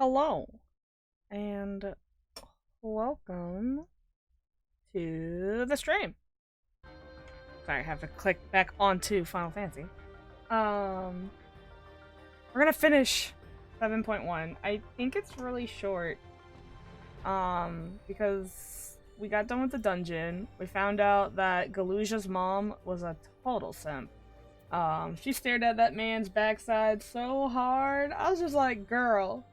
Hello, and welcome to the stream. Sorry, I have to click back onto Final Fantasy. We're gonna finish 7.1. I think it's really short. Because we got done with the dungeon. We found out that Galuja's mom was a total simp. She stared at that man's backside so hard. I was just like, girl.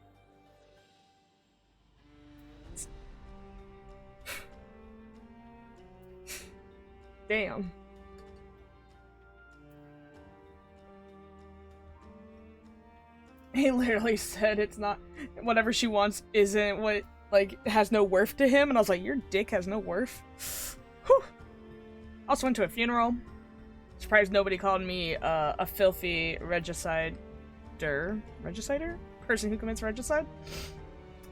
Damn. He literally said it's not whatever she wants isn't what like has no worth to him, and I was like, your dick has no worth. Whew. Also went to a funeral. Surprised nobody called me a filthy regicider? Person who commits regicide?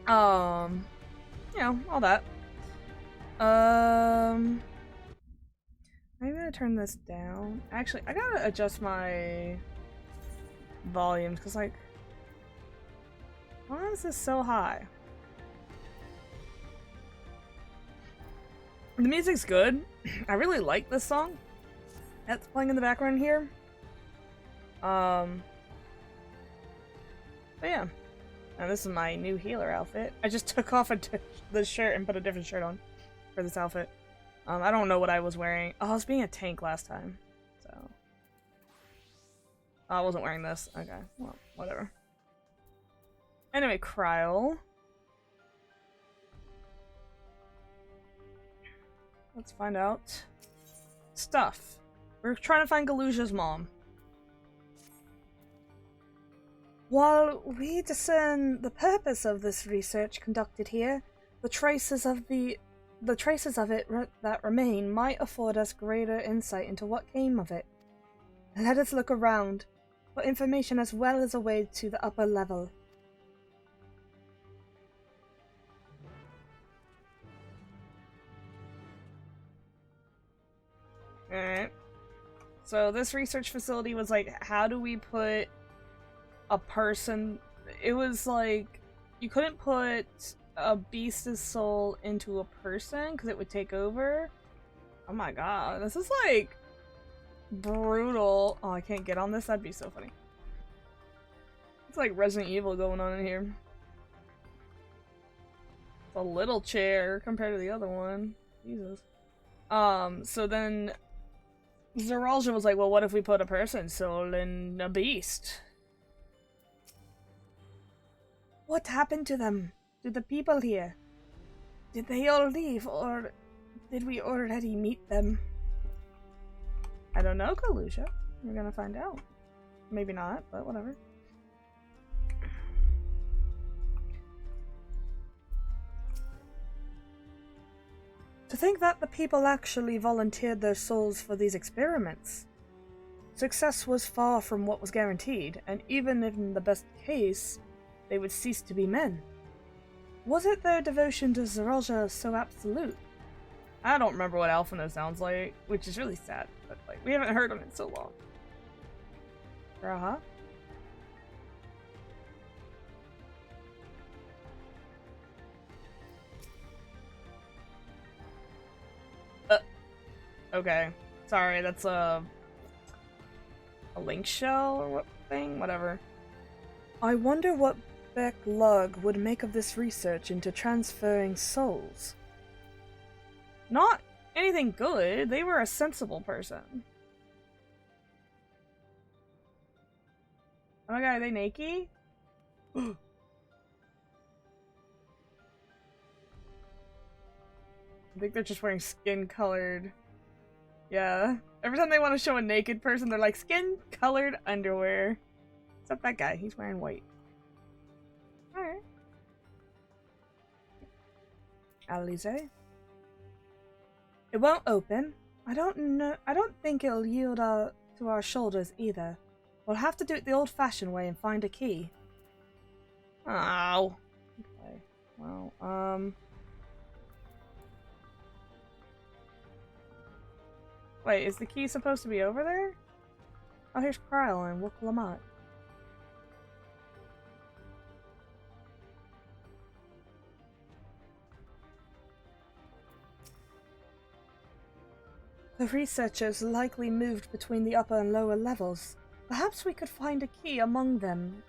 You know, all that. I'm gonna turn this down. Actually, I gotta adjust my volumes, because, like, why is this so high? The music's good. I really like this song that's playing in the background here. But yeah. And this is my new healer outfit. I just took off the shirt and put a different shirt on for this outfit. I don't know what I was wearing. Oh, I was being a tank last time. So. Oh, I wasn't wearing this. Okay. Well, whatever. Anyway, Kryl. Let's find out. Stuff. We're trying to find Galuja's mom. While we discern the purpose of this research conducted here, the traces of it that remain might afford us greater insight into what came of it. Let us look around for information as well as a way to the upper level. Alright. So this research facility was like, how do we put a person... It was like, you couldn't put a beast's soul into a person because it would take over. Oh my god, this is like brutal. Oh, I can't get on this? That'd be so funny. It's like Resident Evil going on in here. It's a little chair compared to the other one. Jesus. So then Zeralja was like, well, what if we put a person's soul in a beast? What happened to them? To the people here? Did they all leave, or did we already meet them? I don't know, Galuja. We're gonna find out. Maybe not, but whatever. To think that the people actually volunteered their souls for these experiments. Success was far from what was guaranteed, and even in the best case, they would cease to be men. Was it their devotion to Zeralja so absolute? I don't remember what Alphina sounds like, which is really sad, but like we haven't heard him in so long. Raha? Okay. Sorry, that's a link shell or what thing? Whatever. I wonder what Beck Lug would make of this research into transferring souls. Not anything good. They were a sensible person. Oh my god, are they naked? I think they're just wearing skin-colored... Yeah. Every time they want to show a naked person, they're like, skin-colored underwear. Except that guy, he's wearing white. Alright. Alize? It won't open. I don't think it'll yield to our shoulders either. We'll have to do it the old-fashioned way and find a key. Oh. Okay. Well, wait, is the key supposed to be over there? Oh, here's Kryl and Wook Lamont. The researchers likely moved between the upper and lower levels. Perhaps we could find a key among them,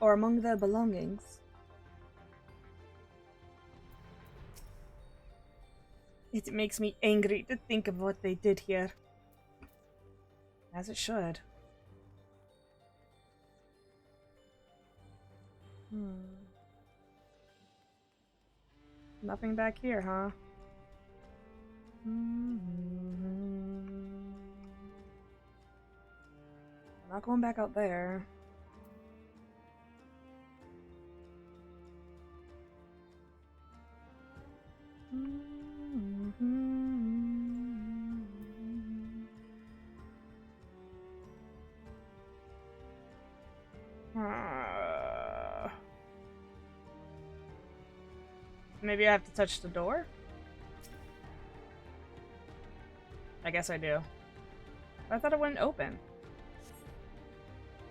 or among their belongings. It makes me angry to think of what they did here. As it should. Nothing back here, huh? I'm not going back out there. Maybe I have to touch the door? I guess I do. I thought it wouldn't open.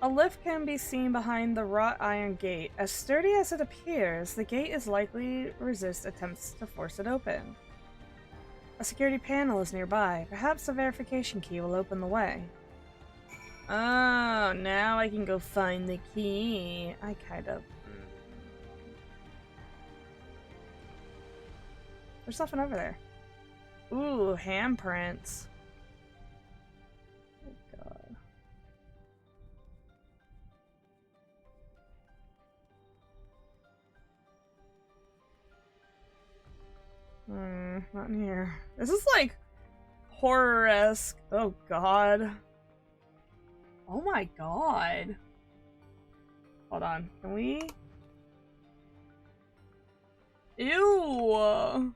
A lift can be seen behind the wrought iron gate. As sturdy as it appears, the gate is likely to resist attempts to force it open. A security panel is nearby. Perhaps a verification key will open the way. Oh, now I can go find the key. I kind of... There's nothing over there. Ooh, handprints. Oh god. Not in here. This is like horror-esque. Oh god. Oh my god. Hold on. Can we? Ew.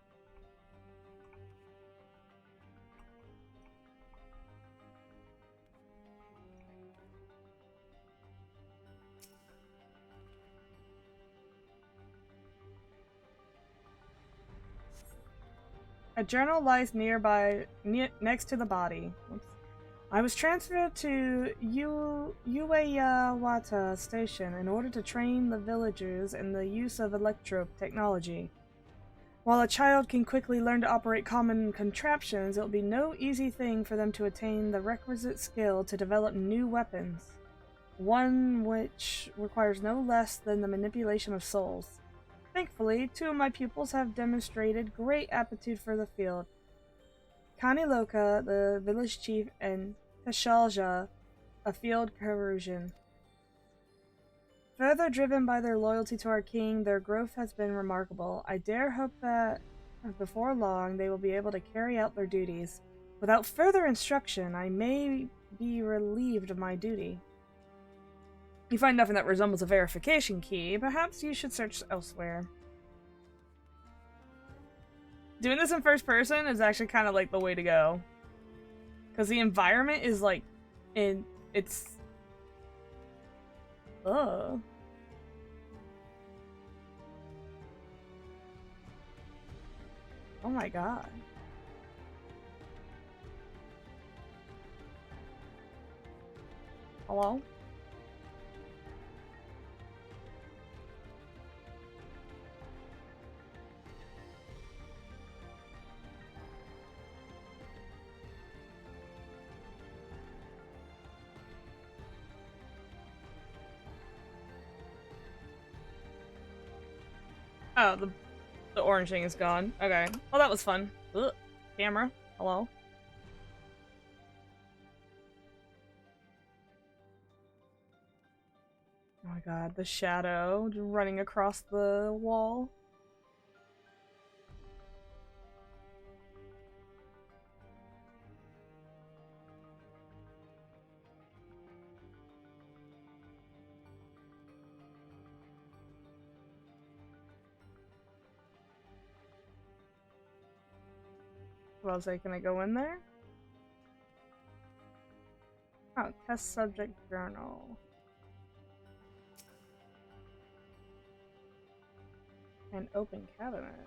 A journal lies nearby, next to the body. Oops. I was transferred to Ueyawata Station in order to train the villagers in the use of electro technology. While a child can quickly learn to operate common contraptions, it will be no easy thing for them to attain the requisite skill to develop new weapons. One which requires no less than the manipulation of souls. Thankfully, two of my pupils have demonstrated great aptitude for the field. Kaniloka, the village chief, and Teshalja, a field Perusian. Further driven by their loyalty to our king, their growth has been remarkable. I dare hope that before long they will be able to carry out their duties. Without further instruction, I may be relieved of my duty. You find nothing that resembles a verification key. Perhaps you should search elsewhere. Doing this in first person is actually kind of like the way to go. Because the environment is like... It's... Ugh. Oh my god. Hello? Oh, the orange thing is gone. Okay. Well, that was fun. Ugh. Camera. Hello? Oh my god, the shadow running across the wall. What was I gonna go in there? Oh, test subject journal. An open cabinet.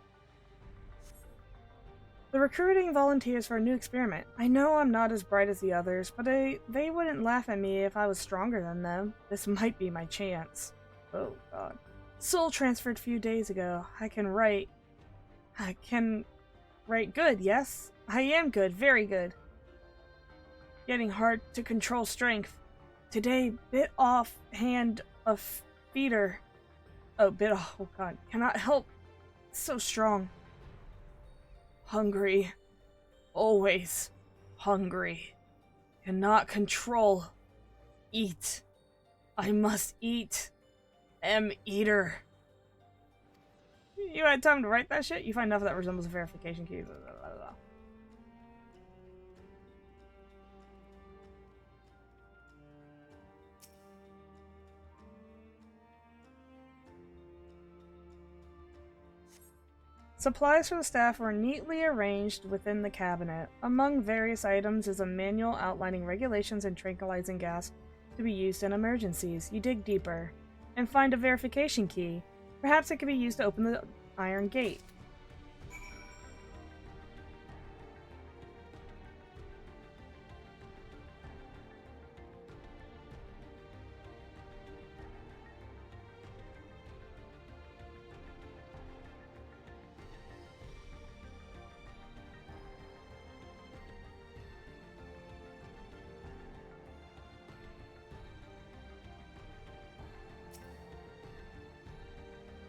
The recruiting volunteers for a new experiment. I know I'm not as bright as the others, but they wouldn't laugh at me if I was stronger than them. This might be my chance. Oh god. Soul transferred a few days ago. I can write good, yes? I am good, very good. Getting hard to control strength. Today, bit off hand of feeder. Oh, bit off. Oh god. Cannot help. So strong. Hungry. Always hungry. Cannot control. Eat. I must eat. Am eater. You had time to write that shit? You find enough that resembles a verification key. Blah, blah, blah, blah. Supplies for the staff were neatly arranged within the cabinet. Among various items is a manual outlining regulations and tranquilizing gas to be used in emergencies. You dig deeper and find a verification key. Perhaps it could be used to open the iron gate.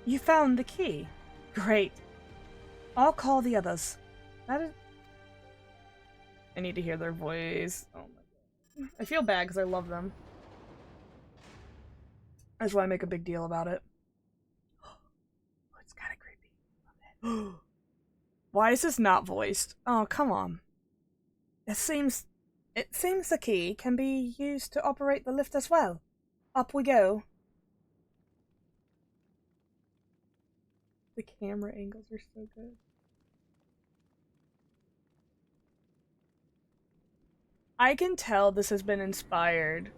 You found the key. Great. I'll call the others. That is... I need to hear their voice. Oh my god. I feel bad because I love them. That's why I make a big deal about it. Oh, it's kind of creepy. Why is this not voiced? Oh, come on. It seems the key can be used to operate the lift as well. Up we go. The camera angles are so good. I can tell this has been inspired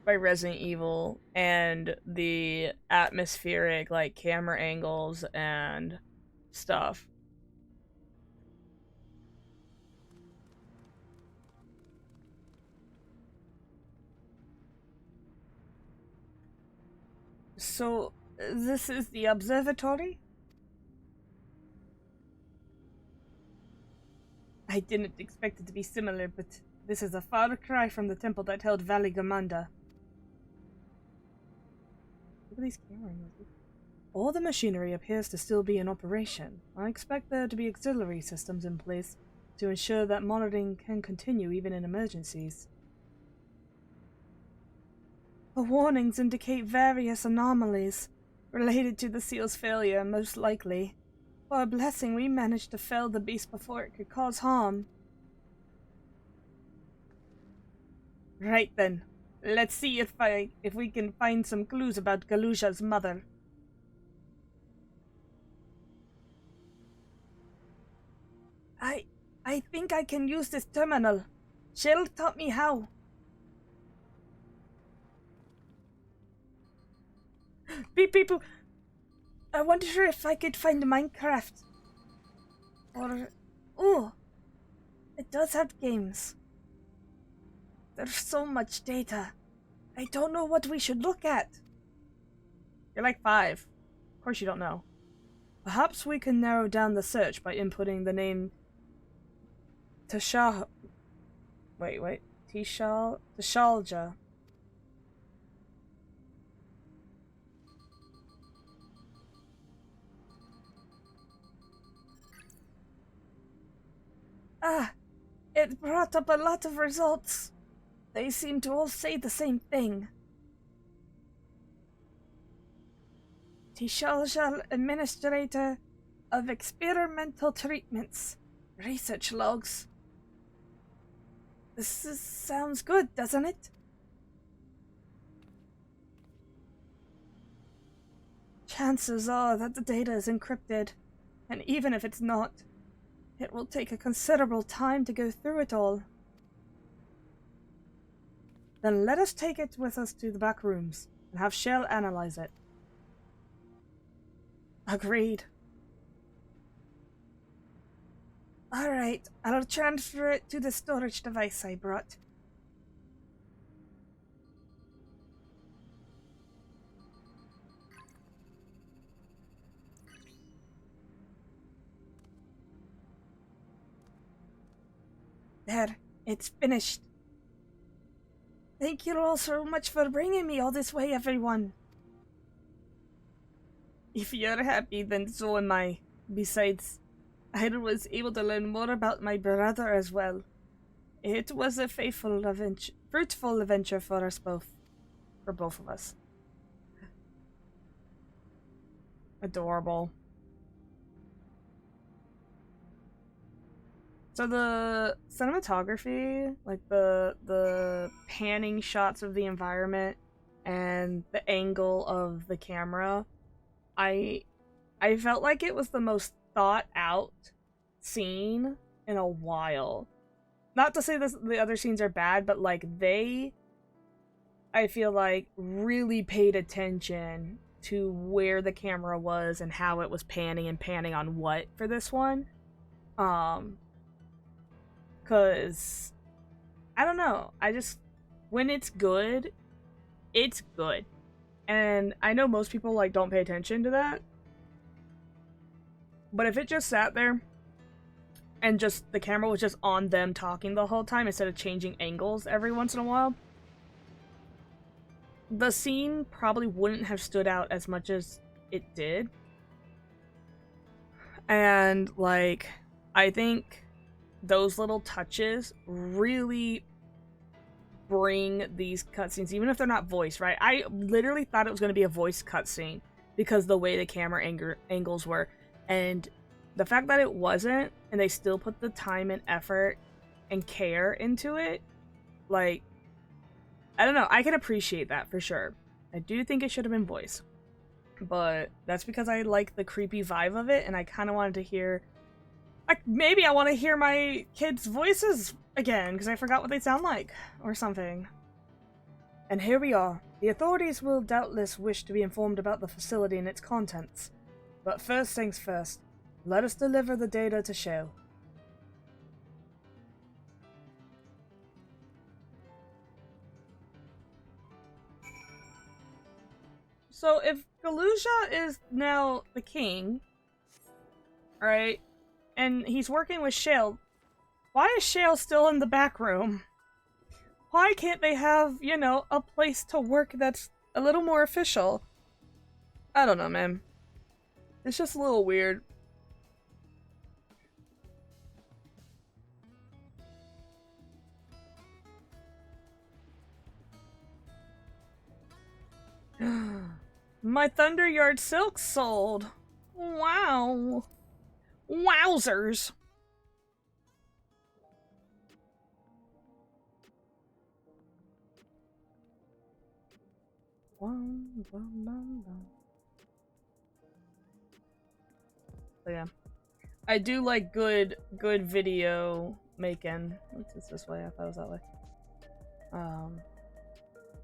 by Resident Evil and the atmospheric, like, camera angles and stuff. So, this is the observatory? I didn't expect it to be similar, but this is a far cry from the temple that held Valley Gamanda. Look at these camera angles. All the machinery appears to still be in operation. I expect there to be auxiliary systems in place to ensure that monitoring can continue even in emergencies. The warnings indicate various anomalies related to the seal's failure, most likely. For a blessing, we managed to fell the beast before it could cause harm. Right then. Let's see if we can find some clues about Galusha's mother. I think I can use this terminal. Shell taught me how. People, I wonder if I could find Minecraft. Or, oh, it does have games. There's so much data. I don't know what we should look at. You're like 5. Of course you don't know. Perhaps we can narrow down the search by inputting the name Tashalja. Ah, it brought up a lot of results. They seem to all say the same thing. Tishalja, Administrator of Experimental Treatments. Research logs. Sounds good, doesn't it? Chances are that the data is encrypted, and even if it's not, it will take a considerable time to go through it all. Then let us take it with us to the back rooms, and have Shell analyze it. Agreed. Alright, I'll transfer it to the storage device I brought. There. It's finished. Thank you all so much for bringing me all this way, everyone. If you're happy, then so am I. Besides, I was able to learn more about my brother as well. It was a fruitful adventure for us both. For both of us. Adorable. So the cinematography, like the panning shots of the environment and the angle of the camera, I felt like it was the most thought out scene in a while. Not to say the other scenes are bad, but like I feel like really paid attention to where the camera was and how it was panning and panning on what for this one. Cause I don't know. When it's good, it's good. And I know most people like don't pay attention to that. But if it just sat there and just the camera was just on them talking the whole time instead of changing angles every once in a while, the scene probably wouldn't have stood out as much as it did. And like, I think those little touches really bring these cutscenes, even if they're not voiced, right? I literally thought it was going to be a voice cutscene because the way the camera angles were. And the fact that it wasn't, and they still put the time and effort and care into it, like, I don't know, I can appreciate that for sure. I do think it should have been voiced. But that's because I like the creepy vibe of it, and I kind of wanted to hear... maybe I want to hear my kids' voices again, because I forgot what they sound like, or something. And here we are. The authorities will doubtless wish to be informed about the facility and its contents. But first things first, let us deliver the data to show. So if Galusha is now the king, right, and he's working with Shale, why is Shale still in the back room? Why can't they have, you know, a place to work that's a little more official? I don't know, man. It's just a little weird. My Thunderyard silk sold. Wow. Wowzers. So yeah, I do like good video making. It's this way. I thought it was that way.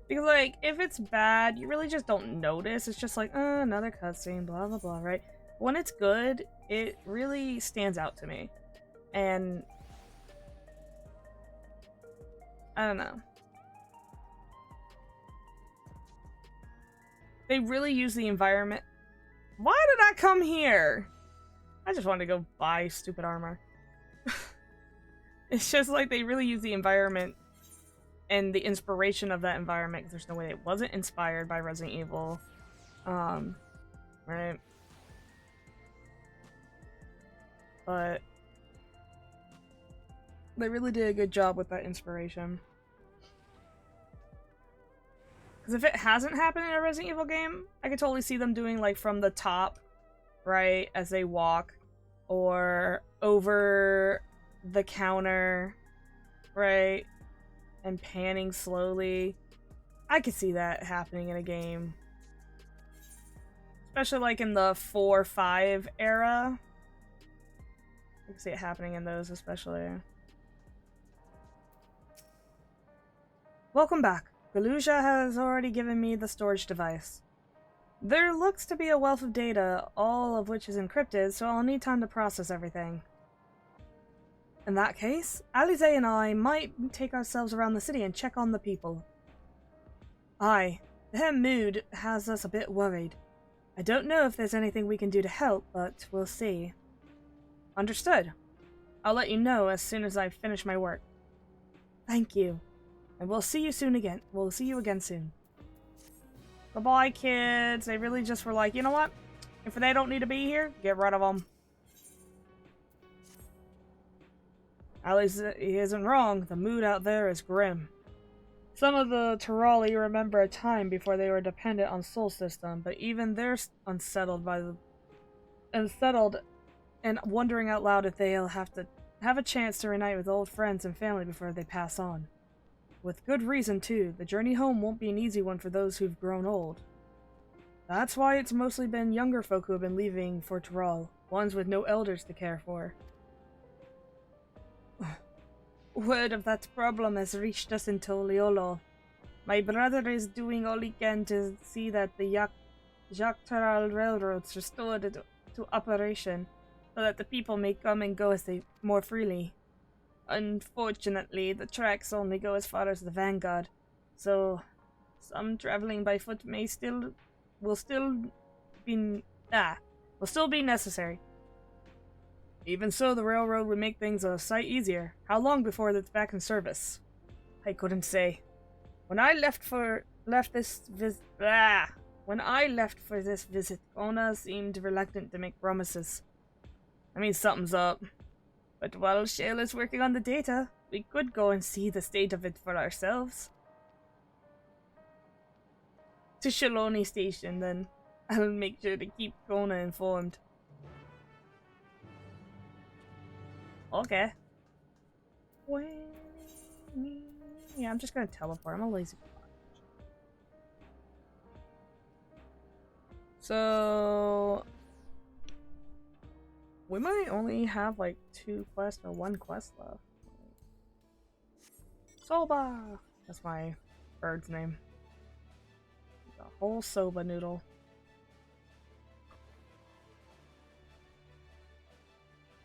Because like if it's bad, you really just don't notice. It's just like another cutscene, blah blah blah, right? When it's good, it really stands out to me, and I don't know. They really use the environment. Why did I come here? I just wanted to go buy stupid armor. It's just like they really use the environment and the inspiration of that environment, because there's no way it wasn't inspired by Resident Evil. Right? But they really did a good job with that inspiration. Because if it hasn't happened in a Resident Evil game, I could totally see them doing like from the top, right, as they walk, or over the counter, right, and panning slowly. I could see that happening in a game. Especially like in the 4-5 era. I can see it happening in those especially. Welcome back. Galusha has already given me the storage device. There looks to be a wealth of data, all of which is encrypted, so I'll need time to process everything. In that case, Alize and I might take ourselves around the city and check on the people. Aye, their mood has us a bit worried. I don't know if there's anything we can do to help, but we'll see. Understood. I'll let you know as soon as I finish my work. Thank you. And we'll see you soon again. We'll see you again soon. Goodbye, kids. They really just were like, you know what? If they don't need to be here, get rid of them. At least he isn't wrong. The mood out there is grim. Some of the Tirali remember a time before they were dependent on Sol System, but even they're unsettled and wondering out loud if they'll have a chance to reunite with old friends and family before they pass on. With good reason, too. The journey home won't be an easy one for those who've grown old. That's why it's mostly been younger folk who have been leaving for Tiral, ones with no elders to care for. Word of that problem has reached us in Toliolo. My brother is doing all he can to see that the Jactaral railroads restored to operation, so that the people may come and go as they more freely. Unfortunately, the tracks only go as far as the Vanguard, so some traveling by foot will still be necessary. Even so, the railroad would make things a sight easier. How long before it's back in service? I couldn't say. When I left for this visit, Ona seemed reluctant to make promises. I mean, something's up. But while Shayla's working on the data, we could go and see the state of it for ourselves. To Shaloni Station, then. I'll make sure to keep Kona informed. Okay. Yeah, I'm just gonna teleport. I'm a lazy bastard. So we might only have like 2 quests or 1 quest left. Soba! That's my bird's name. The whole soba noodle.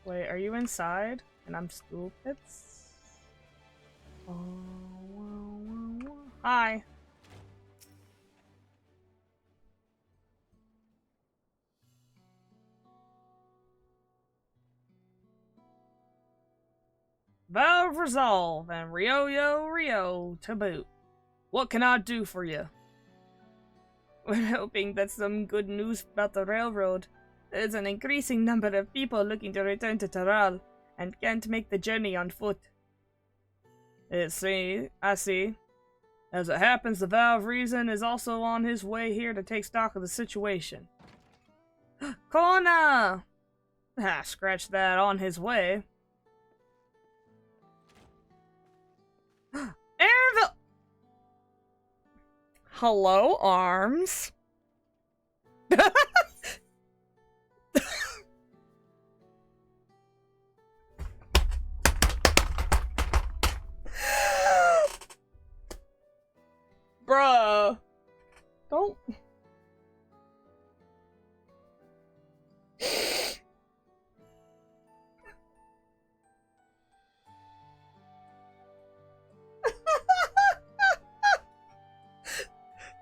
Wait, are you inside? And I'm stupid? Hi. Valve Resolve and Rio to boot. What can I do for you? We're hoping that's some good news about the railroad. There's an increasing number of people looking to return to Taral and can't make the journey on foot. I see. As it happens, the Valve Reason is also on his way here to take stock of the situation. Kona! Ah, scratch that, on his way. Airville! Hello, Arms. Bruh. Don't.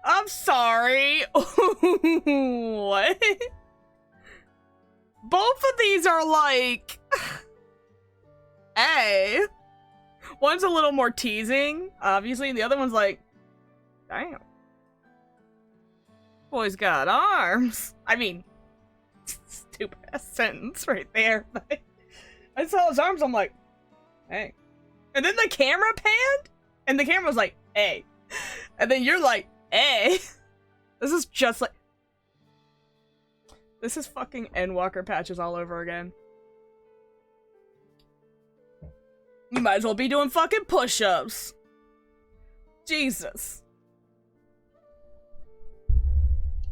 I'm sorry. What? Both of these are like... A. One's a little more teasing, obviously, and the other one's like... Damn. Boy's got arms. I mean, stupid ass sentence right there, but I saw his arms, I'm like, hey. And then the camera panned, and the camera was like, hey. And then you're like, hey. This is just like... This is fucking Endwalker patches all over again. You might as well be doing fucking push-ups. Jesus.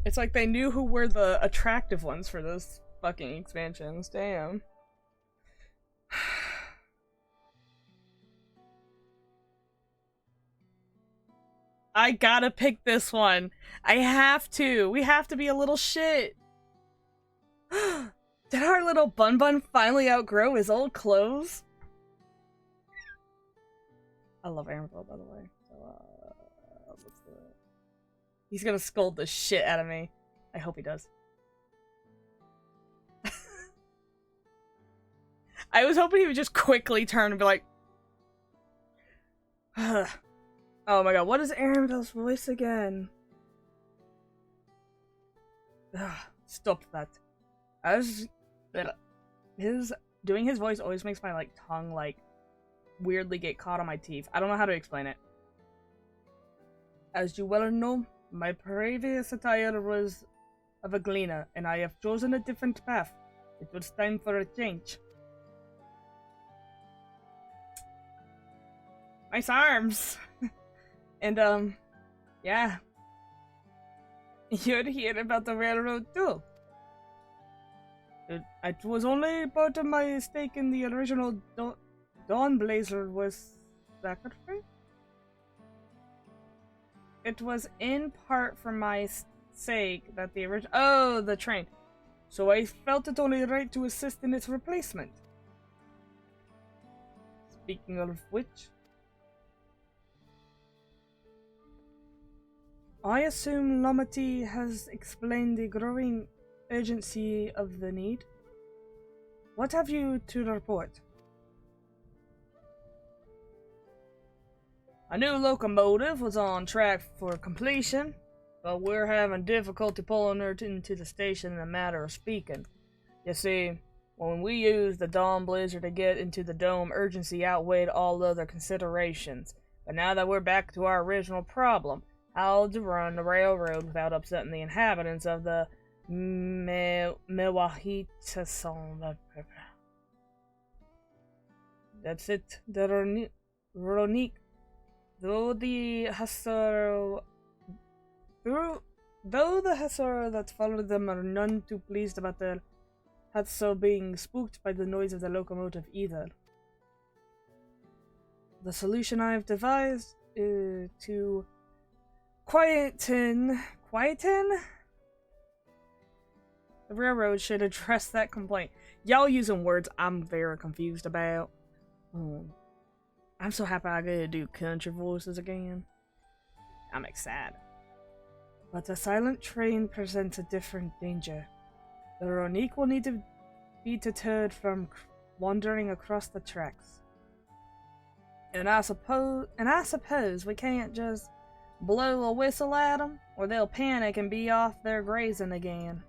It's like they knew who were the attractive ones for those fucking expansions. Damn. I gotta pick this one. I have to. We have to be a little shit. Did our little Bun Bun finally outgrow his old clothes? I love Aranville, by the way. So, let's do it. He's gonna scold the shit out of me. I hope he does. I was hoping he would just quickly turn and be like, Oh my god, what is Arenville's voice again? Stop that. Doing his voice always makes my tongue weirdly get caught on my teeth. I don't know how to explain it. As you well know, my previous attire was of a gleaner, and I have chosen a different path. It was time for a change. Nice arms! And, yeah. You'd hear about the railroad too. It was only part of my stake in the original Dawnblazer was sacrificed. It was in part for my sake that the original— oh, the train. So I felt it only right to assist in its replacement. Speaking of which, I assume Lomati has explained the growing urgency of the need. What have you to report? A new locomotive was on track for completion, but we're having difficulty pulling her into the station in a matter of speaking. You see, when we used the Dawnblazer to get into the dome, urgency outweighed all other considerations. But now that we're back to our original problem, how to run the railroad without upsetting the inhabitants of the Mewahitason. That's it. The Ronique. Though the Hussar that followed them are none too pleased about their Hatso being spooked by the noise of the locomotive either. The solution I have devised is to quieten? The railroad should address that complaint. Y'all using words I'm very confused about. I'm so happy I get to do country voices again. I'm excited. But the silent train presents a different danger. The Ronique will need to be deterred from wandering across the tracks. And I suppose we can't just blow a whistle at them, or they'll panic and be off their grazing again.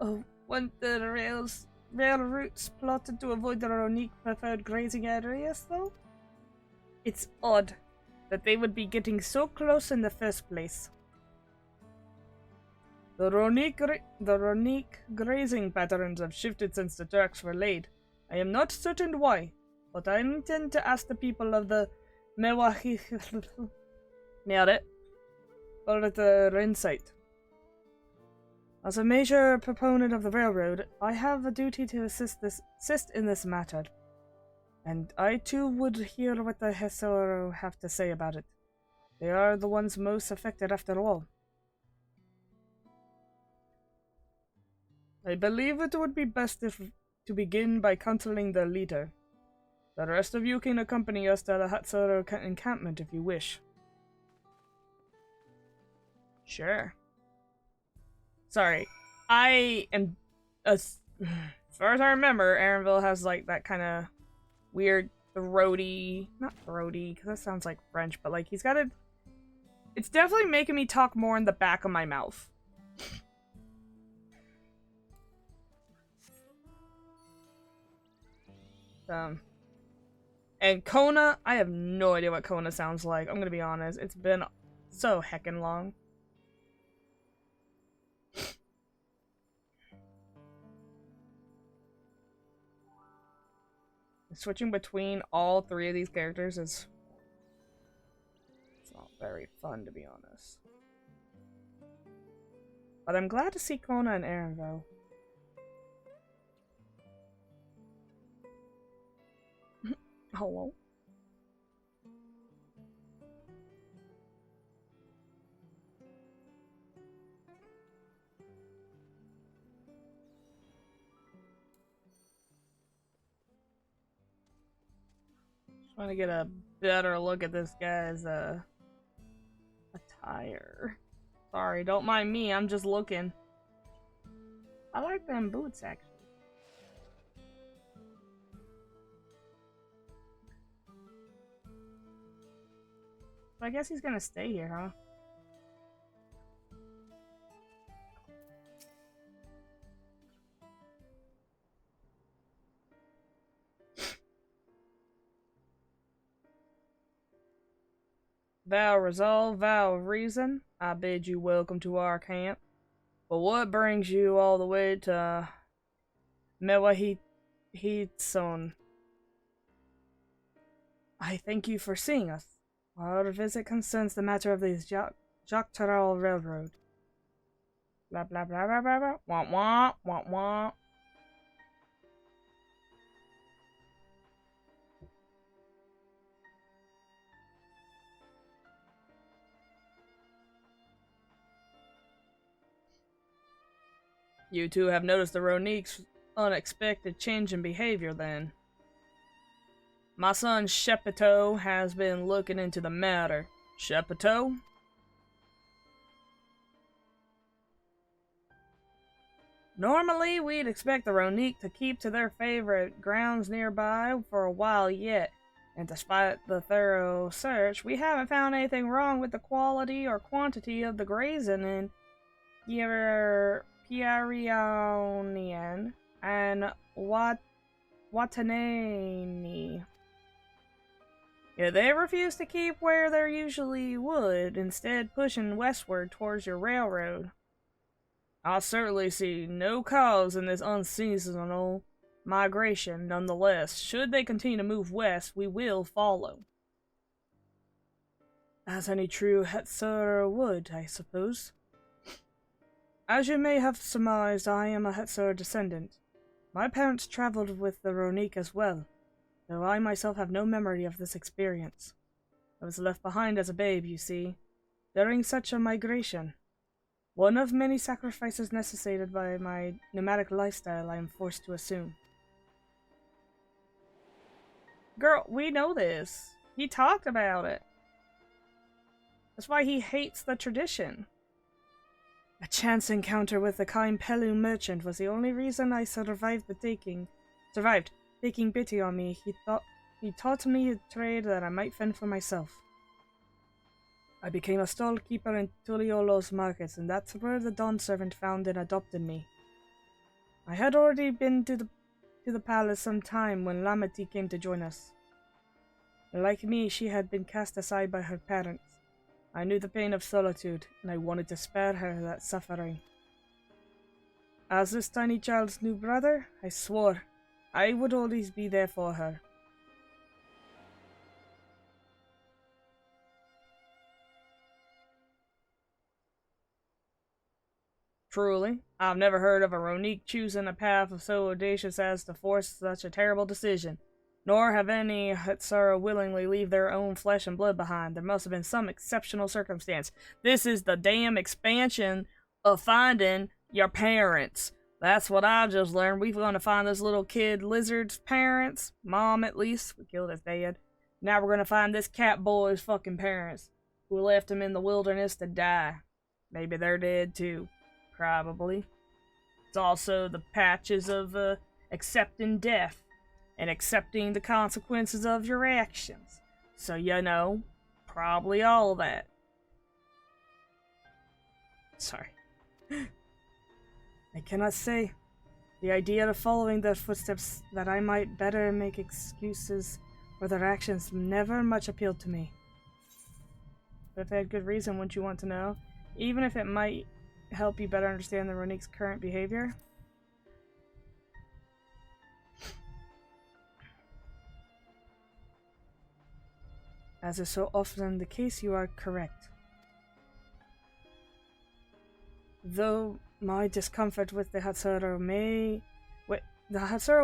Oh, weren't the rail routes plotted to avoid the Ronique preferred grazing areas, though? It's odd that they would be getting so close in the first place. The Ronique grazing patterns have shifted since the tracks were laid. I am not certain why, but I intend to ask the people of the Mewahi nailed it for their insight. As a major proponent of the railroad, I have a duty to assist in this matter, and I too would hear what the Hesoro have to say about it. They are the ones most affected after all. I believe it would be best to begin by counseling the leader. The rest of you can accompany us to the Hatsuro encampment if you wish. Sure. Sorry, I am, as far as I remember, Arenville has that kind of weird throaty, not throaty, because that sounds like French, but he's got a, it's definitely making me talk more in the back of my mouth. And Kona, I have no idea what Kona sounds like, I'm gonna be honest, it's been so heckin' long. Switching between all three of these characters is... it's not very fun, to be honest. But I'm glad to see Kona and Aaron, though. Hello? Trying to get a better look at this guy's attire. Sorry, don't mind me, I'm just looking. I like them boots, actually. So I guess he's gonna stay here, huh? Vow resolve, vow of reason, I bid you welcome to our camp. But what brings you all the way to Mewahitson? I thank you for seeing us. Our visit concerns the matter of the Joktaral Railroad. Blah blah blah blah blah blah. Wah wah wah wah. You two have noticed the Ronique's unexpected change in behavior then. My son Shepito has been looking into the matter. Shepito? Normally, we'd expect the Ronique to keep to their favorite grounds nearby for a while yet, and despite the thorough search, we haven't found anything wrong with the quality or quantity of the grazing in Piarionian and Watanani. Yeah, they refuse to keep where they usually would, instead pushing westward towards your railroad. I certainly see no cause in this unseasonal migration. Nonetheless, should they continue to move west, we will follow. As any true Hetzar would, I suppose. As you may have surmised, I am a Hetzar descendant. My parents traveled with the Ronique as well, though I myself have no memory of this experience. I was left behind as a babe, you see, during such a migration. One of many sacrifices necessitated by my nomadic lifestyle I am forced to assume. Girl, we know this. He talked about it. That's why he hates the tradition. A chance encounter with the kind Pelu merchant was the only reason I survived taking pity on me. He taught me a trade that I might fend for myself. I became a stall keeper in Tuliolo's markets, and that's where the Dawn servant found and adopted me. I had already been to the palace some time when Lamati came to join us. Like me, she had been cast aside by her parents. I knew the pain of solitude, and I wanted to spare her that suffering. As this tiny child's new brother, I swore I would always be there for her. Truly, I've never heard of a Ronique choosing a path so audacious as to force such a terrible decision. Nor have any Hetsara willingly leave their own flesh and blood behind. There must have been some exceptional circumstance. This is the damn expansion of finding your parents. That's what I just learned. We're gonna find this little kid lizard's parents. Mom, at least. We killed his dad. Now we're gonna find this cat boy's fucking parents, who left him in the wilderness to die. Maybe they're dead too. Probably. It's also the patches of accepting death and accepting the consequences of your actions. So, you know, probably all of that. Sorry. I cannot say. The idea of following their footsteps that I might better make excuses for their actions never much appealed to me. But if they had good reason, wouldn't you want to know? Even if it might help you better understand the Ronique's current behavior? As is so often the case, you are correct. Though my discomfort with the Hatsura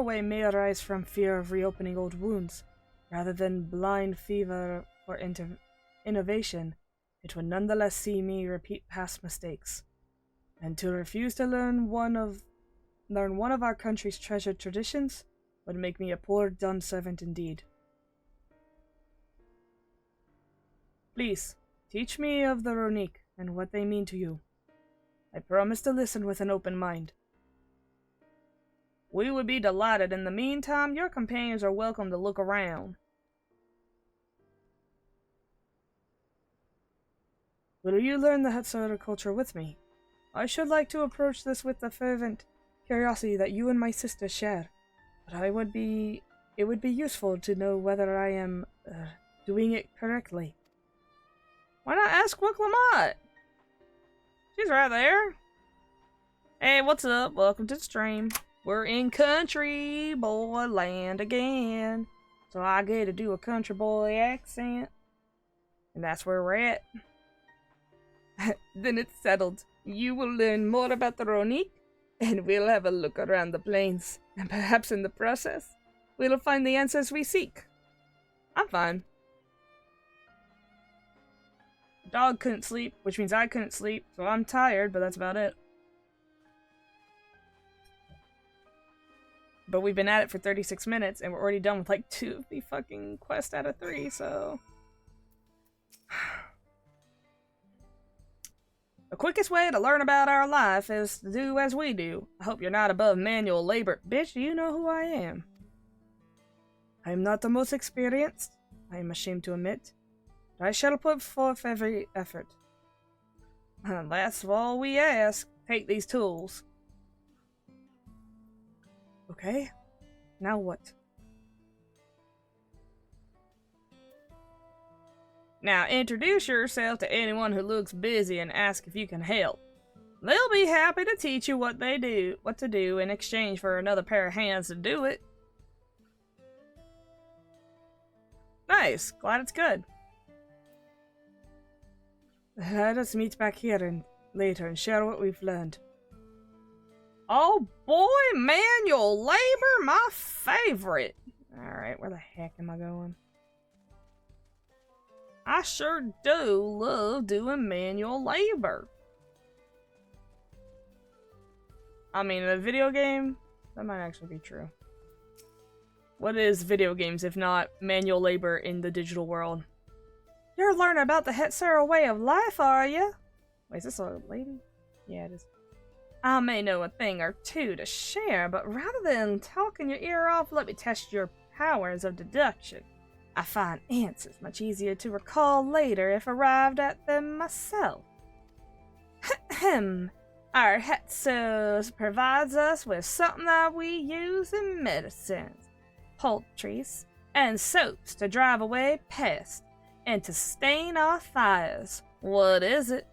way may arise from fear of reopening old wounds, rather than blind fever for innovation, it would nonetheless see me repeat past mistakes. And to refuse to learn one of our country's treasured traditions would make me a poor dumb servant indeed. Please, teach me of the Ronique and what they mean to you. I promise to listen with an open mind. We would be delighted. In the meantime, your companions are welcome to look around. Will you learn the Hetsura culture with me? I should like to approach this with the fervent curiosity that you and my sister share, but it would be useful to know whether I am doing it correctly. Why not ask Wicklamat? She's right there. Hey, what's up? Welcome to the stream. We're in country boy land again, so I get to do a country boy accent, and that's where we're at. Then it's settled. You will learn more about the Ronique, and we'll have a look around the plains, and perhaps in the process, we'll find the answers we seek. I'm fine. Dog couldn't sleep, which means I couldn't sleep, so I'm tired, but that's about it. But we've been at it for 36 minutes, and we're already done with like 2 of the fucking quests out of 3, so... The quickest way to learn about our life is to do as we do. I hope you're not above manual labor. Bitch, you know who I am. I am not the most experienced, I am ashamed to admit, but I shall put forth every effort. And that's all we ask. Take these tools. Okay, now what? Now introduce yourself to anyone who looks busy and ask if you can help. They'll be happy to teach you what to do in exchange for another pair of hands to do it. Nice, glad it's good. Let us meet back here later and share what we've learned. Oh boy, manual labor, my favorite. Alright, where the heck am I going? I sure do love doing manual labor. I mean, a video game? That might actually be true. What is video games if not manual labor in the digital world? You're learning about the Hetsura way of life, are you? Wait, is this a lady? Yeah, it is. I may know a thing or two to share, but rather than talking your ear off, let me test your powers of deduction. I find answers much easier to recall later if arrived at them myself. Our Hetsura provides us with something that we use in medicines, poultices, and soaps to drive away pests and to stain our fires. What is it?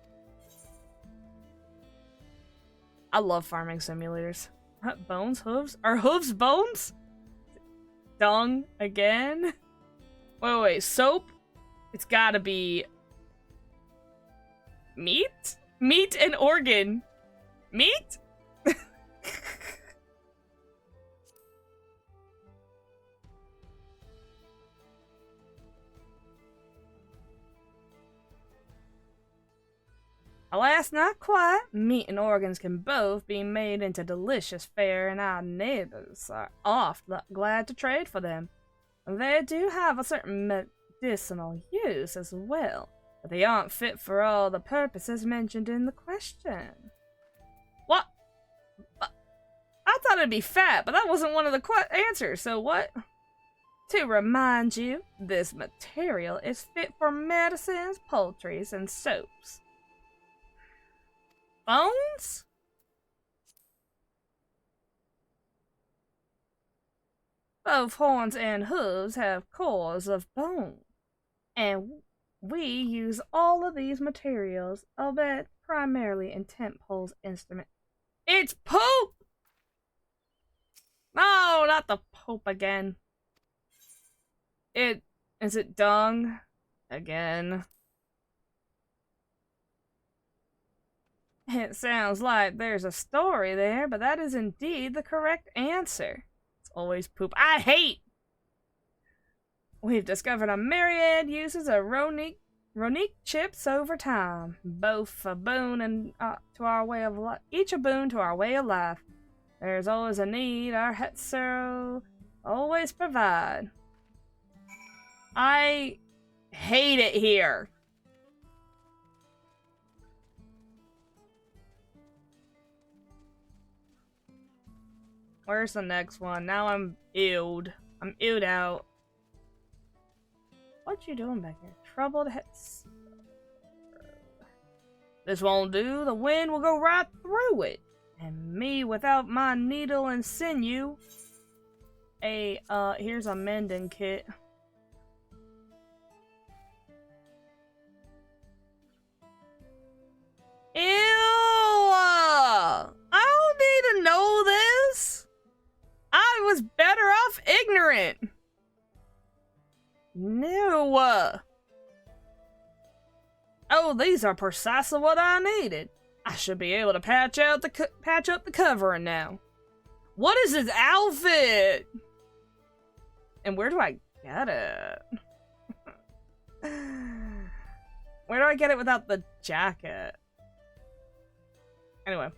I love farming simulators. Bones? Hooves? Are hooves bones? Dung again? Wait, soap? It's gotta be... meat? Meat and organ. Meat? Alas, not quite. Meat and organs can both be made into delicious fare, and our neighbors are oft glad to trade for them. They do have a certain medicinal use as well, but they aren't fit for all the purposes mentioned in the question. What? I thought it'd be fat, but that wasn't one of the answers, so what? To remind you, this material is fit for medicines, poultices, and soaps. Bones? Both horns and hooves have cores of bone, and we use all of these materials, albeit primarily in Temple's instrument. It's poop! No, not the poop again. Is it dung? Again. It sounds like there's a story there, but that is indeed the correct answer. It's always poop. I hate! We've discovered a myriad uses of Ronique chips over time, both a boon and to our way of life. Each a boon to our way of life. There's always a need our Hetsura always provide. I hate it here. Where's the next one? Now I'm ewed. I'm ewed out. What you doing back here? Troubled Hetsura. This won't do. The wind will go right through it. And me without my needle and sinew. Here's a mending kit. Ew! I don't need to know this. I was better off ignorant. No. Oh, these are precisely what I needed. I should be able to patch up the covering now. What is his outfit? And where do I get it? Where do I get it without the jacket? Anyway,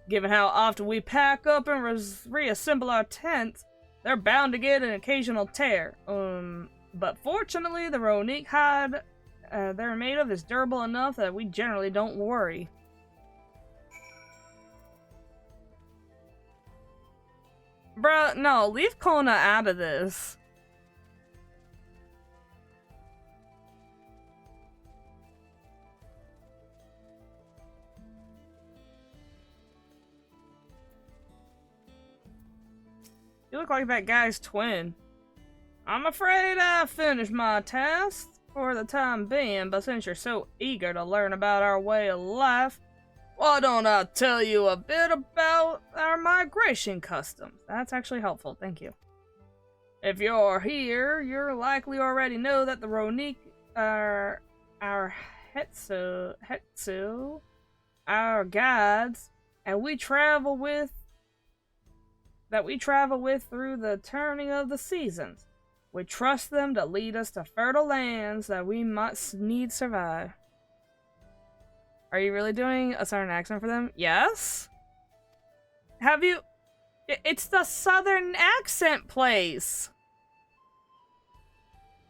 given how often we pack up and reassemble our tents, they're bound to get an occasional tear. But fortunately, the Ronique hide they're made of is durable enough that we generally don't worry. Bruh, no, leave Kona out of this. You look like that guy's twin. I'm afraid I finished my task for the time being, but since you're so eager to learn about our way of life, why don't I tell you a bit about our migration customs? That's actually helpful, thank you. If you're here, you'll likely already know that the Ronique are our Hetsu, our guides, and we travel with through the turning of the seasons. We trust them to lead us to fertile lands that we must need survive. Are you really doing a southern accent for them? Yes? Have you... It's the southern accent place!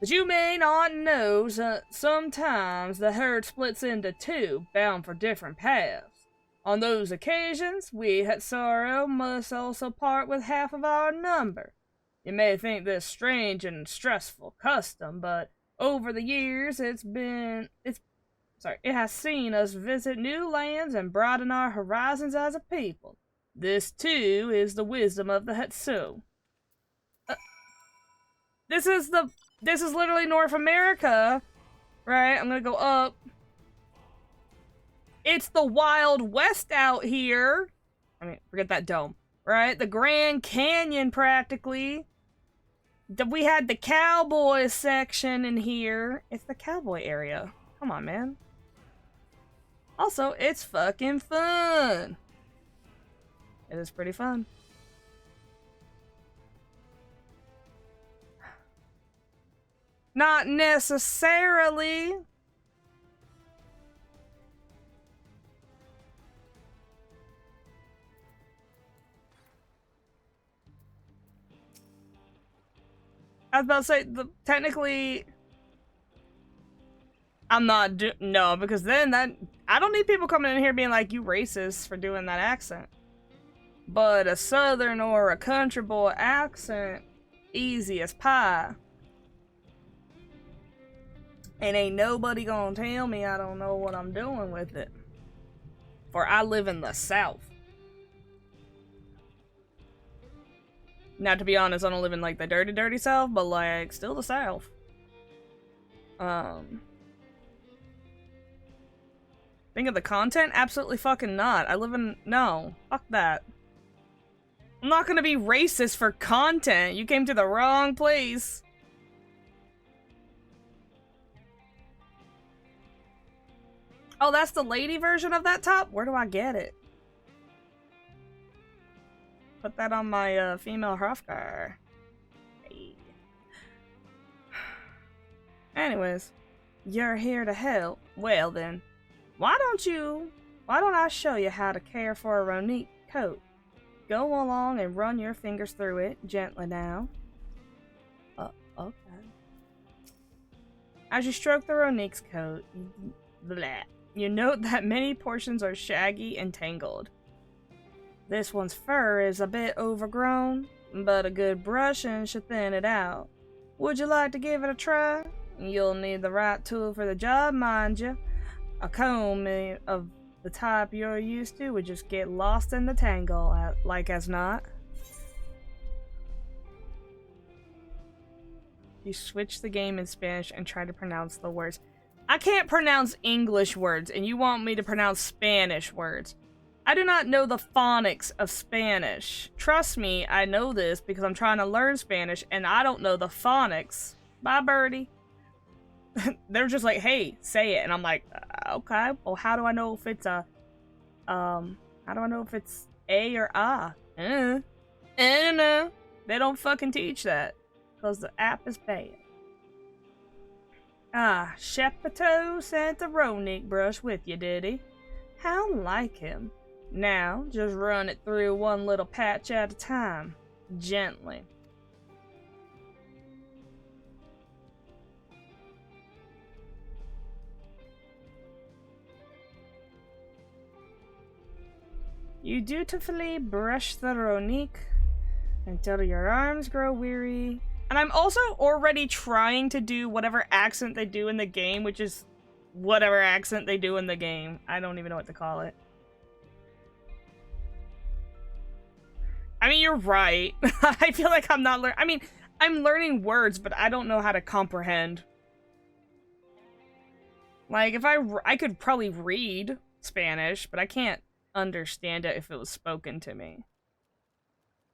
But you may not know that sometimes the herd splits into two, bound for different paths. On those occasions, we Hetsaru must also part with half of our number. You may think this strange and stressful custom, but over the years it has seen us visit new lands and broaden our horizons as a people. This too is the wisdom of the Hetsu. This is literally North America, right? I'm gonna go up. It's the Wild West out here. I mean, forget that dome, right? The Grand Canyon, practically. We had the cowboy section in here. It's the cowboy area. Come on, man. Also, it's fucking fun. It is pretty fun. Not necessarily. I was about to say, technically, I'm not no, because then I don't need people coming in here being like, you racist for doing that accent. But a southern or a country boy accent, easy as pie. And ain't nobody gonna tell me I don't know what I'm doing with it. For I live in the South. Now, to be honest, I don't live in, like, the dirty, dirty South, but, like, still the South. Think of the content? Absolutely fucking not. I live in... No. Fuck that. I'm not gonna be racist for content. You came to the wrong place. Oh, that's the lady version of that top? Where do I get it? Put that on my female Hrothgar. Hey. Anyways, you're here to help. Well then, why don't I show you how to care for a Ronique coat? Go along and run your fingers through it, gently now. Okay. As you stroke the Ronique's coat, you note that many portions are shaggy and tangled. This one's fur is a bit overgrown, but a good brushing should thin it out. Would you like to give it a try? You'll need the right tool for the job, mind you. A comb The type you're used to would just get lost in the tangle, like as not. You switch the game in Spanish and try to pronounce the words. I can't pronounce English words, and you want me to pronounce Spanish words. I do not know the phonics of Spanish. Trust me, I know this because I'm trying to learn Spanish, and I don't know the phonics. Bye, birdie. They're just like, hey, say it. And I'm like, okay, well, how do I know if it's a, how do I know if it's A or A? I don't know. They don't fucking teach that. Because the app is bad. Ah, Shepato sent the Ronick brush with you, did he? How like him. Now, just run it through one little patch at a time. Gently. You dutifully brush the Ronick until your arms grow weary. And I'm also already trying to do whatever accent they do in the game, which is whatever accent they do in the game. I don't even know what to call it. I mean, you're right. I feel like I'm not learning. I mean, I'm learning words, but I don't know how to comprehend. Like, if I could probably read Spanish, but I can't understand it if it was spoken to me.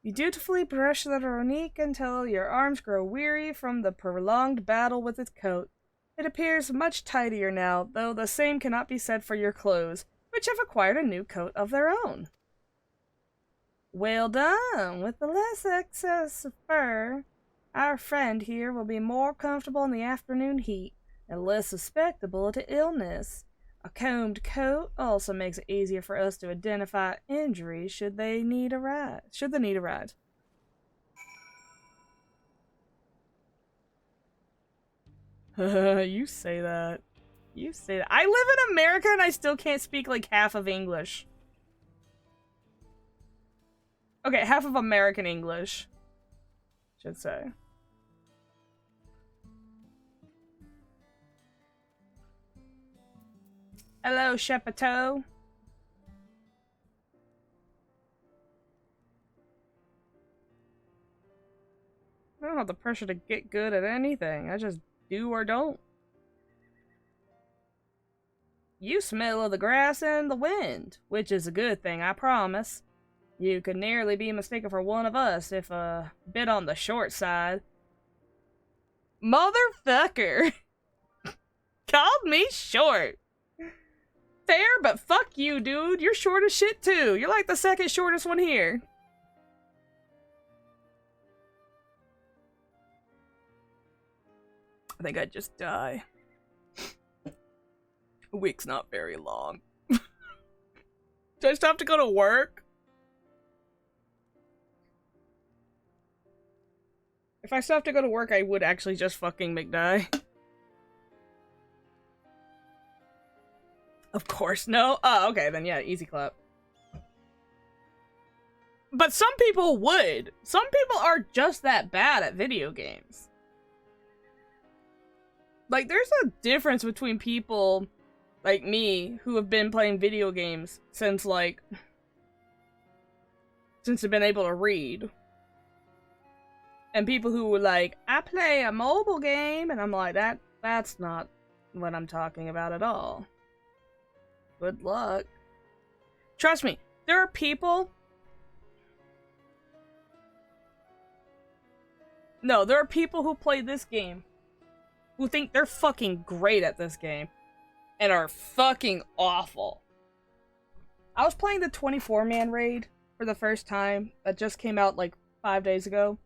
You dutifully brush the Ronick until your arms grow weary from the prolonged battle with its coat. It appears much tidier now, though the same cannot be said for your clothes, which have acquired a new coat of their own. Well done! With the less excess of fur, our friend here will be more comfortable in the afternoon heat, and less susceptible to illness. A combed coat also makes it easier for us to identify injuries should the need arise. You say that. You say that. I live in America and I still can't speak like half of English. Okay, half of American English, should say. Hello, Shepato. I don't have the pressure to get good at anything. I just do or don't. You smell of the grass and the wind, which is a good thing, I promise. You could nearly be mistaken for one of us if a bit on the short side. Motherfucker! Called me short! Fair, but fuck you, dude. You're short as shit, too. You're like the second shortest one here. I think I'd just die. A week's not very long. Do I still have to go to work? If I still have to go to work, I would actually just fucking McDie. Of course, no. Oh, okay, then yeah, easy clap. But some people would. Some people are just that bad at video games. Like, there's a difference between people like me who have been playing video games since, like, since I've been able to read. And people who were like, I play a mobile game, and I'm like, that's not what I'm talking about at all. Good luck. Trust me, there are people... No, there are people who play this game who think they're fucking great at this game and are fucking awful. I was playing the 24-man raid for the first time that just came out like 5 days ago.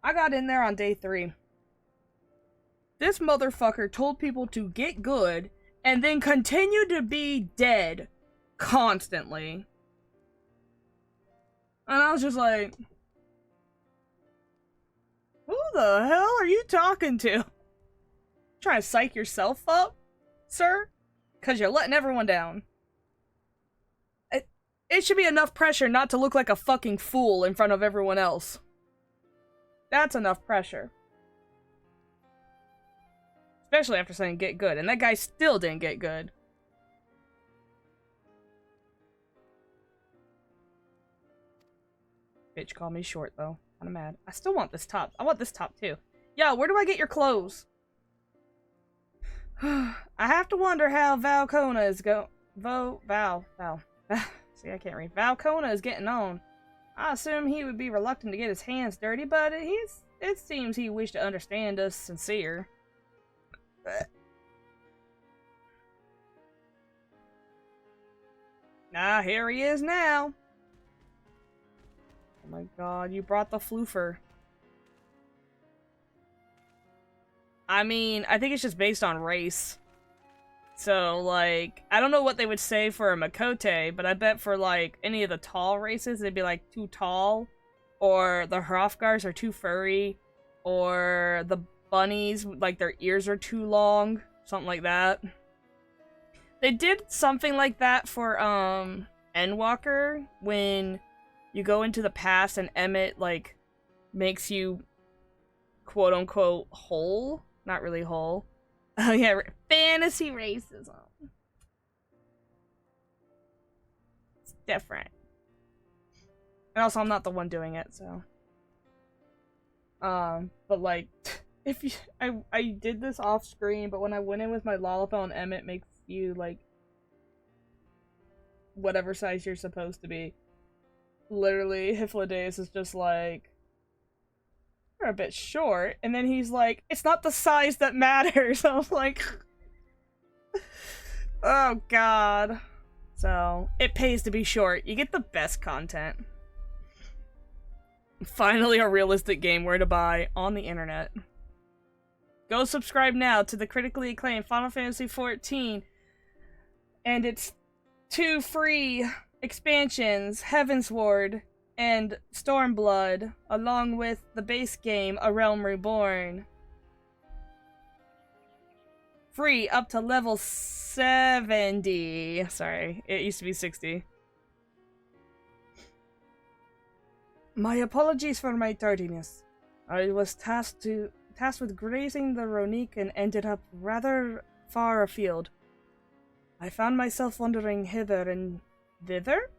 I got in there on day 3. This motherfucker told people to get good and then continue to be dead constantly. And I was just like, who the hell are you talking to? Trying to psych yourself up, sir? Because you're letting everyone down. It should be enough pressure not to look like a fucking fool in front of everyone else. That's enough pressure. Especially after saying get good. And that guy still didn't get good. Bitch called me short, though. Kinda mad. I still want this top. I want this top, too. Yo, where do I get your clothes? I have to wonder how Valcona is Val. See, I can't read. Valcona is getting on. I assume he would be reluctant to get his hands dirty, but it seems he wished to understand us sincere. Ah, here he is now. Oh my god, you brought the floofer. I mean, I think it's just based on race. So, like, I don't know what they would say for a Makote, but I bet for, like, any of the tall races, they'd be, like, too tall. Or the Hrothgars are too furry. Or the bunnies, like, their ears are too long. Something like that. They did something like that for, Endwalker, when you go into the past and Emmett, like, makes you, quote-unquote, whole. Not really whole. Oh yeah, fantasy racism. It's different. And also, I'm not the one doing it, so. But like, if you, I did this off screen, but when I went in with my Lalafell and Emmett makes you, like, whatever size you're supposed to be. Literally, Hyflodaeus is just like, you're a bit short, and then he's like, it's not the size that matters. I was like, oh god. So, it pays to be short. You get the best content. Finally a realistic game where to buy on the internet. Go subscribe now to the critically acclaimed Final Fantasy XIV and its 2 free expansions, Heavensward and Stormblood, along with the base game, A Realm Reborn. Free up to level 70. Sorry, it used to be 60. My apologies for my tardiness. I was tasked with grazing the Ronique and ended up rather far afield. I found myself wandering hither and thither?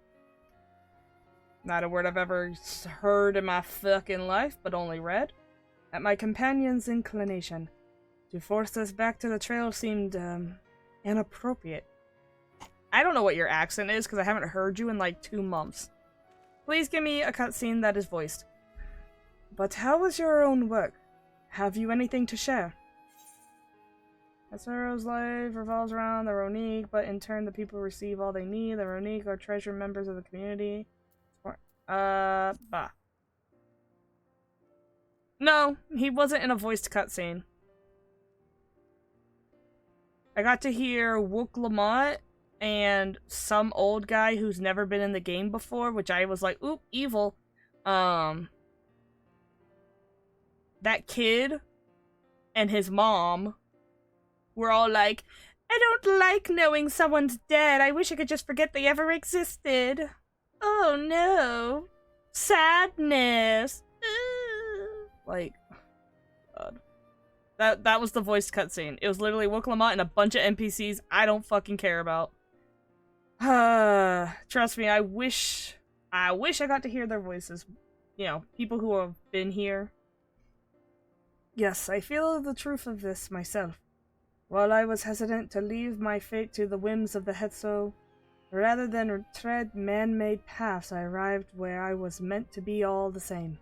Not a word I've ever heard in my fucking life, but only read. At my companion's inclination. To force us back to the trail seemed, inappropriate. I don't know what your accent is, because I haven't heard you in, like, 2 months. Please give me a cutscene that is voiced. But how was your own work? Have you anything to share? Hero's life revolves around the Ronique, but in turn the people receive all they need. The Ronique are treasured members of the community. Bah. No, he wasn't in a voiced cutscene. I got to hear Wook Lamont and some old guy who's never been in the game before, which I was like, oop, evil. That kid and his mom were all like, I don't like knowing someone's dead. I wish I could just forget they ever existed. Oh no. Sadness. Like, God. That was the voiced cutscene. It was literally Wook Lamont and a bunch of NPCs I don't fucking care about. Trust me, I wish I got to hear their voices. You know, people who have been here. Yes, I feel the truth of this myself. While I was hesitant to leave my fate to the whims of the Hetzo, rather than tread man-made paths, I arrived where I was meant to be all the same.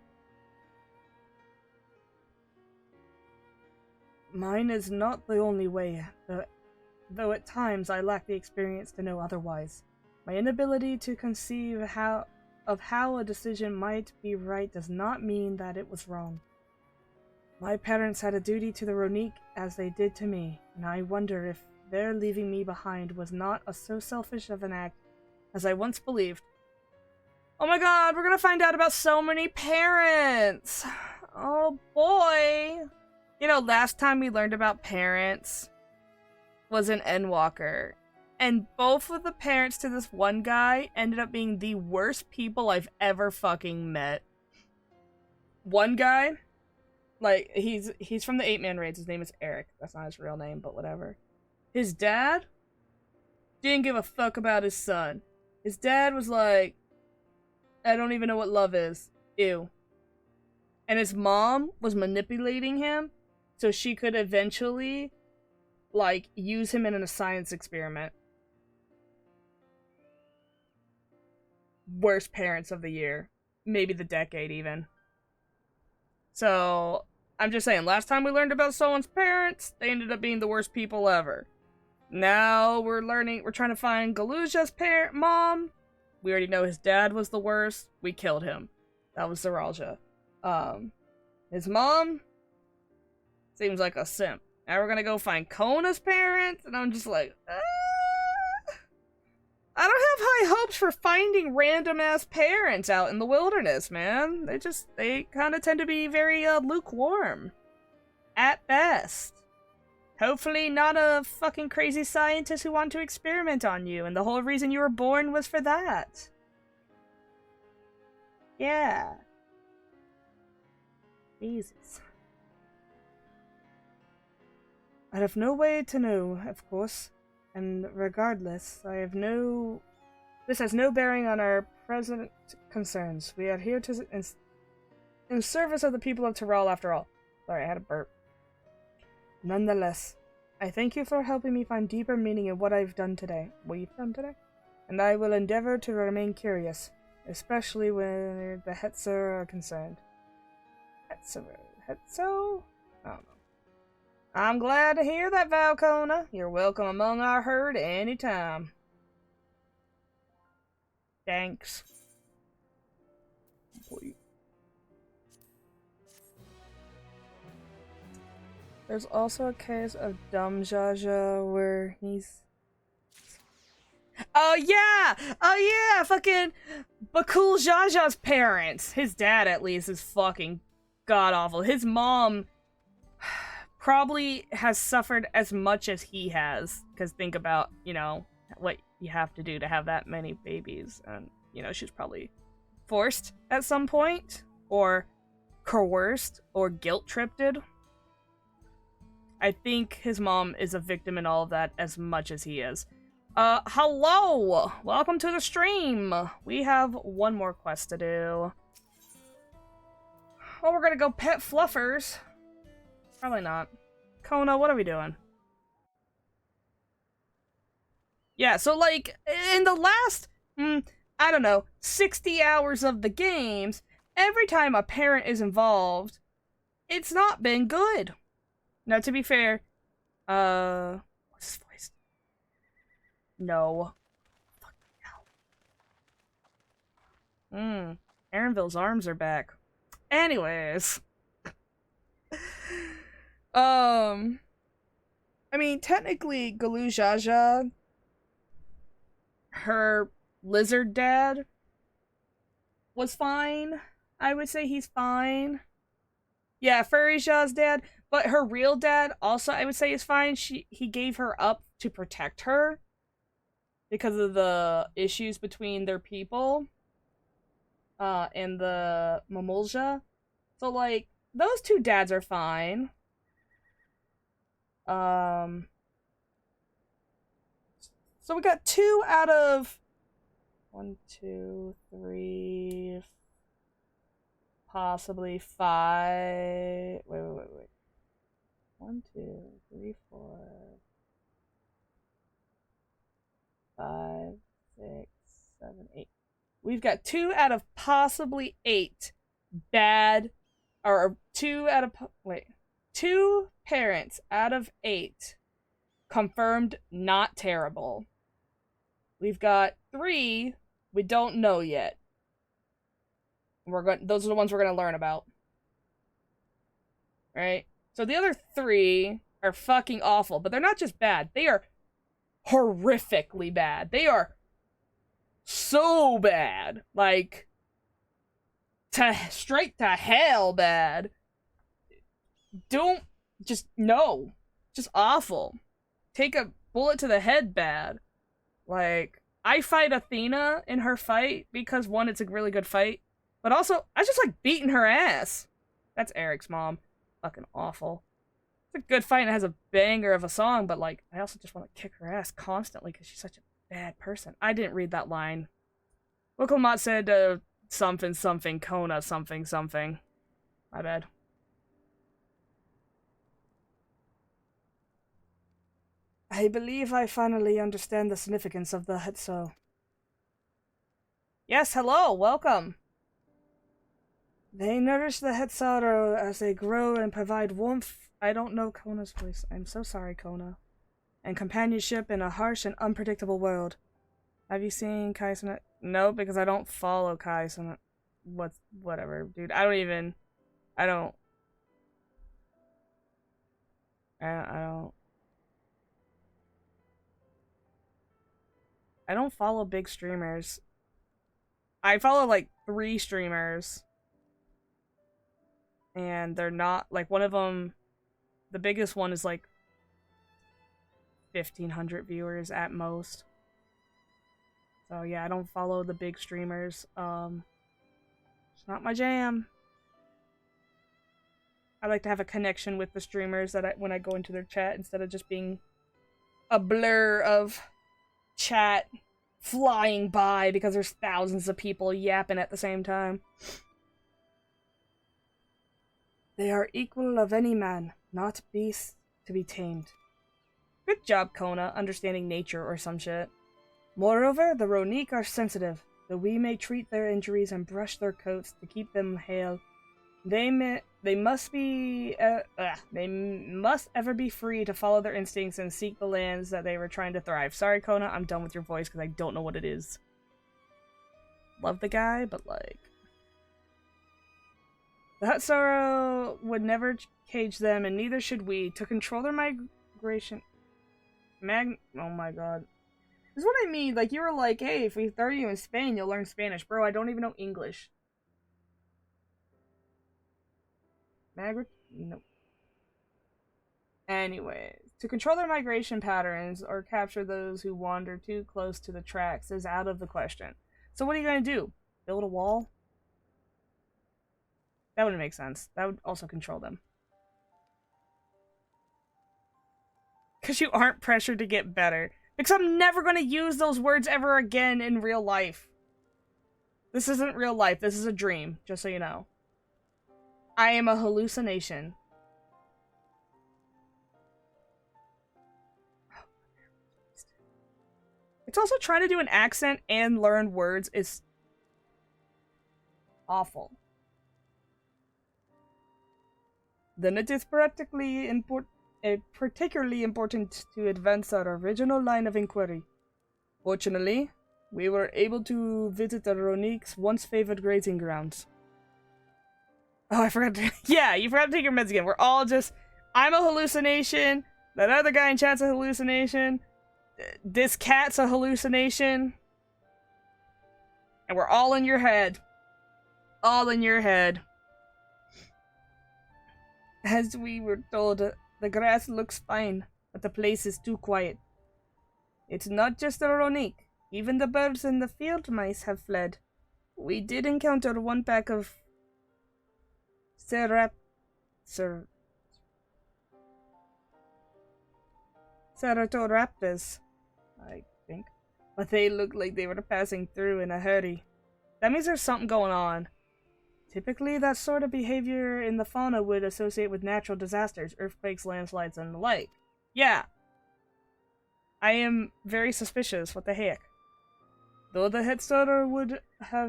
Mine is not the only way, though at times I lack the experience to know otherwise. My inability to conceive of how a decision might be right does not mean that it was wrong. My parents had a duty to the Ronique as they did to me, and I wonder if their leaving me behind was not so selfish of an act as I once believed. Oh my god, we're gonna find out about so many parents! Oh boy! You know, last time we learned about parents was in Endwalker, and both of the parents to this one guy ended up being the worst people I've ever fucking met. One guy, like, he's from the 8-man raids. His name is Eric. That's not his real name, but whatever. His dad didn't give a fuck about his son. His dad was like, I don't even know what love is. Ew. And his mom was manipulating him so she could eventually, like, use him in a science experiment. Worst parents of the year. Maybe the decade, even. So, I'm just saying, last time we learned about someone's parents, they ended up being the worst people ever. Now we're trying to find Galuja's mom. We already know his dad was the worst. We killed him. That was Zaralja. His mom seems like a simp. Now we're gonna go find Kona's parents, and I'm just like, I don't have high hopes for finding random-ass parents out in the wilderness, man. They kind of tend to be very, lukewarm. At best. Hopefully not a fucking crazy scientist who want to experiment on you, and the whole reason you were born was for that. Yeah. Jesus. I have no way to know, of course, and regardless, this has no bearing on our present concerns. We are here in service of the people of Tyrell after all. Sorry, I had a burp. Nonetheless, I thank you for helping me find deeper meaning in what we've done today. And I will endeavor to remain curious, especially when the Hetzer are concerned. Hetzo? I don't know. I'm glad to hear that, Valkona. You're welcome among our herd anytime. Thanks. There's also a case of Dumb Jaja where he's... Oh yeah! Fucking Bakul Jaja's parents. His dad, at least, is fucking god-awful. His mom probably has suffered as much as he has. Because think about, what you have to do to have that many babies. And, she's probably forced at some point. Or coerced. Or guilt-tripped. I think his mom is a victim in all of that as much as he is. Hello! Welcome to the stream! We have one more quest to do. Oh, we're gonna go pet fluffers. Probably not. Kona, what are we doing? Yeah, so like, in the last, 60 hours of the games, every time a parent is involved, it's not been good. Now, to be fair, what's his voice? No. Fucking hell. Aaronville's arms are back. Anyways. I mean, technically, Galu Jaja, her lizard dad, was fine. I would say he's fine. Yeah, Furry Ja's dad. But her real dad also, I would say, is fine. He gave her up to protect her because of the issues between their people and the Mamulja. So, like, those two dads are fine. So we got 2 out of 1, 2, 3, possibly 5. Wait. 1, 2, 3, 4, 5, 6, 7, 8. We've got 2 out of possibly 8 bad, or 2 parents out of 8 confirmed not terrible. We've got 3 we don't know yet. Those are the ones we're gonna learn about. Right? So the other 3 are fucking awful, but they're not just bad. They are horrifically bad. They are so bad. Like, straight to hell bad. Just awful. Take a bullet to the head bad. Like, I fight Athena in her fight because, 1, it's a really good fight, but also, I just like beating her ass. That's Eric's mom. Fucking awful. It's a good fight and it has a banger of a song, but like, I also just want to kick her ass constantly because she's such a bad person. I didn't read that line. Wokomat said something something Kona something something. My bad. I believe I finally understand the significance of the Hetso. Yes, hello, welcome. They nourish the Hetsaru as they grow and provide warmth. I don't know Kona's voice. I'm so sorry, Kona. And companionship in a harsh and unpredictable world. Have you seen Kai-san? No, because I don't follow Kai-san. Whatever, dude. I don't. I don't follow big streamers. I follow like 3 streamers. And they're not, like, one of them, the biggest one is like 1,500 viewers at most. So yeah, I don't follow the big streamers. It's not my jam. I like to have a connection with the streamers when I go into their chat instead of just being a blur of chat flying by because there's thousands of people yapping at the same time. They are equal of any man, not beasts to be tamed. Good job, Kona, understanding nature or some shit. Moreover, the Ronique are sensitive, though we may treat their injuries and brush their coats to keep them hale. They must ever be free to follow their instincts and seek the lands that they were trying to thrive. Sorry, Kona, I'm done with your voice because I don't know what it is. Love the guy, but like... The Hetsaru would never cage them, and neither should we. To control their migration... Oh my god. This is what I mean. Like, you were like, hey, if we throw you in Spain, you'll learn Spanish. Bro, I don't even know English. Nope. Anyways, to control their migration patterns or capture those who wander too close to the tracks is out of the question. So what are you going to do? Build a wall? That wouldn't make sense. That would also control them. Because you aren't pressured to get better. Because I'm never going to use those words ever again in real life. This isn't real life. This is a dream, just so you know. I am a hallucination. It's also trying to do an accent and learn words is awful. Then it is particularly important to advance our original line of inquiry. Fortunately, we were able to visit the Ronique's once favored grazing grounds. Oh, I forgot to... Yeah, you forgot to take your meds again. We're all just... I'm a hallucination. That other guy in chat's a hallucination. This cat's a hallucination. And we're all in your head. All in your head. As we were told, the grass looks fine, but the place is too quiet. It's not just the Ronique. Even the birds and the field mice have fled. We did encounter one pack of Ceratopraptors, I think. But they looked like they were passing through in a hurry. That means there's something going on. Typically, that sort of behavior in the fauna would associate with natural disasters, earthquakes, landslides, and the like. Yeah. I am very suspicious, what the heck. Though the Hetsaru would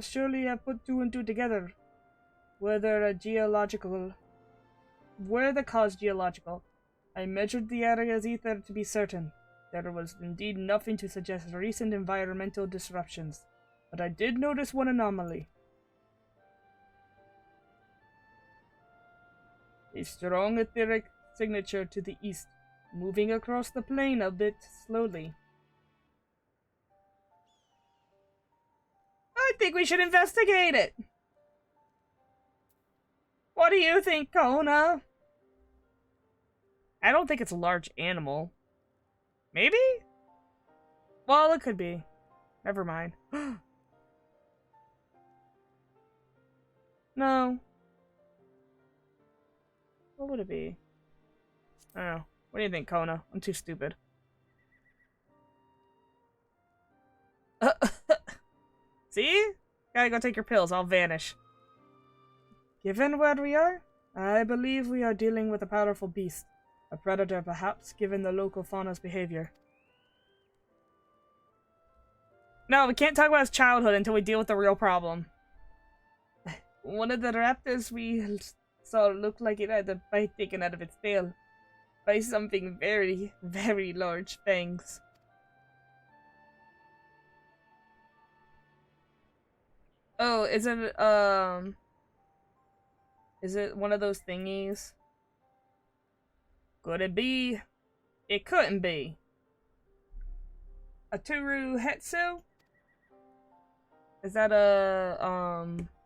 surely have put 2 and 2 together, were the cause geological. I measured the area's ether to be certain. There was indeed nothing to suggest recent environmental disruptions, but I did notice one anomaly. A strong etheric signature to the east, moving across the plain a bit slowly. I think we should investigate it! What do you think, Kona? I don't think it's a large animal. Maybe? Well, it could be. Never mind. No. What would it be? I don't know. What do you think, Kona? I'm too stupid. See? Gotta go take your pills, I'll vanish. Given where we are, I believe we are dealing with a powerful beast. A predator, perhaps, given the local fauna's behavior. No, we can't talk about his childhood until we deal with the real problem. One of the raptors we saw looked like it had a bite taken out of its tail by something very, very large fangs. Oh, is it one of those thingies? Could it be? It couldn't be. A Turu Hetsu? Is that a,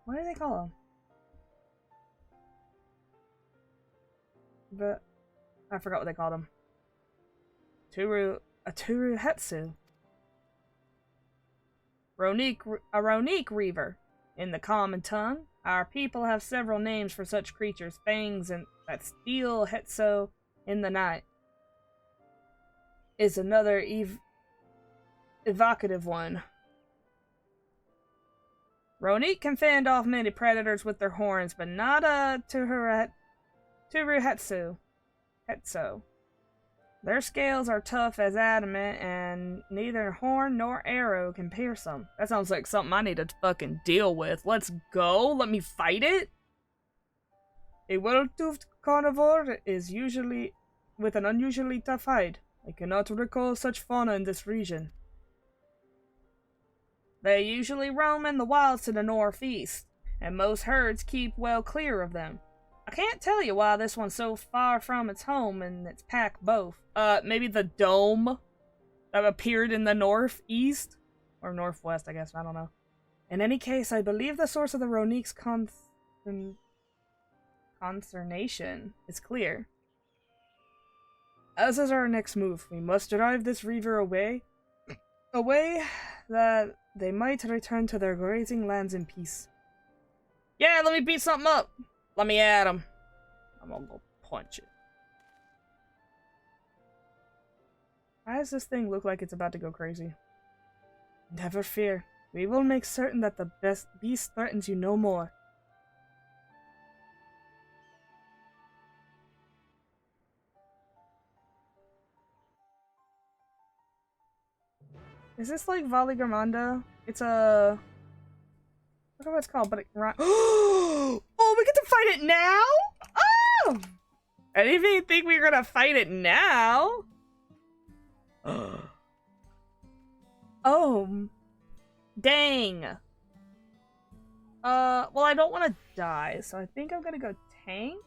what do they call them? But I forgot what they called them. A Turu Hetsu. A Ronique Reaver. In the common tongue, our people have several names for such creatures. Fangs and that steal Hetsu in the night is another evocative one. Ronique can fend off many predators with their horns, but not a Turu Hetsu. Their scales are tough as adamant, and neither horn nor arrow can pierce them. That sounds like something I need to fucking deal with. Let's go. Let me fight it. A well-toothed carnivore is usually with an unusually tough hide. I cannot recall such fauna in this region. They usually roam in the wilds to the northeast, and most herds keep well clear of them. I can't tell you why this one's so far from its home and its pack both. Maybe the dome that appeared in the northeast? Or northwest, I guess, I don't know. In any case, I believe the source of the Ronique's consternation is clear. As is our next move, we must drive this reaver away. Away that they might return to their grazing lands in peace. Yeah, let me beat something up! Let me at him. I'm gonna go punch it. Why does this thing look like it's about to go crazy? Never fear. We will make certain that the beast threatens you no more. Is this like Valley Garmanda? It's a... I don't know what it's called, but it... Oh, we get to fight it now? Oh! I didn't even think we were gonna fight it now. Oh. Dang. Well, I don't want to die, so I think I'm gonna go tank.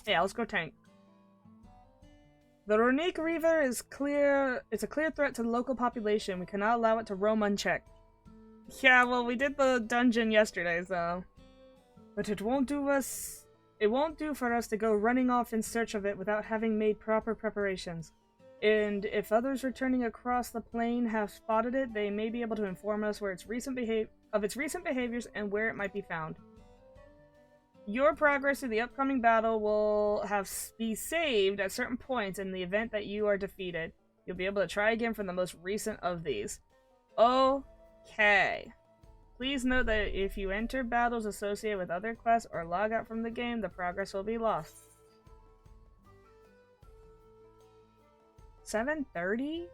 Yeah, let's go tank. The Ronique Reaver is clear. It's a clear threat to the local population. We cannot allow it to roam unchecked. Yeah, well, we did the dungeon yesterday, so. But it won't do us. It won't do for us to go running off in search of it without having made proper preparations. And if others returning across the plain have spotted it, they may be able to inform us where its recent behaviors and where it might be found. Your progress through the upcoming battle will be saved at certain points in the event that you are defeated. You'll be able to try again from the most recent of these. Okay. Please note that if you enter battles associated with other quests or log out from the game, the progress will be lost. 7:30?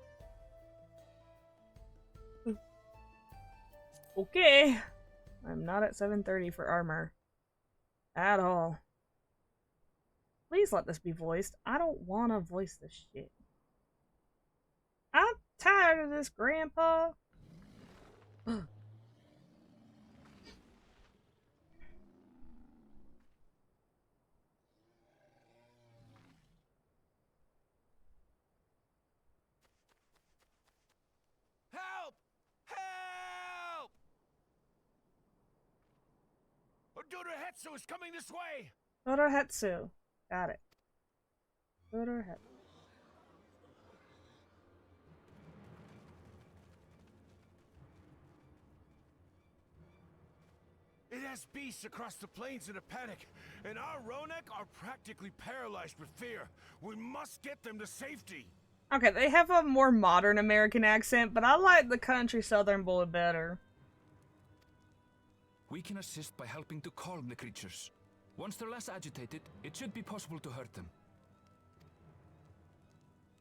Okay. I'm not at 7:30 for armor. At all. Please let this be voiced. I don't want to voice this shit. I'm tired of this, Grandpa. Help! Help! Odorahetsu is coming this way! Odorahetsu. Got it. Odorahetsu. It has beasts across the plains in a panic, and our Ronek are practically paralyzed with fear. We must get them to safety. Okay, they have a more modern American accent, but I like the country southern boy better. We can assist by helping to calm the creatures. Once they're less agitated, it should be possible to hurt them.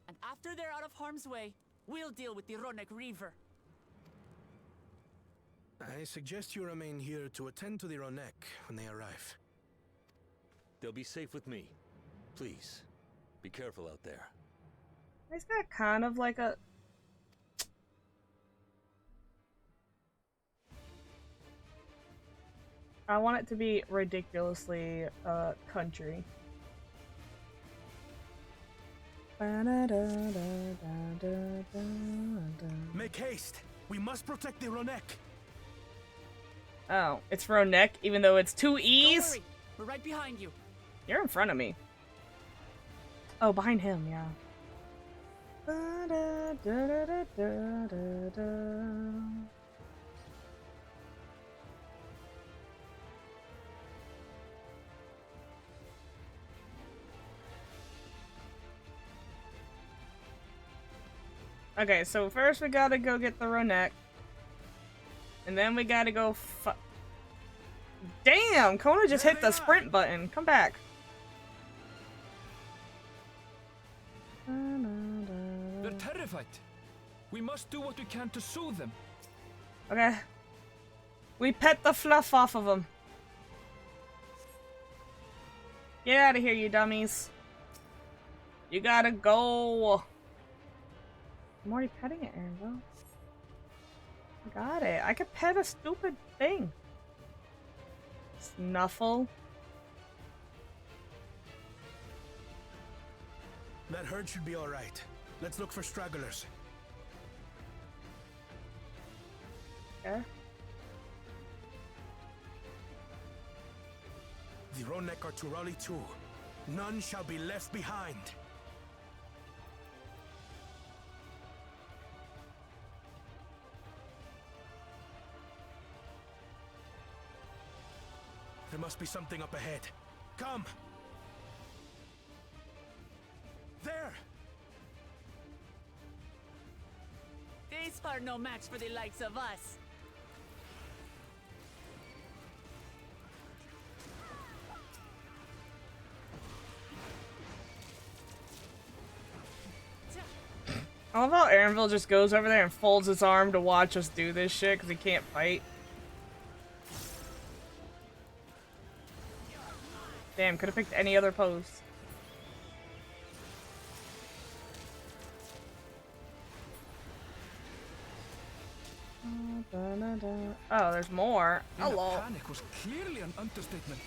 And after they're out of harm's way, we'll deal with the Ronek Reaver. I suggest you remain here to attend to the Ronek when they arrive. They'll be safe with me. Please, be careful out there. He's got kind of like a... I want it to be ridiculously, country. Make haste! We must protect the Ronek! Oh, it's Ronek, even though it's two E's? Don't worry, we're right behind you. You're in front of me. Oh, behind him, yeah. Okay, so first we gotta go get the Ronek. And then we gotta go Damn! Kona just hit the sprint button. Come back. They're terrified. We must do what we can to soothe them. Okay. We pet the fluff off of them. Get out of here, you dummies. You gotta go. I'm already petting it, Aaronville. I got it. I could pet a stupid thing. Snuffle. That herd should be alright. Let's look for stragglers. Okay. The Ronek are to rally too. None shall be left behind. There must be something up ahead. Come! There! These are no match for the likes of us. I love how Aaronville just goes over there and folds his arm to watch us do this shit because he can't fight. Damn, could have picked any other pose. Oh, there's more. Hello. Panic was clearly an understatement.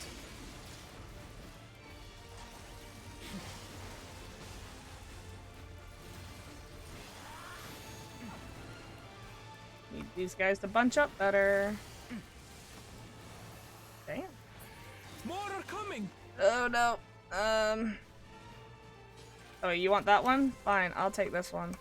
Need these guys to bunch up better. Damn. More are coming. Oh no. Oh, you want that one? Fine, I'll take this one.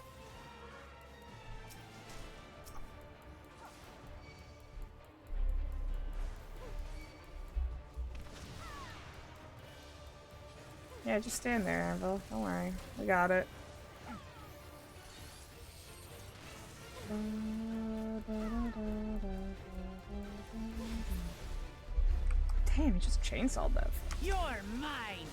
Yeah, just stand there, Anvil. Don't worry. We got it. Damn, he just chainsawed that. You're mine.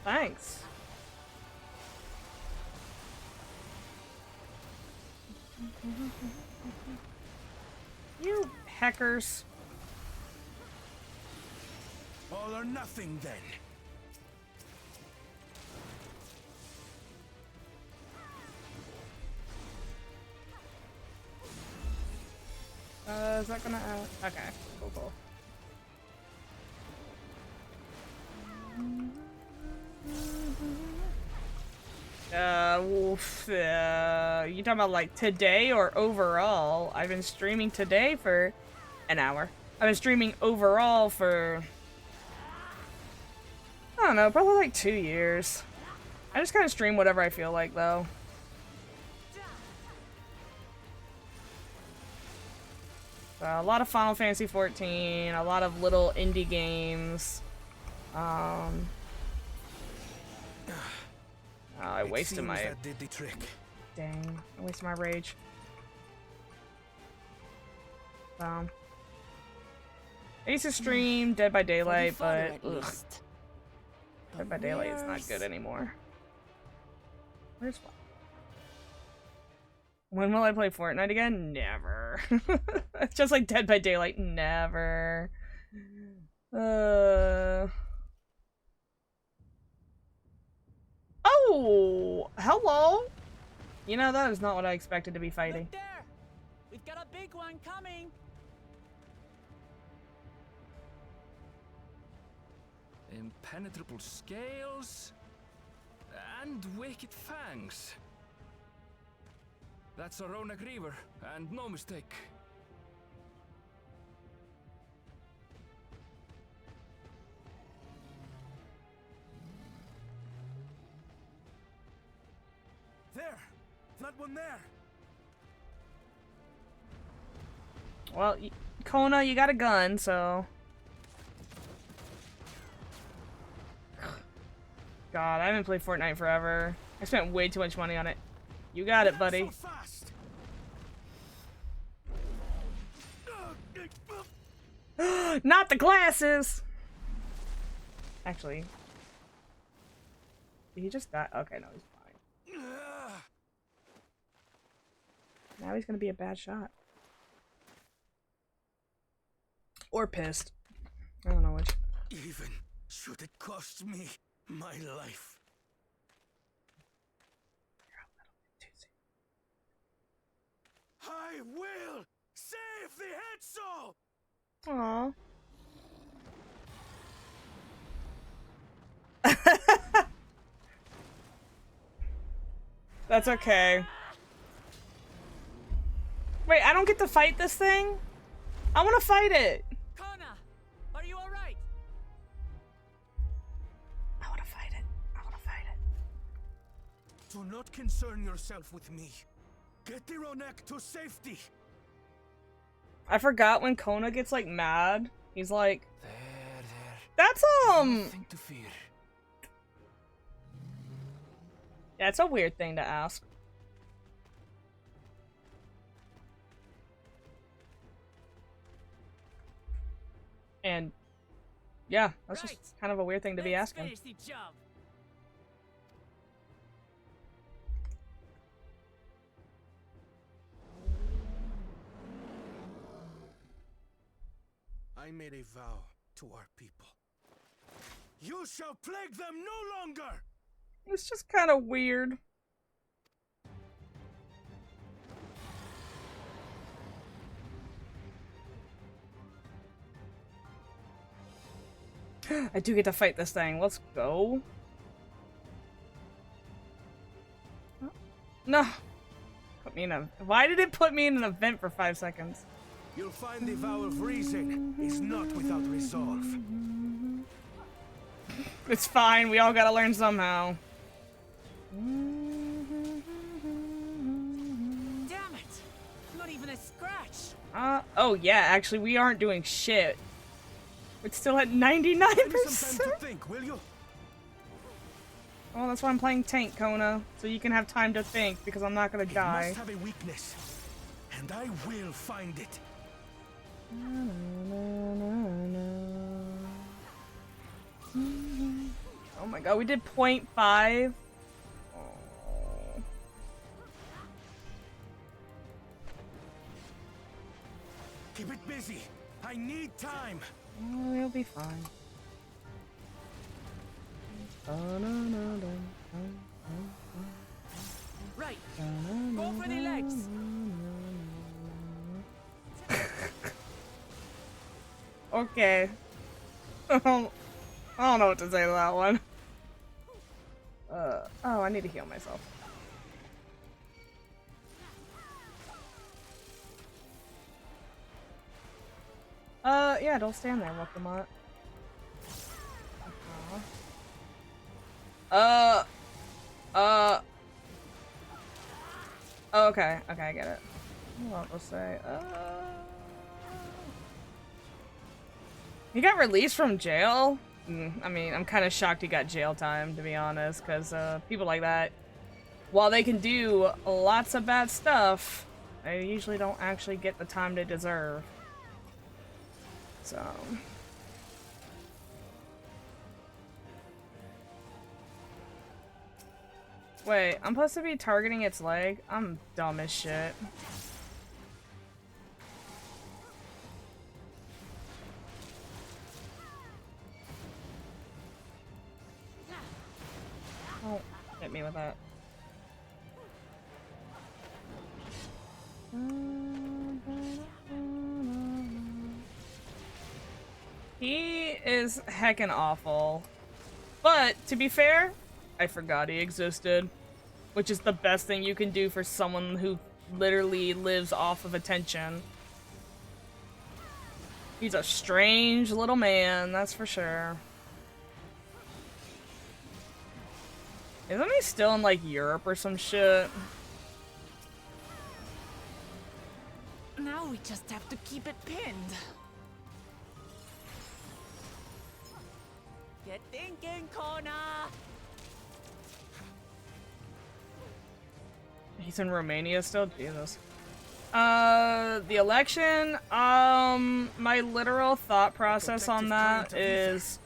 Thanks. You heckers. All or nothing, then. Is that gonna okay, cool. You talking about like today or overall? I've been streaming today for an hour. I've been streaming overall for, I don't know, probably like 2 years. I just kind of stream whatever I feel like, though. So, a lot of Final Fantasy 14, a lot of little indie games. Oh, I wasted my... That did the trick. Dang, I wasted my rage. I used to stream Dead by Daylight, but ugh. Dead by Daylight is not good anymore. Where's what? When will I play Fortnite again? Never. It's just like Dead by Daylight. Never. Oh! Hello! You know, that is not what I expected to be fighting. Look there! We've got a big one coming! Impenetrable scales and wicked fangs. That's a Ronak Reaver, and no mistake. There! That one there! Well, Kona, you got a gun, so... God, I haven't played Fortnite forever. I spent way too much money on it. You got it, buddy. So fast. Not the glasses! Actually. Did he just die? Okay, no, he's fine. Now he's gonna be a bad shot. Or pissed. I don't know which. Even should it cost me my life. I will save the Hetzel! Aww. That's okay. Wait, I don't get to fight this thing? I want to fight it! Kona, are you alright? I want to fight it. I want to fight it. Do not concern yourself with me. Get the Ronek to safety. I forgot when Kona gets, like, mad. He's like... There. That's, Nothing to fear. Yeah, it's a weird thing to ask. And... yeah, that's Right. just kind of a weird thing to be Let's asking. finish the job. I made a vow to our people. You shall plague them no longer! It's just kind of weird. I do get to fight this thing. Let's go. No. Put me in a... Why did it put me in an event for 5 seconds? You'll find the vow of reason is not without resolve. It's fine. We all gotta learn somehow. Damn it! Not even a scratch! Oh yeah, actually we aren't doing shit. It's still at 99%. Give me some time to think, will you? Well, that's why I'm playing tank, Kona. So you can have time to think, because I'm not gonna It die. must have a weakness, and I will find it. Oh my god, we did 0.5. Oh. Keep it busy. I need time. Oh, we'll be fine. Right. Go for the legs. Okay. I don't know what to say to that one. Oh, I need to heal myself. Yeah, don't stand there, Wakamat. Oh, okay. Okay, I get it. What will say? He got released from jail? I mean, I'm kind of shocked he got jail time, to be honest, because people like that, while they can do lots of bad stuff, they usually don't actually get the time they deserve. So... Wait, I'm supposed to be targeting its leg? I'm dumb as shit. Oh, hit me with that. He is heckin' awful. But, to be fair, I forgot he existed. Which is the best thing you can do for someone who literally lives off of attention. He's a strange little man, that's for sure. Isn't he still in, like, Europe or some shit? Now we just have to keep it pinned. Get thinking, Kona! He's in Romania still? Jesus. The election, my literal thought process on that is...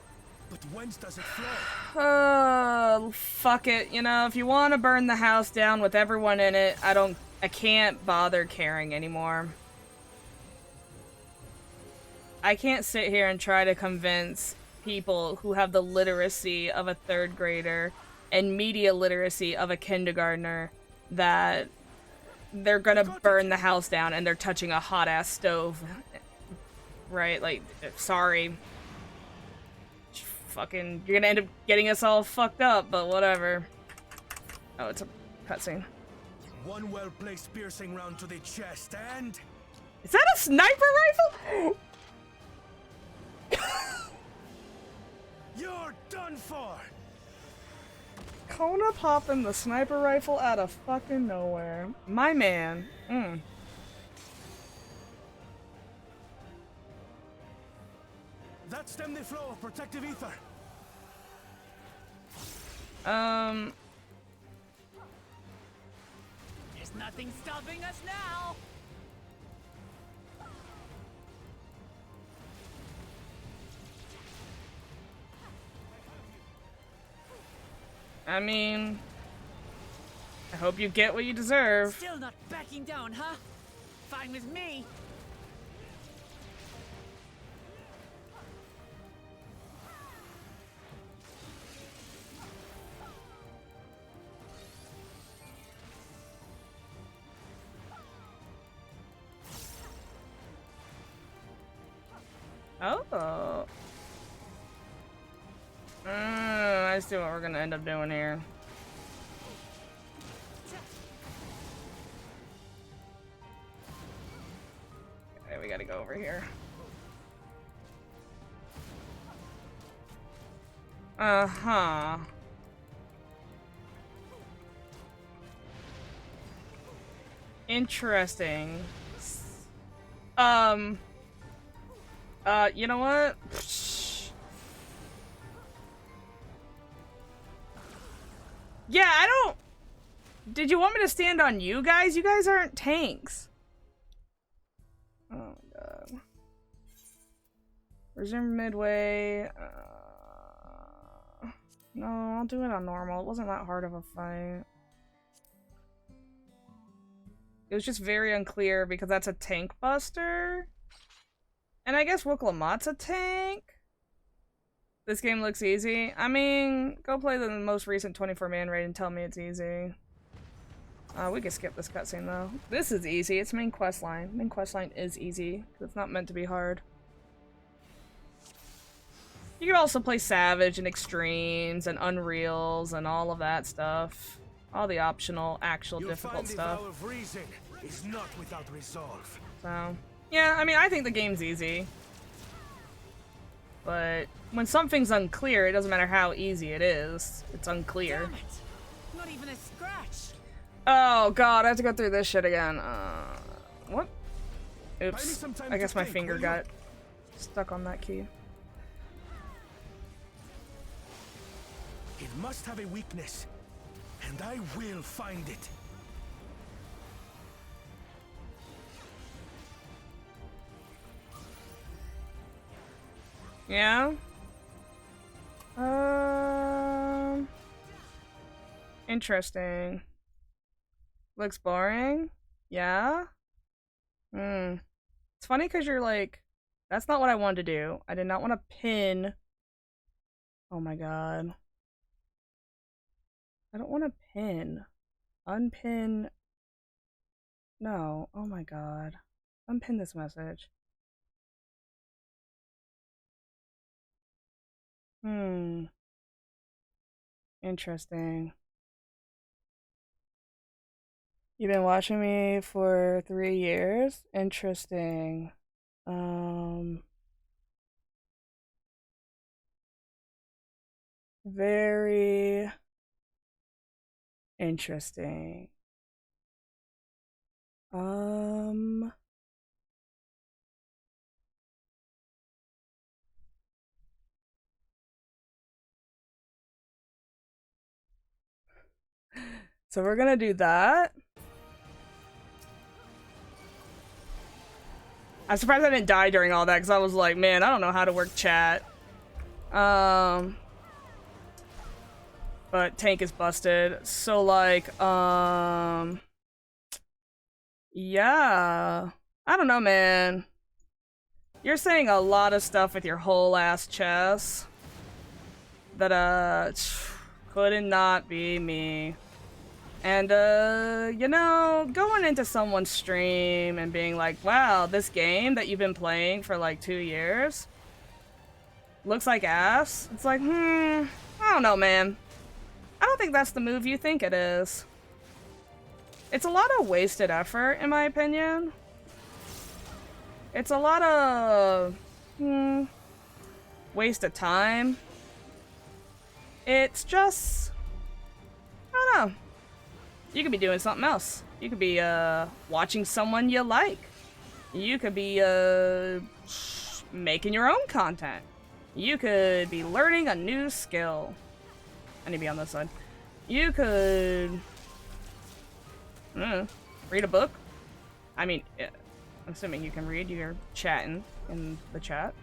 But whence does it flow? Fuck it. You know, if you want to burn the house down with everyone in it, I can't bother caring anymore. I can't sit here and try to convince people who have the literacy of a 3rd grader and media literacy of a kindergartner that they're gonna burn the house down and they're touching a hot-ass stove. Right? Like, sorry. Fucking, you're gonna end up getting us all fucked up, but whatever. Oh, it's a cutscene. One well-placed piercing round to the chest, and... Is that a sniper rifle? You're done for! Kona popping the sniper rifle out of fucking nowhere. My man. That stemmed the flow of protective ether. There's nothing stopping us now! I mean, I hope you get what you deserve. Still not backing down, huh? Fine with me. Oh. I see what we're gonna end up doing here. Okay, we gotta go over here. Uh-huh. Interesting. You know what? Yeah, I don't... Did you want me to stand on you guys? You guys aren't tanks. Oh my god. Resume midway. No, I'll do it on normal. It wasn't that hard of a fight. It was just very unclear because that's a tank buster. And I guess Wuklamot's a tank. This game looks easy. I mean, go play the most recent 24-man raid and tell me it's easy. We can skip this cutscene though. This is easy. It's main questline. Main questline is easy. It's not meant to be hard. You can also play Savage and Extremes and Unreals and all of that stuff. All the optional, actual difficult stuff. Of reason is not without resolve. So, yeah, I mean, I think the game's easy. But when something's unclear, it doesn't matter how easy it is. It's unclear. Damn it! Not even a scratch. Oh god, I have to go through this shit again. What? Buy me Oops. some time I to guess my think, finger will you? got stuck on that key. It must have a weakness, and I will find it. Yeah? Interesting. Looks boring? Yeah? It's funny because you're like, that's not what I wanted to do. I did not want to pin. Oh my god. I don't want to pin. Unpin. No. Oh my god. Unpin this message. Interesting. You've been watching me for 3 years? Interesting. Very interesting. So we're gonna do that. I'm surprised I didn't die during all that because I was like, man, I don't know how to work chat. But tank is busted. So like, yeah. I don't know, man. You're saying a lot of stuff with your whole ass chest that could not be me. And you know, going into someone's stream and being like, wow, this game that you've been playing for like 2 years looks like ass. It's like, I don't know, man. I don't think that's the move you think it is. It's a lot of wasted effort, in my opinion. It's a lot of waste of time. It's just, I don't know. You could be doing something else. You could be watching someone you like. You could be making your own content. You could be learning a new skill. I need to be on this side. You could read a book. I mean, I'm assuming you can read. You're chatting in the chat.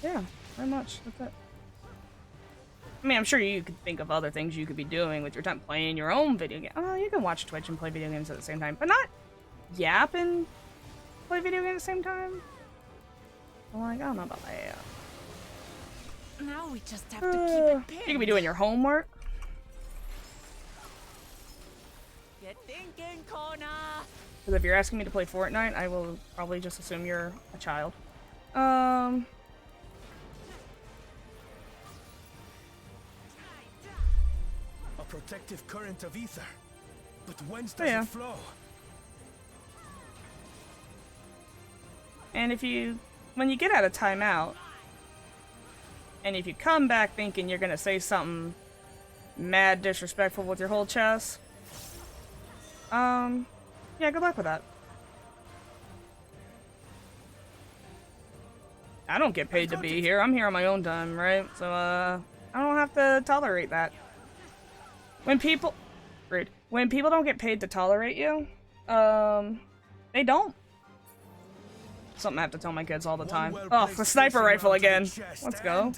Yeah, very much. That's it. I mean, I'm sure you could think of other things you could be doing with your time playing your own video game. Oh, you can watch Twitch and play video games at the same time, but not yap and play video games at the same time. I'm like, I don't know about that. Now we just have to keep it pinned. You could be doing your homework. Get thinking, Kona. Because if you're asking me to play Fortnite, I will probably just assume you're a child. A protective current of ether. But whence Oh, does yeah. it flow? And if you, when you get out of timeout, and if you come back thinking you're gonna say something mad disrespectful with your whole chest, yeah, good luck with that. I don't get paid to be here. I'm here on my own time, right? So, I don't have to tolerate that. When people... Rude. When people don't get paid to tolerate you, they don't. Something I have to tell my kids all the time. Oh, the sniper rifle again. Let's go.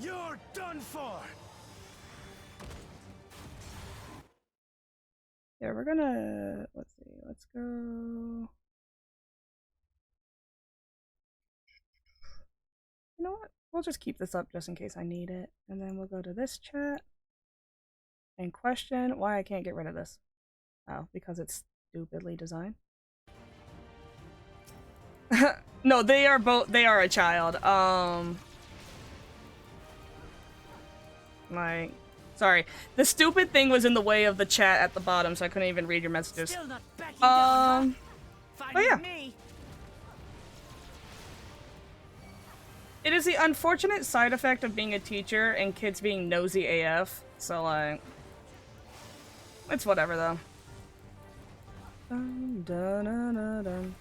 You're done for. Yeah, we're gonna... Let's see. Let's go... You know what? We'll just keep this up just in case I need it. And then we'll go to this chat. And question why I can't get rid of this. Oh, because it's stupidly designed. No, they are both... They are a child. Like... Sorry. The stupid thing was in the way of the chat at the bottom, so I couldn't even read your messages. Still not better Take you down, huh? Fine oh yeah. with me. It is the unfortunate side effect of being a teacher and kids being nosy AF. So, like, it's whatever, though. Dun, dun, dun, dun, dun.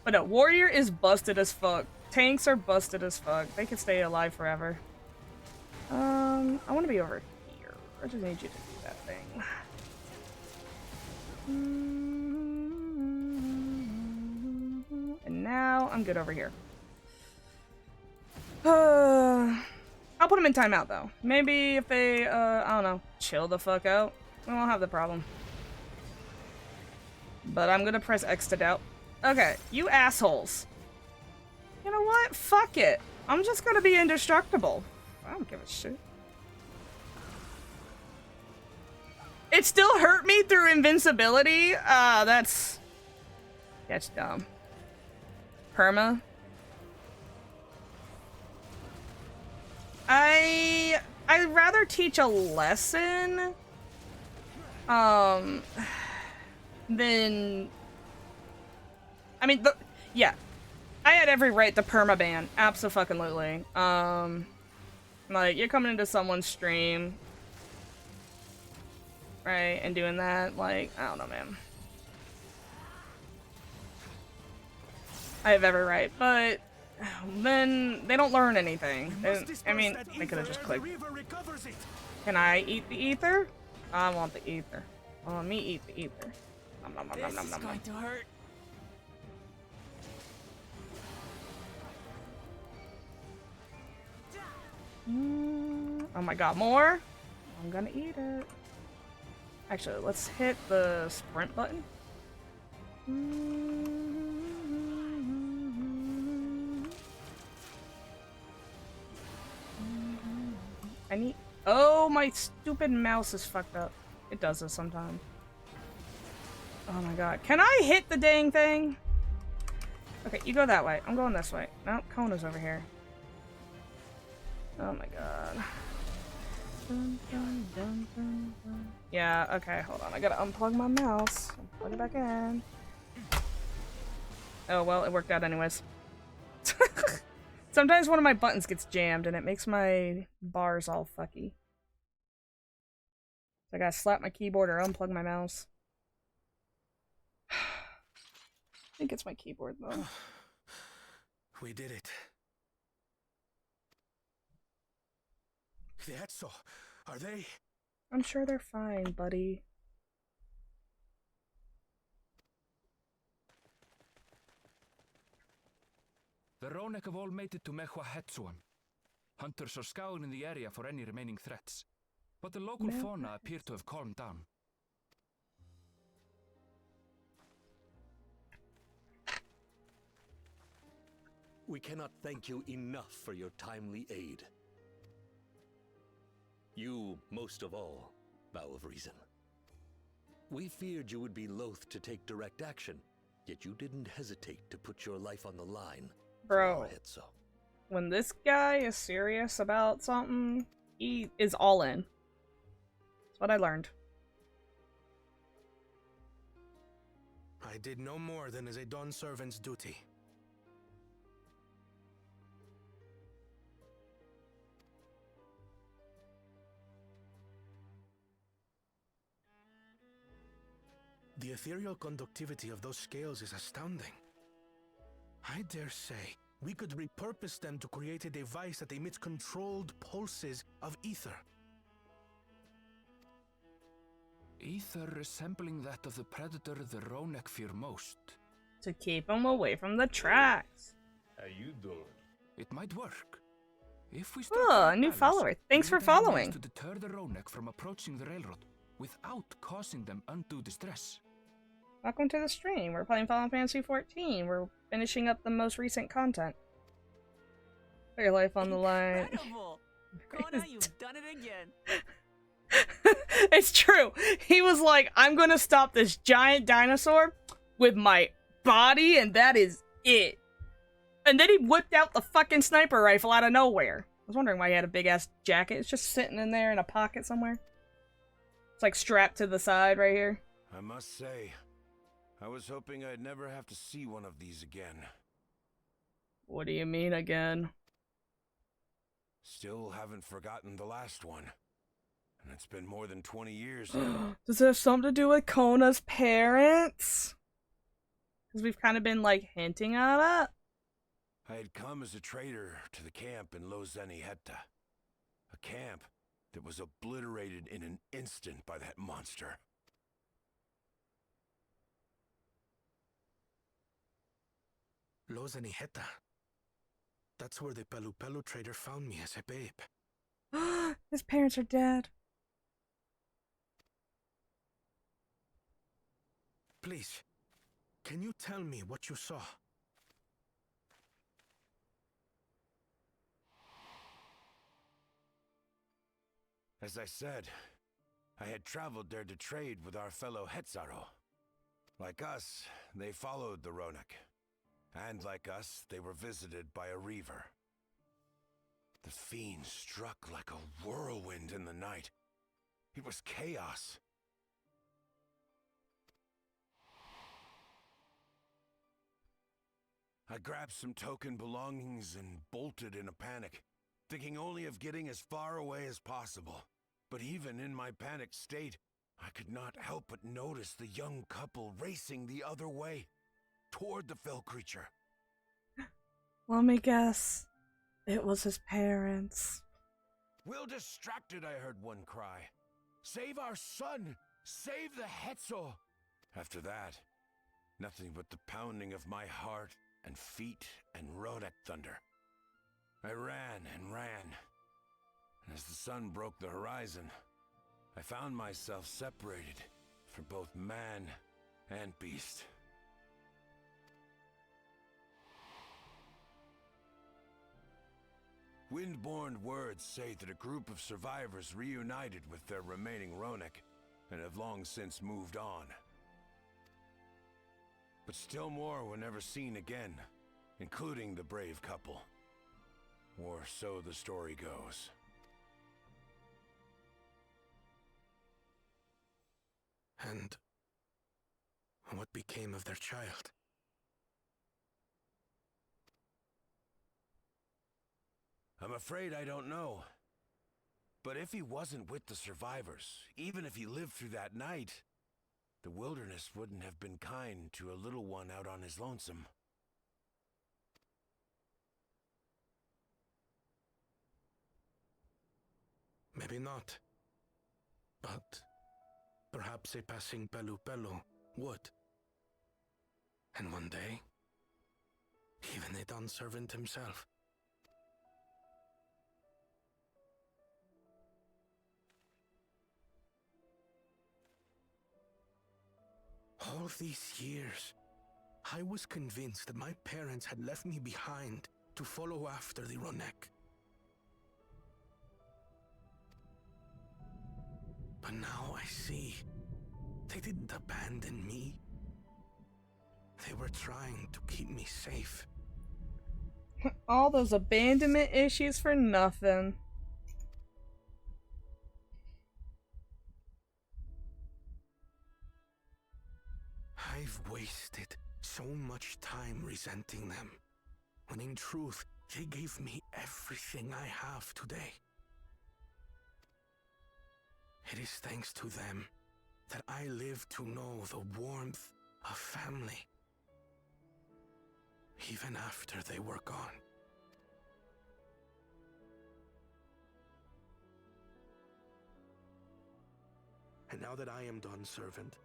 But no, Warrior is busted as fuck. Tanks are busted as fuck. They can stay alive forever. I want to be over here. I just need you to do that thing. And now I'm good over here. I'll put them in timeout though. Maybe if they, I don't know, chill the fuck out, we won't have the problem. But I'm gonna press X to doubt. Okay, you assholes. You know what? Fuck it. I'm just gonna be indestructible. I don't give a shit. It still hurt me through invincibility? That's dumb. Perma. I'd rather teach a lesson than I mean yeah. I had every right to permaban. Abso-fucking-lutely. Like you're coming into someone's stream, right, and doing that, like, I don't know, man. I have every right, but then they don't learn anything. I mean, they could have just clicked. Can I eat the ether? I want the ether. Let me eat the ether. Nom, nom, nom, nom, nom, nom, Going to hurt. Oh my god, more? I'm gonna eat it. Actually, let's hit the sprint button. I need... Oh, my stupid mouse is fucked up. It does this sometimes. Oh my god. Can I hit the dang thing? Okay, you go that way. I'm going this way. No, Kona's over here. Oh my god. Dun, dun, dun, dun, dun. Yeah, okay, hold on. I gotta unplug my mouse. Plug it back in. Oh, well, it worked out anyways. Sometimes one of my buttons gets jammed and it makes my bars all fucky. So I gotta slap my keyboard or unplug my mouse. I think it's my keyboard, though. We did it. The Etso, are they? I'm sure they're fine, buddy. The Ronek have all made it to Mehwa Hetsuan. Hunters are scouring the area for any remaining threats, but the local fauna appear to have calmed down. We cannot thank you enough for your timely aid. You, most of all, Bow of Reason. We feared you would be loath to take direct action, yet you didn't hesitate to put your life on the line. Bro, when this guy is serious about something, he is all in. That's what I learned. I did no more than is a Dawn servant's duty. The ethereal conductivity of those scales is astounding. I dare say we could repurpose them to create a device that emits controlled pulses of ether. Ether resembling that of the predator the Ronek fear most. To keep him away from the tracks. How you doing? It might work. If we start Oh, the a new balance, follower. Thanks for we can use following. to deter the Ronek from approaching the railroad without causing them undue distress. Welcome to the stream. We're playing Final Fantasy XIV. We're finishing up the most recent content. Put your life on the line. Incredible! Kona, you've done it again. It's true. He was like, I'm gonna stop this giant dinosaur with my body, and that is it. And then he whipped out the fucking sniper rifle out of nowhere. I was wondering why he had a big-ass jacket. It's just sitting in there in a pocket somewhere. It's like strapped to the side right here. I must say, I was hoping I'd never have to see one of these again. What do you mean again? Still haven't forgotten the last one. And it's been more than 20 years. Does it have something to do with Kona's parents? Because we've kind of been, like, hinting at it. I had come as a trader to the camp in Lozenihetta. A camp that was obliterated in an instant by that monster. Lozenihetta. That's where the Pelu Pelu trader found me as a babe. His parents are dead. Please, can you tell me what you saw? As I said, I had traveled there to trade with our fellow Hetzaro. Like us, they followed the Ronak. And like us, they were visited by a reaver. The fiend struck like a whirlwind in the night. It was chaos. I grabbed some token belongings and bolted in a panic, thinking only of getting as far away as possible. But even in my panicked state, I could not help but notice the young couple racing the other way, toward the fell creature. Let me guess. It was his parents. Well distracted, I heard one cry. Save our son! Save the Hetzo! After that, nothing but the pounding of my heart and feet and Rodak thunder. I ran and ran. And as the sun broke the horizon, I found myself separated from both man and beast. Windborne words say that a group of survivors reunited with their remaining Ronak and have long since moved on. But still more were never seen again, including the brave couple. Or so the story goes. And what became of their child? I'm afraid I don't know. But if he wasn't with the survivors, even if he lived through that night, the wilderness wouldn't have been kind to a little one out on his lonesome. Maybe not. But perhaps a passing Pelu Pelu would. And one day, even a Dawn servant himself. All these years, I was convinced that my parents had left me behind to follow after the Ronek. But now I see, they didn't abandon me. They were trying to keep me safe. All those abandonment issues for nothing. I've wasted so much time resenting them, when in truth, they gave me everything I have today. It is thanks to them that I live to know the warmth of family, even after they were gone. And now that I am Dawn's servant,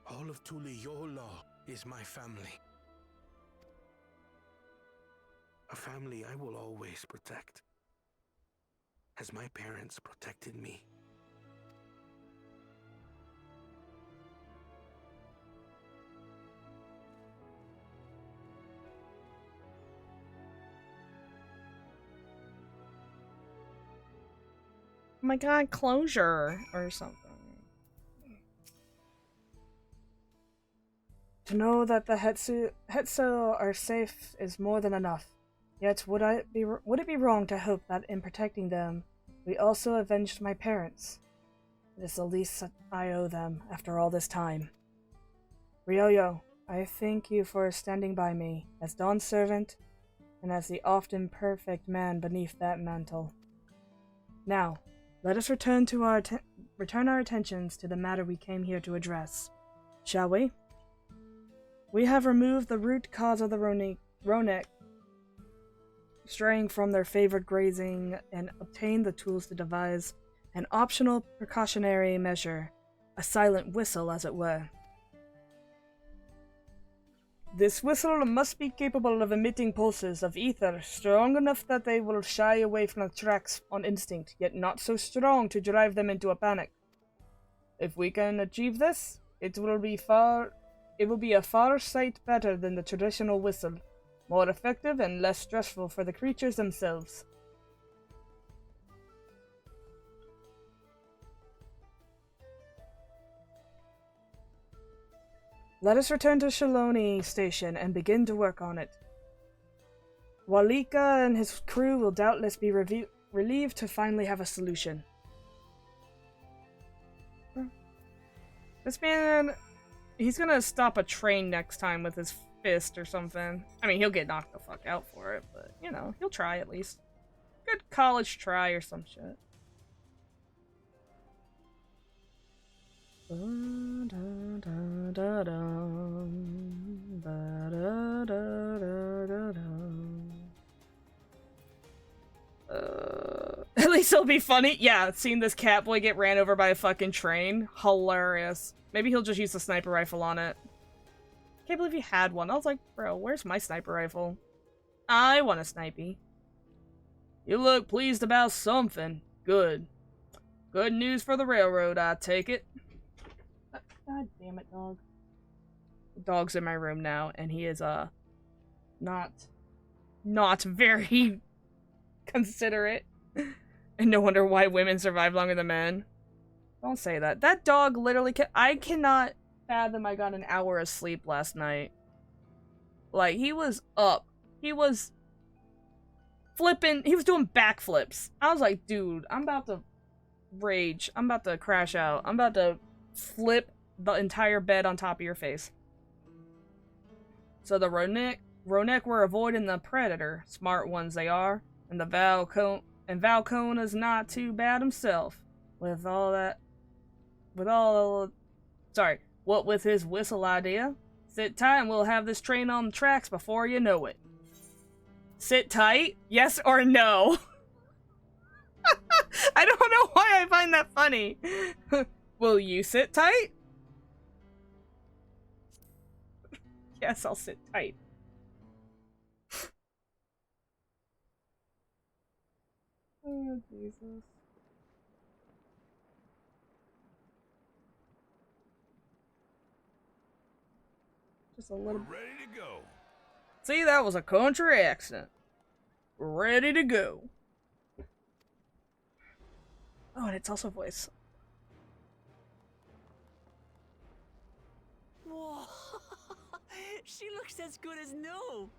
all of Tuliyola is my family. A family I will always protect, as my parents protected me. Oh my god, closure or something. To know that the Hetzo are safe is more than enough. Yet would it be wrong to hope that in protecting them, we also avenged my parents? It is the least I owe them after all this time. Ryoyo, I thank you for standing by me as Dawn's servant and as the often perfect man beneath that mantle. Now, let us return our attentions to the matter we came here to address, shall we? We have removed the root cause of the Ronek straying from their favored grazing and obtained the tools to devise an optional precautionary measure, a silent whistle, as it were. This whistle must be capable of emitting pulses of ether strong enough that they will shy away from the tracks on instinct, yet not so strong to drive them into a panic. If we can achieve this, it will be a far sight better than the traditional whistle, more effective and less stressful for the creatures themselves. Let us return to Shaloni Station and begin to work on it. Walika and his crew will doubtless be relieved to finally have a solution. This man, he's gonna stop a train next time with his fist or something. I mean, he'll get knocked the fuck out for it, but, you know, he'll try at least. Good college try or some shit. At least it'll be funny. Yeah, seeing this cat boy get ran over by a fucking train. Hilarious. Maybe he'll just use the sniper rifle on it. Can't believe he had one. I was like, bro, where's my sniper rifle? I want a snipey. You look pleased about something. Good. Good news for the railroad, I take it. God damn it, dog. The dog's in my room now, and he is, not very considerate. And no wonder why women survive longer than men. Don't say that. That dog literally I cannot fathom I got an hour of sleep last night. Like, he was up. He was flipping. He was doing backflips. I was like, dude, I'm about to rage. I'm about to crash out. I'm about to flip the entire bed on top of your face. So the Ronek were avoiding the predator. Smart ones they are. And the Valcona's not too bad himself. What with his whistle idea? Sit tight and we'll have this train on the tracks before you know it. Sit tight? Yes or no? I don't know why I find that funny. Will you sit tight? Yes, I'll sit tight. Oh, Jesus. Just a little. We're ready to go. See, that was a country accent. Ready to go. Oh, and it's also voice. Whoa. She looks as good as new.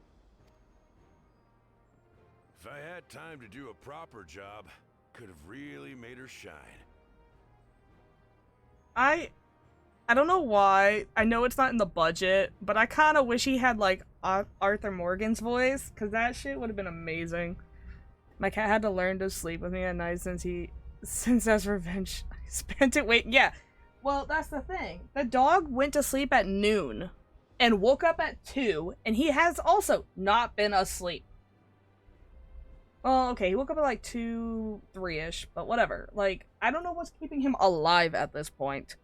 If I had time to do a proper job, could have really made her shine. I don't know why. I know it's not in the budget, but I kind of wish he had, like, Arthur Morgan's voice, because that shit would have been amazing. My cat had to learn to sleep with me at night since as revenge, I spent it waiting. Yeah, well, that's the thing. The dog went to sleep at noon and woke up at 2, and he has also not been asleep. Well, okay, he woke up at like 2, 3-ish, but whatever. Like, I don't know what's keeping him alive at this point.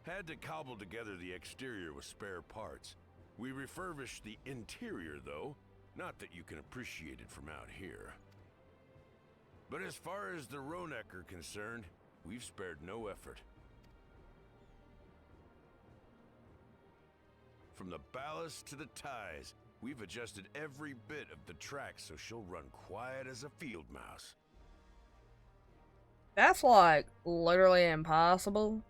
Had to cobble together the exterior with spare parts. We refurbished the interior, though. Not that you can appreciate it from out here. But as far as the Ronek are concerned, we've spared no effort. From the ballast to the ties, we've adjusted every bit of the track so she'll run quiet as a field mouse. That's, like, literally impossible.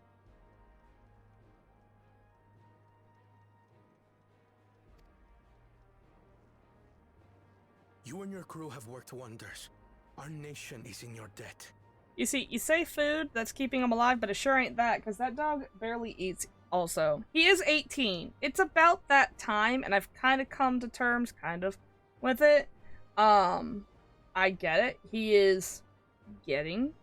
You and your crew have worked wonders. Our nation is in your debt. You see, you say food that's keeping him alive, but it sure ain't that, because that dog barely eats also. He is 18. It's about that time, and I've kind of come to terms, with it. I get it. He is getting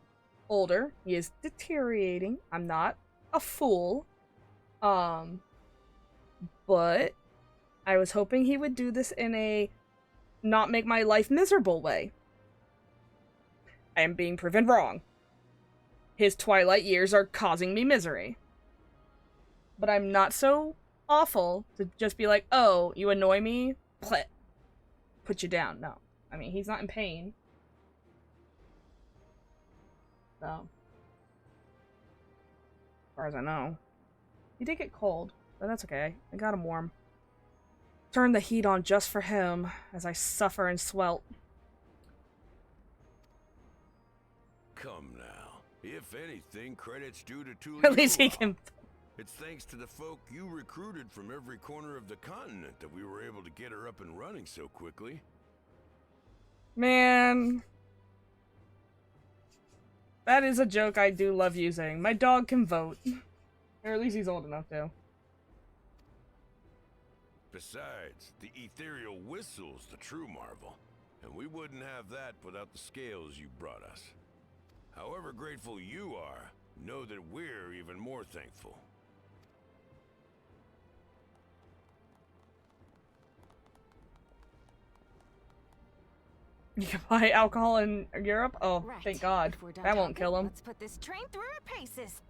older. He is deteriorating. I'm not a fool. But I was hoping he would do this in a not make my life miserable way. I am being proven wrong. His twilight years are causing me misery. But I'm not so awful to just be like, oh, you annoy me? Put you down. No. I mean, he's not in pain. So. As far as I know. He did get cold, but that's okay. I got him warm. Turn the heat on just for him as I suffer and swelt. Come now. If anything, credit's due to Tulio. At least he can. It's thanks to the folk you recruited from every corner of the continent that we were able to get her up and running so quickly. Man. That is a joke I do love using. My dog can vote. Or at least he's old enough to. Besides, the ethereal whistle's the true marvel. And we wouldn't have that without the scales you brought us. However grateful you are, know that we're even more thankful. You can buy alcohol in Europe? Oh, Right. thank God. If we're done That won't talking, kill him. Let's put this train through our paces.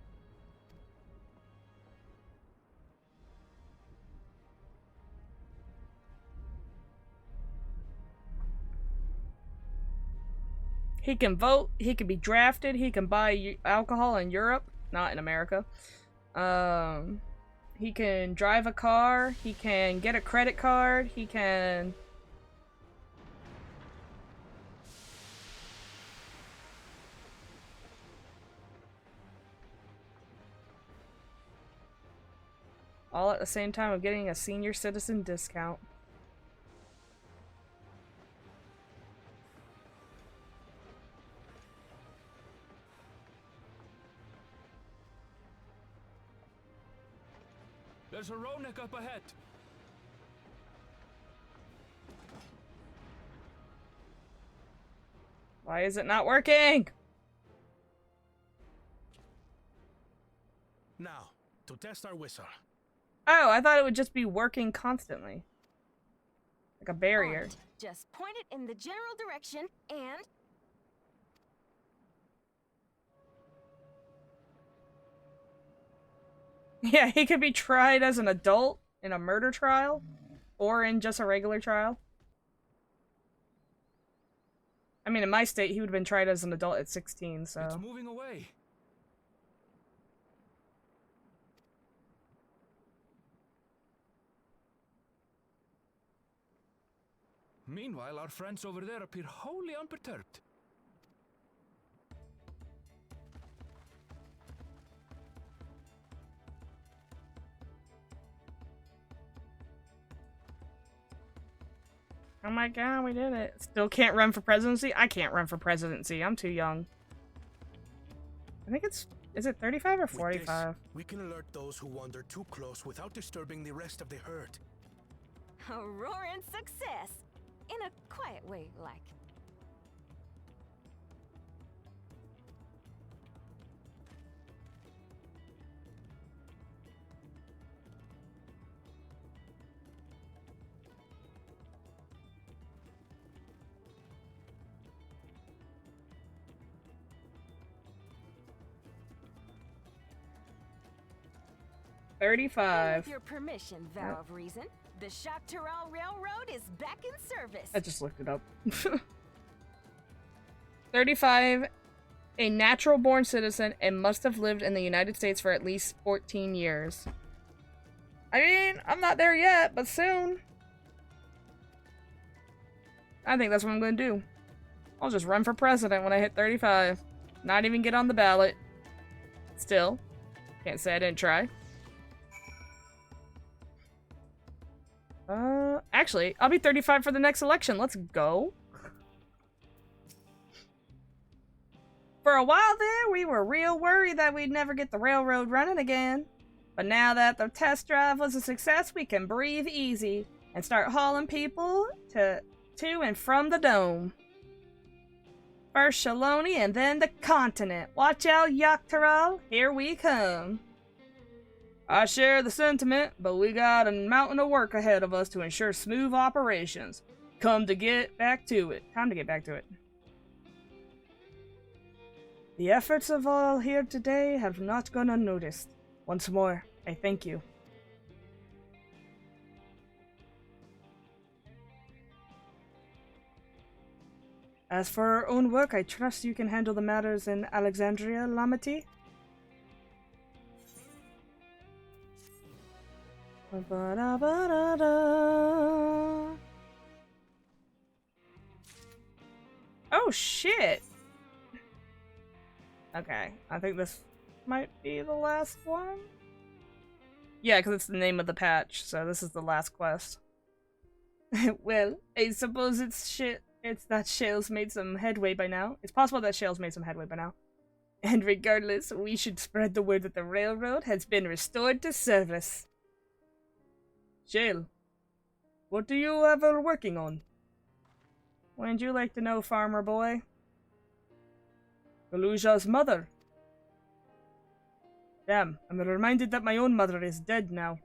He can vote, he can be drafted, he can buy alcohol in Europe, not in America. He can drive a car, he can get a credit card, he can... all at the same time of getting a senior citizen discount. There's a Ronek up ahead. Why is it not working? Now, to test our whistle. Oh, I thought it would just be working constantly. Like a barrier. Armed. Just point it in the general direction and... Yeah, he could be tried as an adult in a murder trial, or in just a regular trial. I mean, in my state, he would have been tried as an adult at 16, It's so... moving away. Meanwhile, our friends over there appear wholly unperturbed. Oh my god, we did it. Still can't run for presidency? I can't run for presidency. I'm too young. I think it's... is it 35 or With 45? this, we can alert those who wander too close without disturbing the rest of the herd. A roaring success! In a quiet way, like. And 35. with your permission, vow of reason, the Shaktaral Railroad is back in service. I just looked it up. 35. A natural-born citizen and must have lived in the United States for at least 14 years. I mean, I'm not there yet, but soon. I think that's what I'm going to do. I'll just run for president when I hit 35. Not even get on the ballot. Still, can't say I didn't try. Actually, I'll be 35 for the next election. Let's go. For a while there, we were real worried that we'd never get the railroad running again. But now that the test drive was a success, we can breathe easy and start hauling people to and from the dome. First Shaloni and then the continent. Watch out, Yaktaral. Here we come. I share the sentiment, but we got a mountain of work ahead of us to ensure smooth operations. Time to get back to it. The efforts of all here today have not gone unnoticed. Once more, I thank you. As for our own work, I trust you can handle the matters in Alexandria, Lamati? Oh shit! Okay, I think this might be the last one? Yeah, because it's the name of the patch, so this is the last quest. Well, I suppose it's that Shale's made some headway by now. It's possible that Shale's made some headway by now. And regardless, we should spread the word that the railroad has been restored to service. Shale, what are you ever working on? Wouldn't you like to know, farmer boy? Galuja's mother. Damn, I'm reminded that my own mother is dead now.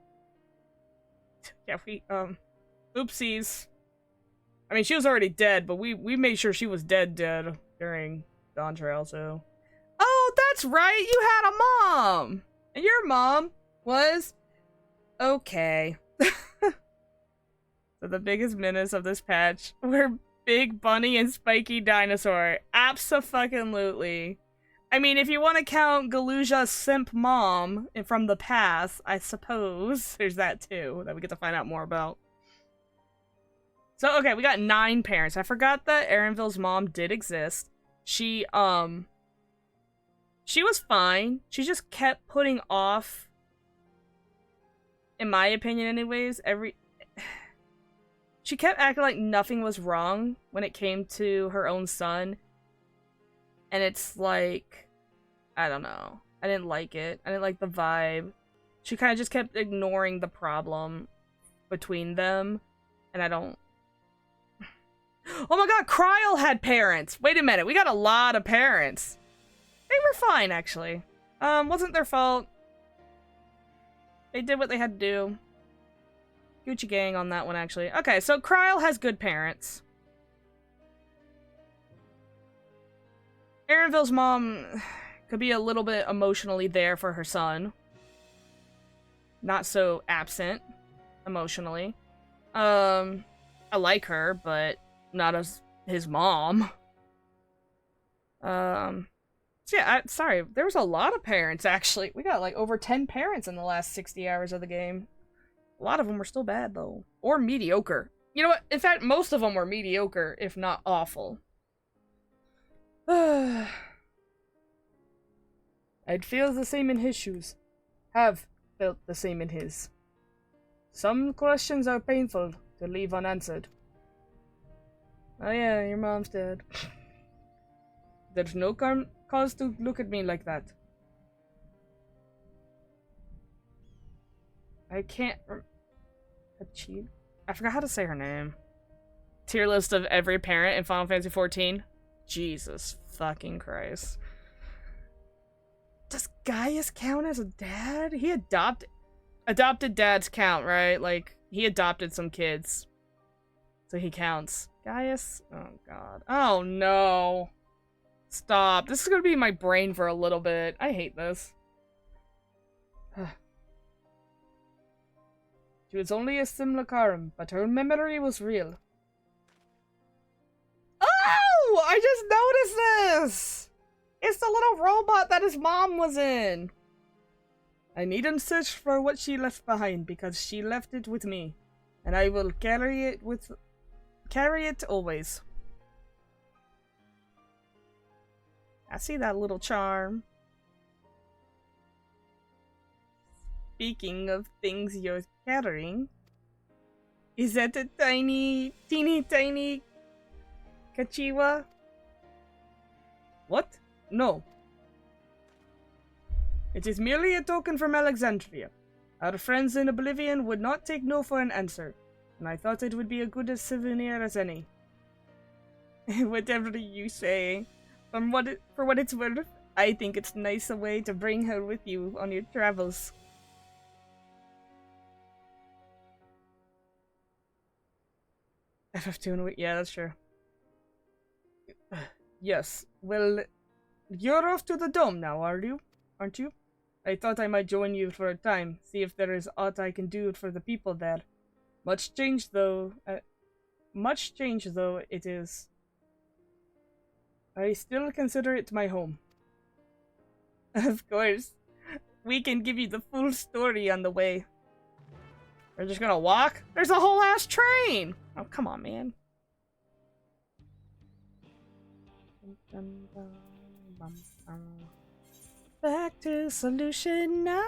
Yeah, oopsies. I mean, she was already dead, but we made sure she was dead during Dawntrail, so... Oh, that's right! You had a mom! And your mom was... okay. So the biggest menace of this patch were Big Bunny and Spiky Dinosaur. Abso-fucking-lutely. I mean, if you want to count Galuja's simp mom from the past, I suppose there's that too, that we get to find out more about. So, okay, we got 9 parents. I forgot that Erenville's mom did exist. She was fine. She just kept putting off, in my opinion anyways, she kept acting like nothing was wrong when it came to her own son. And it's like, I don't know. I didn't like it. I didn't like the vibe. She kind of just kept ignoring the problem between them. And I don't... Oh my god, Kryl had parents! Wait a minute, we got a lot of parents. They were fine, actually. Wasn't their fault. They did what they had to do. Gucci gang on that one, actually. Okay, so Kryl has good parents. Erenville's mom could be a little bit emotionally there for her son. Not so absent emotionally. I like her, but not as his mom. So yeah, sorry, there was a lot of parents, actually. We got like over 10 parents in the last 60 hours of the game. A lot of them were still bad, though. Or mediocre. You know what? In fact, most of them were mediocre, if not awful. I'd feel the same in his shoes. Have felt the same in his. Some questions are painful to leave unanswered. Oh yeah, your mom's dead. There's no cause to look at me like that. I can't achieve. I forgot how to say her name. Tier list of every parent in Final Fantasy XIV. Jesus fucking Christ. Does Gaius count as a dad? He adopted dads count, right? Like, he adopted some kids. So he counts. Gaius? Oh god. Oh no. Stop. This is gonna be in my brain for a little bit. I hate this. She was only a simulacrum, but her memory was real. Oh! I just noticed this! It's the little robot that his mom was in. I needn't search for what she left behind because she left it with me. And I will carry it always. I see that little charm. Speaking of things you're carrying, is that a teeny tiny Kachiwa? What? No. It is merely a token from Alexandria. Our friends in Oblivion would not take no for an answer, and I thought it would be a good a souvenir as any. Whatever you say. For what it's worth, I think it's nice a way to bring her with you on your travels. FF2, yeah, that's true. Yes, well, you're off to the dome now, aren't you? I thought I might join you for a time, see if there is aught I can do for the people there. Much change though it is. I still consider it my home. Of course, we can give you the full story on the way. We're just gonna walk? There's a whole ass train! Oh, come on, man. Back to solution 9.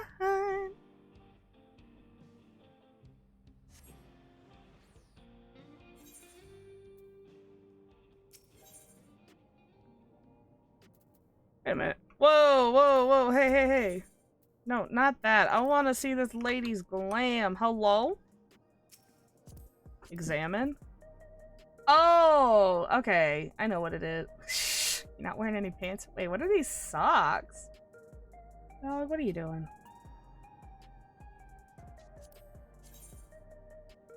Wait a minute. Whoa, whoa, whoa, hey, hey, hey. No, not that. I want to see this lady's glam. Hello? Examine? Oh, okay. I know what it is. You're not wearing any pants? Wait, what are these socks? Oh, what are you doing?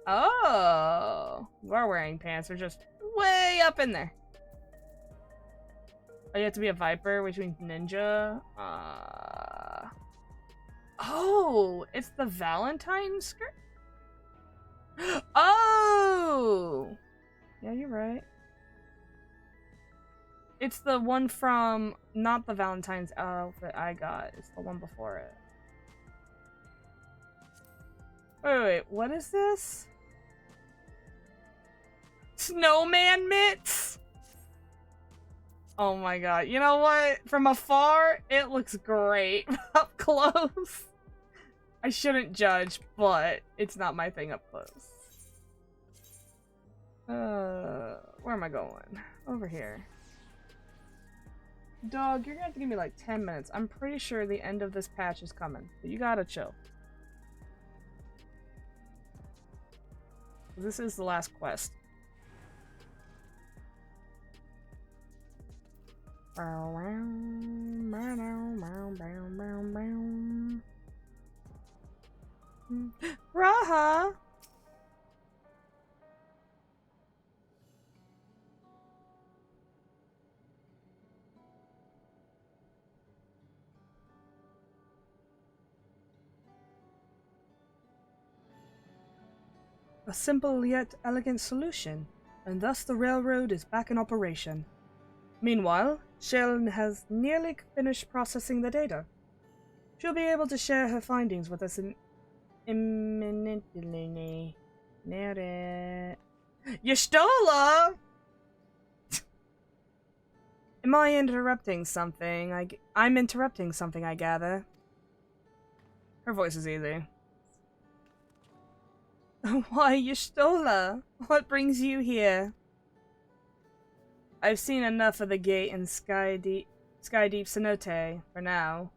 Oh, you are wearing pants. They're just way up in there. Oh, you have to be a viper, which means ninja. Oh, it's the Valentine skirt? Oh! Yeah, you're right. It's the one from, not the Valentine's outfit I got. It's the one before it. Wait, what is this? Snowman mitts? Oh my god. You know what? From afar, it looks great. Up close, I shouldn't judge, but it's not my thing up close. Where am I going? Over here. Dog, you're gonna have to give me like 10 minutes. I'm pretty sure the end of this patch is coming, but you gotta chill. This is the last quest. Raha! A simple yet elegant solution, and thus the railroad is back in operation. Meanwhile, Sharon has nearly finished processing the data. She'll be able to share her findings with us imminently. Y'shtola! Am I interrupting something? I'm interrupting something, I gather. Her voice is easy. Why, Y'shtola? What brings you here? I've seen enough of the gate in Skydeep Cenote for now,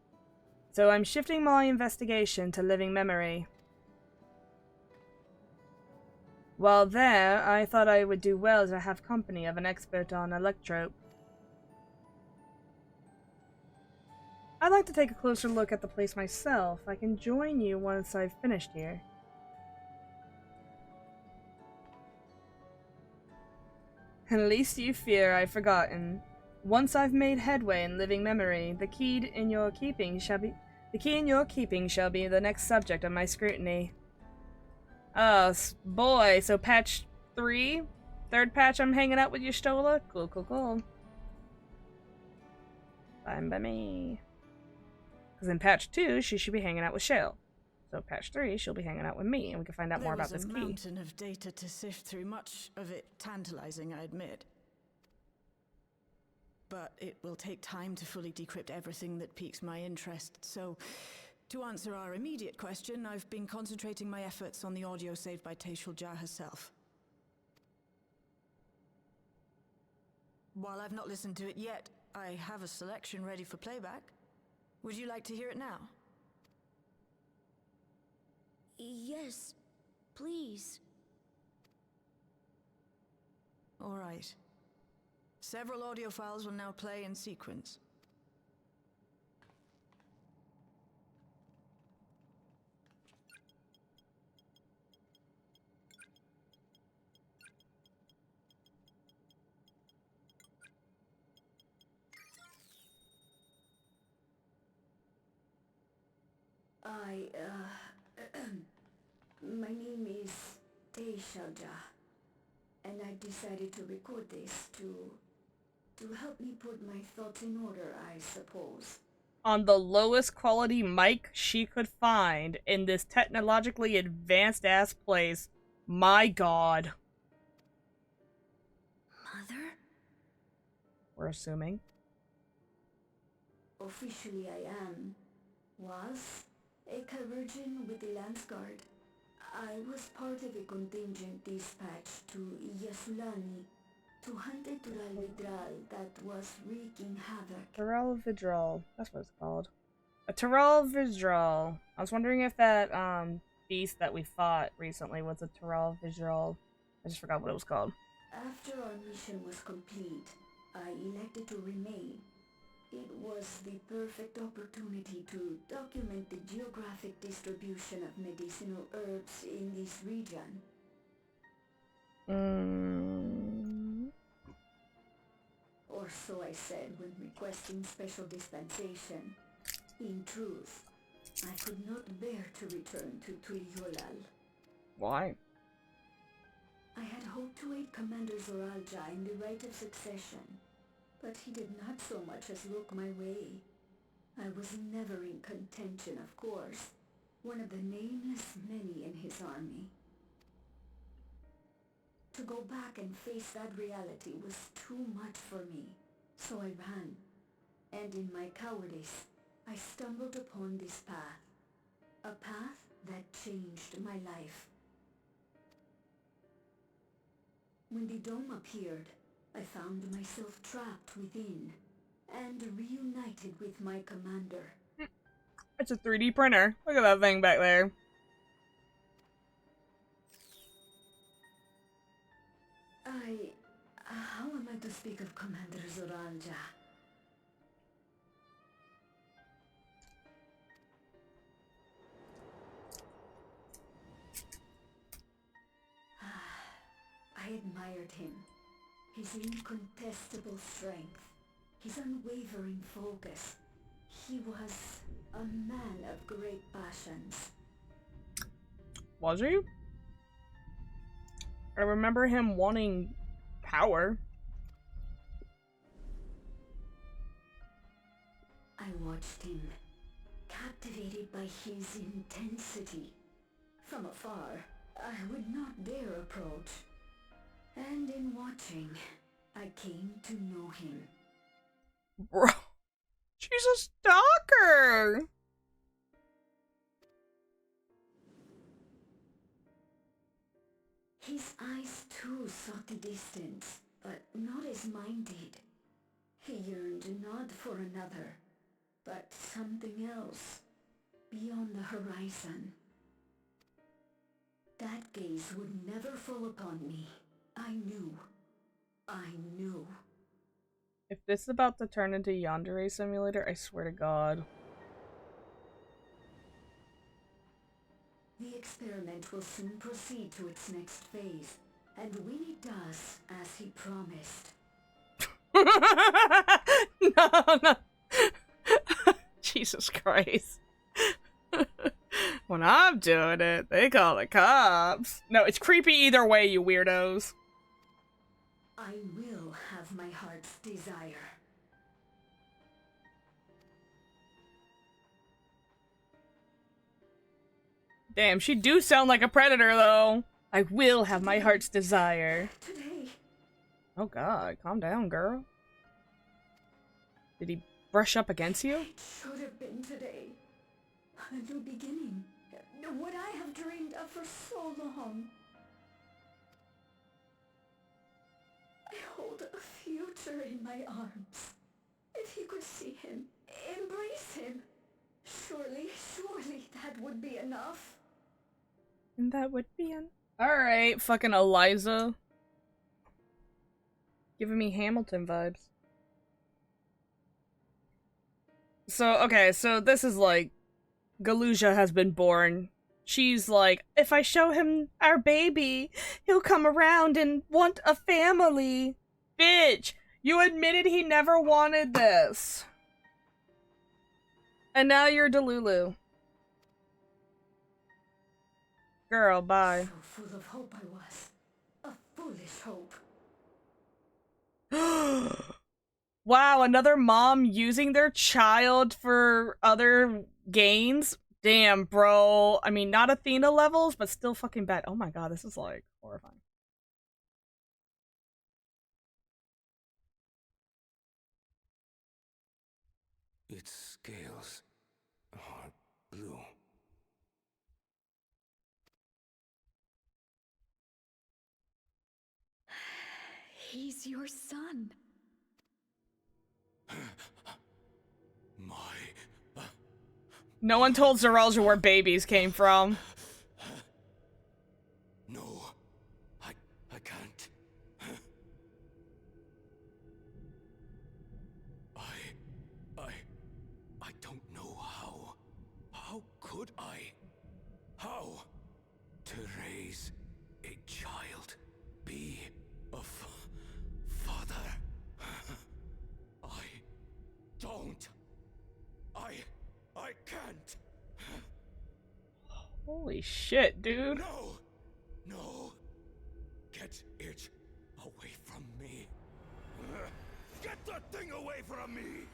so I'm shifting my investigation to living memory. While there, I thought I would do well to have company of an expert on electrope. I'd like to take a closer look at the place myself. I can join you once I've finished here. At least you fear I've forgotten. Once I've made headway in living memory, the key in your keeping shall be the next subject of my scrutiny. Oh boy, so patch 3? Third patch I'm hanging out with Y'shtola? Cool, cool, cool. Fine by me. Because in patch 2, she should be hanging out with Shale. So patch 3, she'll be hanging out with me, and we can find out more about this key. There was a mountain of data to sift through, much of it tantalizing, I admit. But it will take time to fully decrypt everything that piques my interest, so to answer our immediate question, I've been concentrating my efforts on the audio saved by Taishulja herself. While I've not listened to it yet, I have a selection ready for playback. Would you like to hear it now? Yes, please. All right. Several audio files will now play in sequence. My name is Teishalja, and I decided to record this to help me put my thoughts in order, I suppose. On the lowest quality mic she could find in this technologically advanced ass place. My god. Mother? We're assuming. Officially was a Virgin with the Lance Guard. I was part of a contingent dispatched to Yasulani to hunt a Tural Vidral that was wreaking havoc. Tural Vidral. That's what it's called. A Tural Vidral. I was wondering if that beast that we fought recently was a Tural Vidral. I just forgot what it was called. After our mission was complete, I elected to remain. It was the perfect opportunity to document the geographic distribution of medicinal herbs in this region. Or so I said when requesting special dispensation. In truth, I could not bear to return to Tuiolal. Why? I had hoped to aid Commander Zoralja in the right of succession, but he did not so much as look my way. I was never in contention, of course, one of the nameless many in his army. To go back and face that reality was too much for me, so I ran. And in my cowardice, I stumbled upon this path. A path that changed my life. When the dome appeared, I found myself trapped within, and reunited with my commander. It's a 3D printer. Look at that thing back there. How am I to speak of Commander Zoralja? I admired him. His incontestable strength, his unwavering focus. He was a man of great passions. Was he? I remember him wanting power. I watched him, captivated by his intensity. From afar, I would not dare approach. And in watching, I came to know him. Bro, she's a stalker! His eyes too sought the distance, but not as mine did. He yearned not for another, but something else, beyond the horizon. That gaze would never fall upon me. I knew. If this is about to turn into Yandere Simulator, I swear to God. The experiment will soon proceed to its next phase, and when it does, as he promised. No. Jesus Christ. When I'm doing it, they call the cops. No, it's creepy either way, you weirdos. I will have my heart's desire. Damn, she do sound like a predator, though. I will have my heart's desire. Today. Oh god, calm down, girl. Did he brush up against you? It should have been today. A new beginning. What I have dreamed of for so long. I hold a future in my arms. could see him, embrace him. Surely that would be enough. And that would be an. Alright, fucking Eliza. Giving me Hamilton vibes. So, okay, so this is like, Galuja has been born. She's like, if I show him our baby, he'll come around and want a family. Bitch, you admitted he never wanted this. And now you're Delulu. Girl, bye. So full of hope I was. A foolish hope. Wow, another mom using their child for other gains? Damn, bro. I mean, not Athena levels, but still fucking bad. Oh my god, this is like horrifying. Its scales are blue. He's your son. No one told Zeralja where babies came from. No, I can't. I don't know how. How could I? How? To raise a child, be a father. I don't. I can't. Holy shit, dude. No. Get it away from me. Get that thing away from me!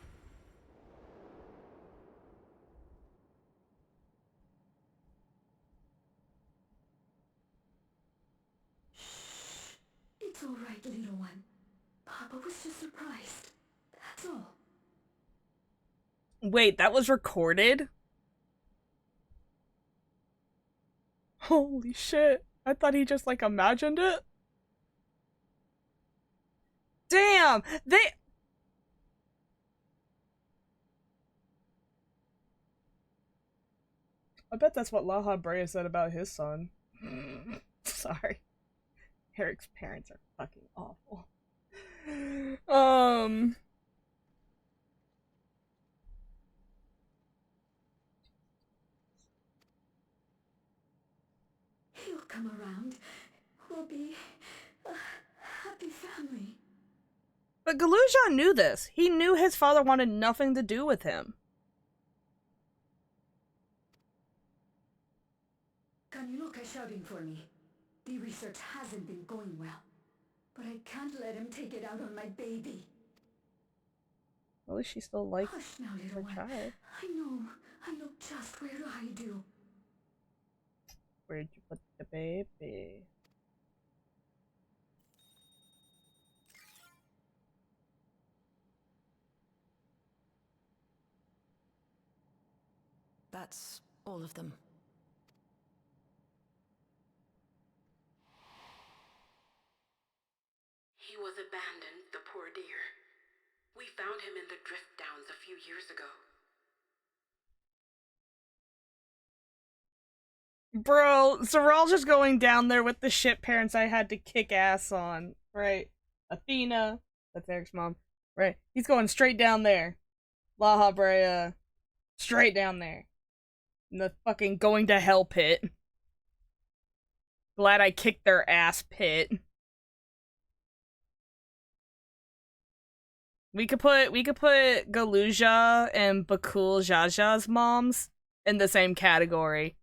It's all right, little one. Papa was just surprised. That's all. Wait, that was recorded? Holy shit. I thought he just, like, imagined it. Damn! I bet that's what La Brea said about his son. Sorry. Eric's parents are fucking awful. He'll come around. We'll be a happy family. But Galuja knew this. He knew his father wanted nothing to do with him. Can you look at shouting for me? The research hasn't been going well. But I can't let him take it out on my baby. At least she still likes Hush now, little her one. child. I know just where to hide you. Where'd you put the baby? That's all of them. He was abandoned, the poor dear. We found him in the drift downs a few years ago. Bro, Zeralja's going down there with the shit parents I had to kick ass on, right? Athena, that's Eric's mom, right? He's going straight down there. La Brea, straight down there. In the fucking going to hell pit. Glad I kicked their ass pit. We could put Galuja and Bakul Jaja's moms in the same category.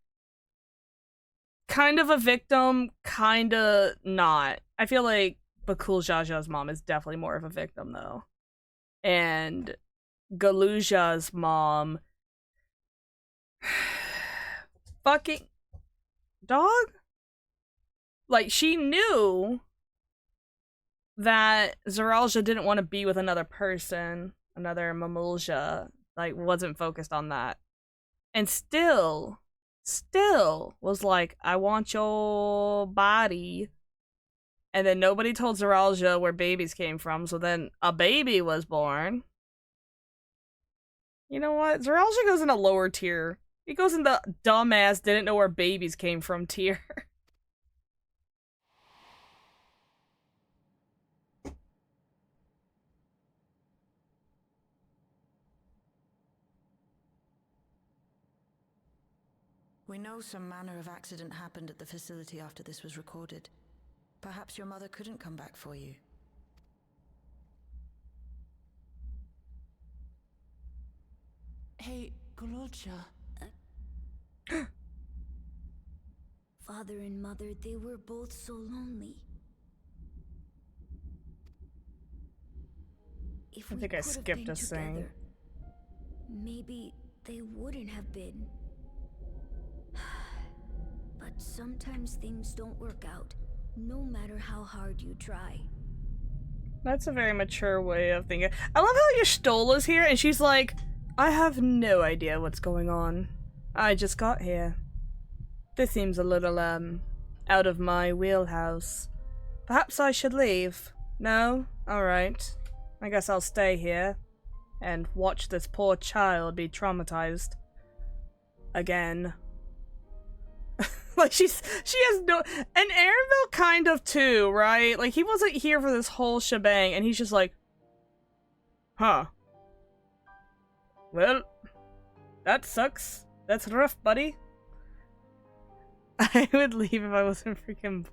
Kind of a victim, kinda not. I feel like Bakul Jaja's mom is definitely more of a victim though. And Galuja's mom fucking dog? Like, she knew that Zeralja didn't want to be with another person, another Mamulja, like, wasn't focused on that. And still was like, I want your body. And then nobody told Zeralja where babies came from, so then a baby was born. You know what? Zeralja goes in a lower tier. He goes in the dumbass didn't know where babies came from tier. We know some manner of accident happened at the facility after this was recorded. Perhaps your mother couldn't come back for you. Hey, Gololcha. Father and Mother, they were both so lonely. If I we think I could have skipped been a thing. together, maybe they wouldn't have been. But sometimes things don't work out, no matter how hard you try. That's a very mature way of thinking. I love how Y'shtola's here and she's like, I have no idea what's going on. I just got here. This seems a little, out of my wheelhouse. Perhaps I should leave. No? Alright. I guess I'll stay here and watch this poor child be traumatized. Again. Like, she has no- and Arenville kind of too, right? Like, he wasn't here for this whole shebang, and he's just like, huh. Well, that sucks. That's rough, buddy. I would leave if I wasn't freaking-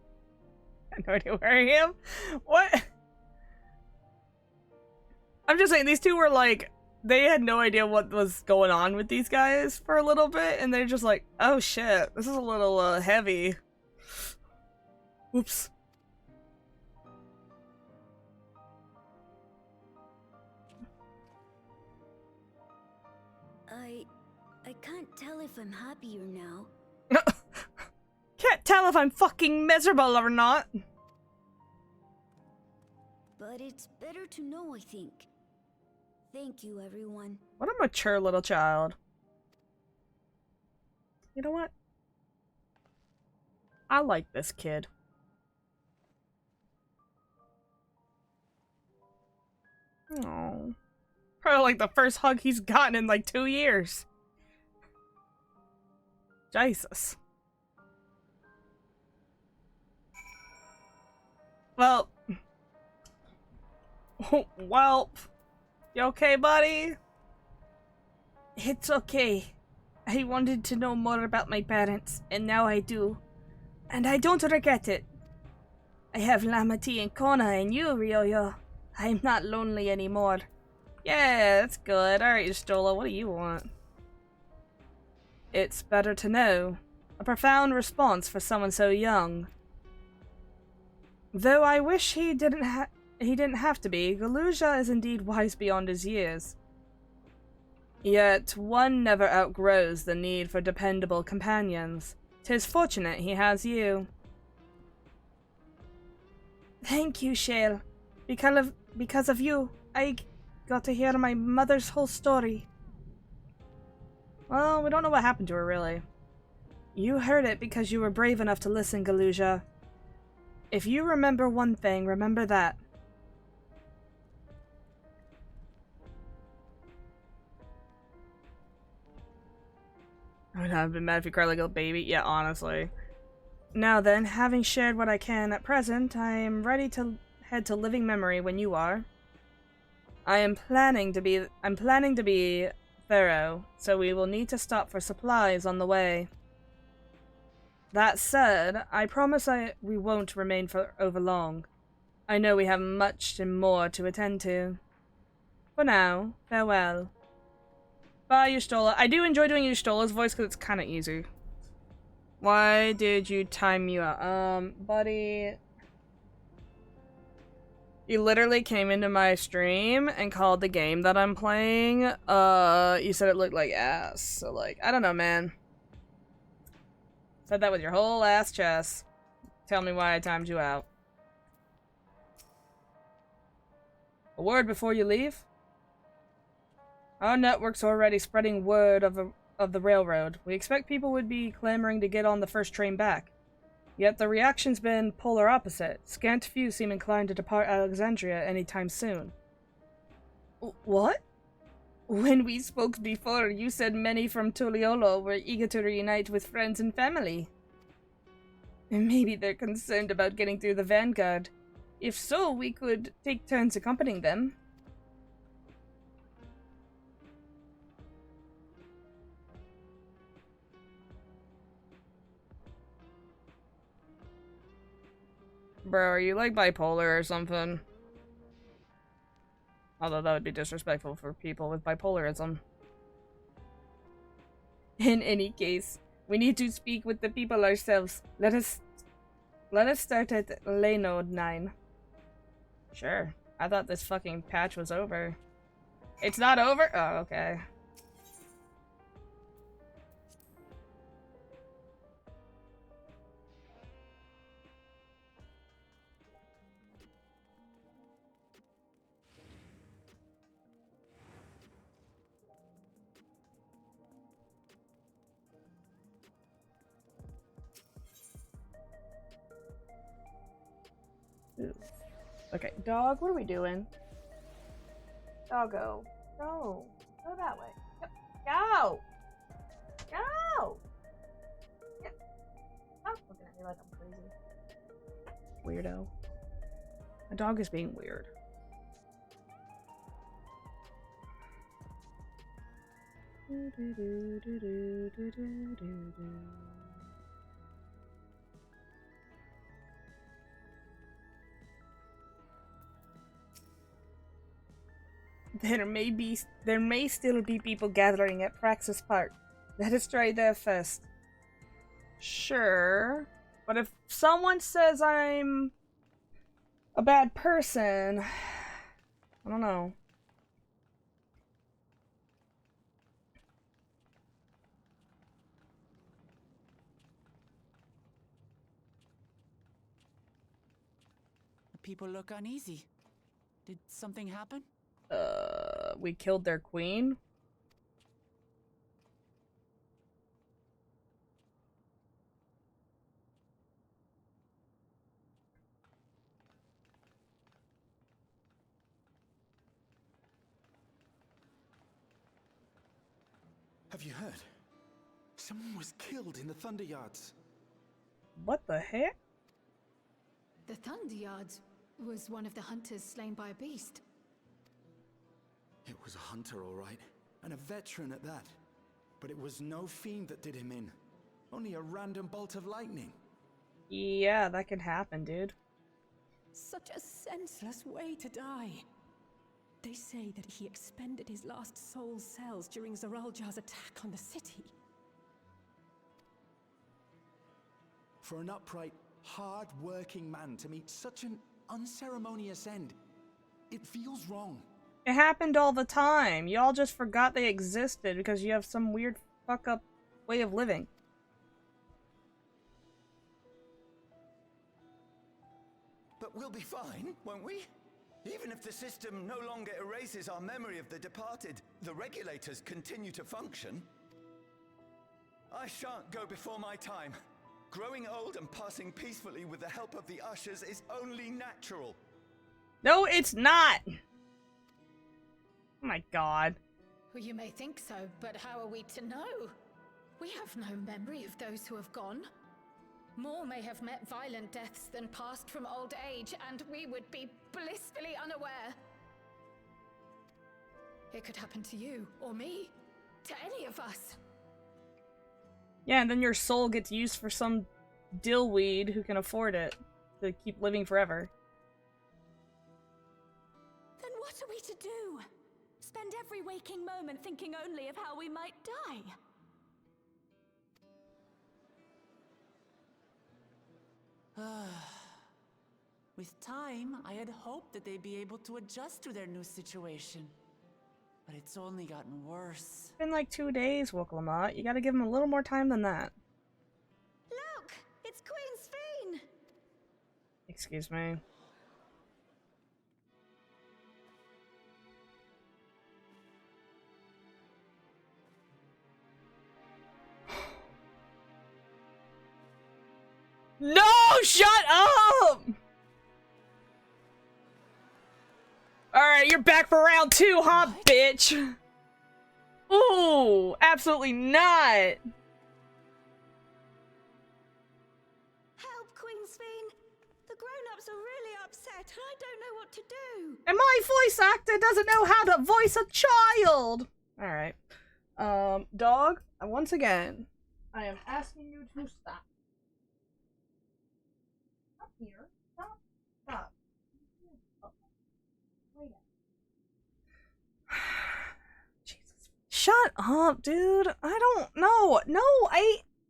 I have no idea where I am. What? I'm just saying, these two were like, they had no idea what was going on with these guys for a little bit, and they're just like, oh shit, this is a little, heavy. Oops. I can't tell if I'm happier now. Can't tell if I'm fucking miserable or not. But it's better to know, I think. Thank you, everyone. What a mature little child. You know what? I like this kid. Oh, probably like the first hug he's gotten in like 2 years. Jesus. Well. Well. You okay, buddy? It's okay. I wanted to know more about my parents, and now I do. And I don't regret it. I have Lamati and Kona and you, Ryoyo. I'm not lonely anymore. Yeah, that's good. Alright, Y'shtola, what do you want? It's better to know. A profound response for someone so young. Though I wish he didn't have to be, Galuja is indeed wise beyond his years. Yet one never outgrows the need for dependable companions. 'Tis fortunate he has you. Thank you, Shale. Because of you, I got to hear my mother's whole story. Well, we don't know what happened to her, really. You heard it because you were brave enough to listen, Galuja. If you remember one thing, remember that. I would have been mad if you cried like a baby. Yeah, honestly. Now then, having shared what I can at present, I am ready to head to living memory when you are. I'm planning to be thorough, so we will need to stop for supplies on the way. That said, I promise we won't remain for over long. I know we have much and more to attend to. For now, farewell. Bye, Y'shtola. I do enjoy doing Y'shtola's voice because it's kind of easy. Why did you time you out? Buddy. You literally came into my stream and called the game that I'm playing. You said it looked like ass. So, like, I don't know, man. Said that with your whole ass chest. Tell me why I timed you out. A word before you leave? Our network's already spreading word of the railroad. We expect people would be clamoring to get on the first train back. Yet the reaction's been polar opposite. Scant few seem inclined to depart Alexandria anytime soon. What? When we spoke before, you said many from Toliolo were eager to reunite with friends and family. And maybe they're concerned about getting through the Vanguard. If so, we could take turns accompanying them. Bro, are you like bipolar or something? Although that would be disrespectful for people with bipolarism. In any case, we need to speak with the people ourselves. Let us start at Laynode 9. Sure. I thought this fucking patch was over. It's not over? Oh, okay. Ooh. Okay, dog, what are we doing? Doggo. Go. Go that way. Go! Go! Yep. Stop looking at me like I'm crazy. Weirdo. My dog is being weird. There may still be people gathering at Praxis Park. Let us try there first. Sure. But if someone says I'm a bad person, I don't know. People look uneasy. Did something happen? We killed their queen? Have you heard? Someone was killed in the Thunder Yards. What the heck? The Thunder Yards was one of the hunters slain by a beast. It was a hunter, all right, and a veteran at that. But it was no fiend that did him in. Only a random bolt of lightning. Yeah, that could happen, dude. Such a senseless way to die. They say that he expended his last soul cells during Zoraljar's attack on the city. For an upright, hard-working man to meet such an unceremonious end, it feels wrong. It happened all the time. Y'all just forgot they existed because you have some weird fuck-up way of living. But we'll be fine, won't we? Even if the system no longer erases our memory of the departed, the regulators continue to function. I shan't go before my time. Growing old and passing peacefully with the help of the ushers is only natural. No, it's not! Oh my god. Well, you may think so, but how are we to know? We have no memory of those who have gone. More may have met violent deaths than passed from old age, and we would be blissfully unaware. It could happen to you, or me, to any of us. Yeah, and then your soul gets used for some dillweed who can afford it to keep living forever. Then what are we to do? Spend every waking moment thinking only of how we might die? With time, I had hoped that they'd be able to adjust to their new situation. But it's only gotten worse. It's been like 2 days, Wooklamot. You gotta give him a little more time than that. Look! It's Queen Sphene! Excuse me. No! Shut up! Alright, you're back for round 2, huh, bitch? Ooh, absolutely not. Help, Queensfiend! The grown-ups are really upset, and I don't know what to do. And my voice actor doesn't know how to voice a child. All right, dog. Once again, I am asking you to stop. Up here. Stop. Stop. Wait. Jesus. Shut up, dude. I don't know. No,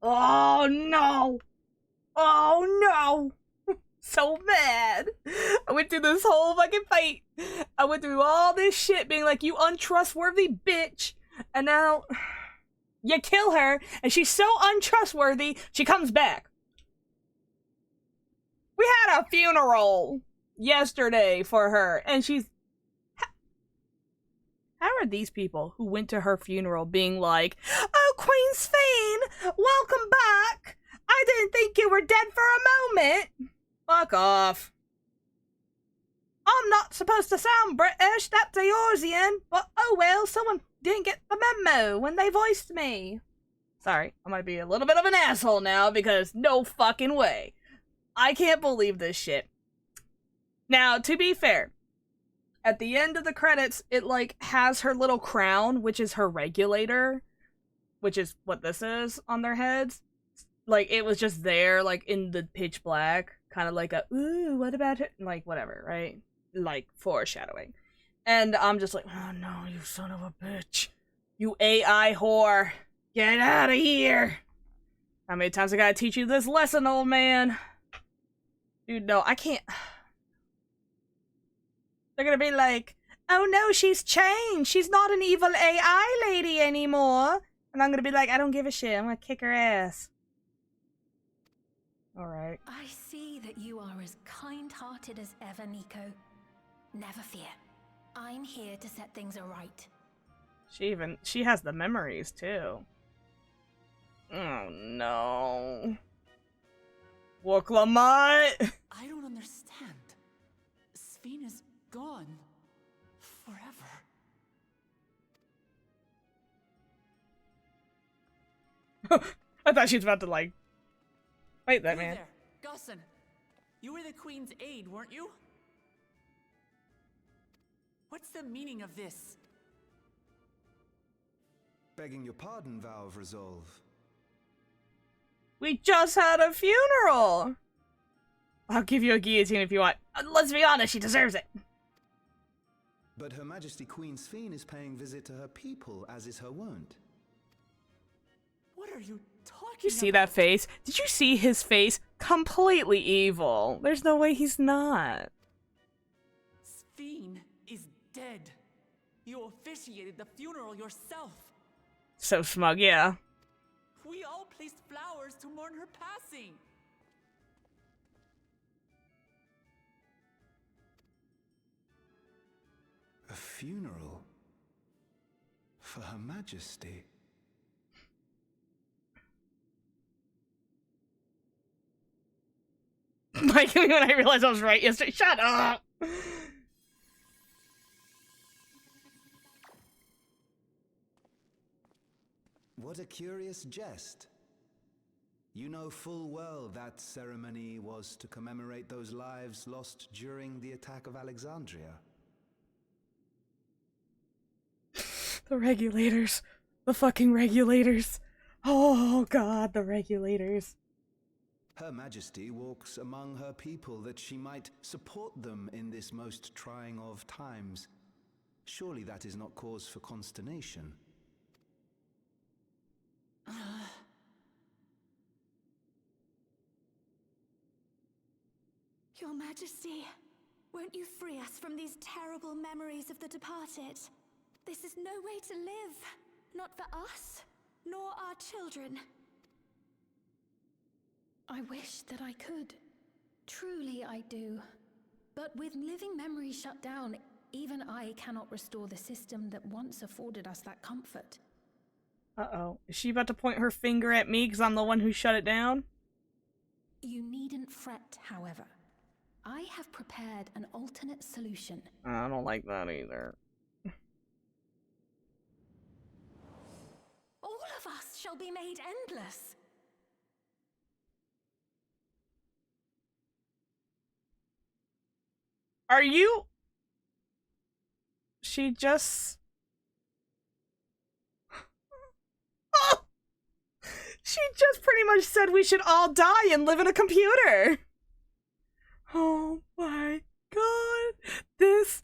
oh no. Oh no. So mad. I went through this whole fucking fight. I went through all this shit being like, you untrustworthy bitch. And now you kill her, and she's so untrustworthy, she comes back. We had a funeral yesterday for her, and she's... How are these people who went to her funeral being like, oh, Queensfiend, welcome back. I didn't think you were dead for a moment. Fuck off. I'm not supposed to sound British, that's Eorzean, but oh well, someone didn't get the memo when they voiced me. Sorry, I might be a little bit of an asshole now because no fucking way. I can't believe this shit. Now, to be fair, at the end of the credits, it like has her little crown, which is her regulator, which is what this is on their heads. Like, it was just there, like, in the pitch black, kind of like a, ooh, what about it? Like, whatever, right? Like, foreshadowing. And I'm just like, oh no, you son of a bitch. You AI whore. Get out of here. How many times I gotta teach you this lesson, old man? Dude, no, I can't. They're gonna be like, oh no, she's changed. She's not an evil AI lady anymore. And I'm gonna be like, I don't give a shit. I'm gonna kick her ass. Alright. I see that you are as kind-hearted as ever, Nico. Never fear. I'm here to set things aright. She has the memories, too. Oh, no. Woklamot! I don't understand. Sphene is gone. Forever. I thought she was about to, like, fight that Hey man. there, Gussin. You were the Queen's aide, weren't you? What's the meaning of this? Begging your pardon, Vow of Resolve. We just had a funeral! I'll give you a guillotine if you want. Let's be honest, she deserves it. But Her Majesty Queen Sphene is paying visit to her people, as is her wont. What are you talking Did you see that face? Did you see his face? Completely evil. There's no way he's not. Sphene is dead. You officiated the funeral yourself. So smug, yeah. We all placed flowers to mourn her passing. A funeral? For Her Majesty? Like, when I realized I was right yesterday. Shut up! What a curious jest. You know full well that ceremony was to commemorate those lives lost during the attack of Alexandria. The regulators. The fucking regulators. Oh god, the regulators. Her Majesty walks among her people that she might support them in this most trying of times. Surely that is not cause for consternation. Your Majesty, won't you free us from these terrible memories of the departed? This is no way to live. Not for us, nor our children. I wish that I could. Truly I do. But with living memories shut down, even I cannot restore the system that once afforded us that comfort. Uh-oh. Is she about to point her finger at me because I'm the one who shut it down? You needn't fret, however. I have prepared an alternate solution. I don't like that either. depths shall be made endless. Are you... She just... She just pretty much said we should all die and live in a computer! Oh my god. This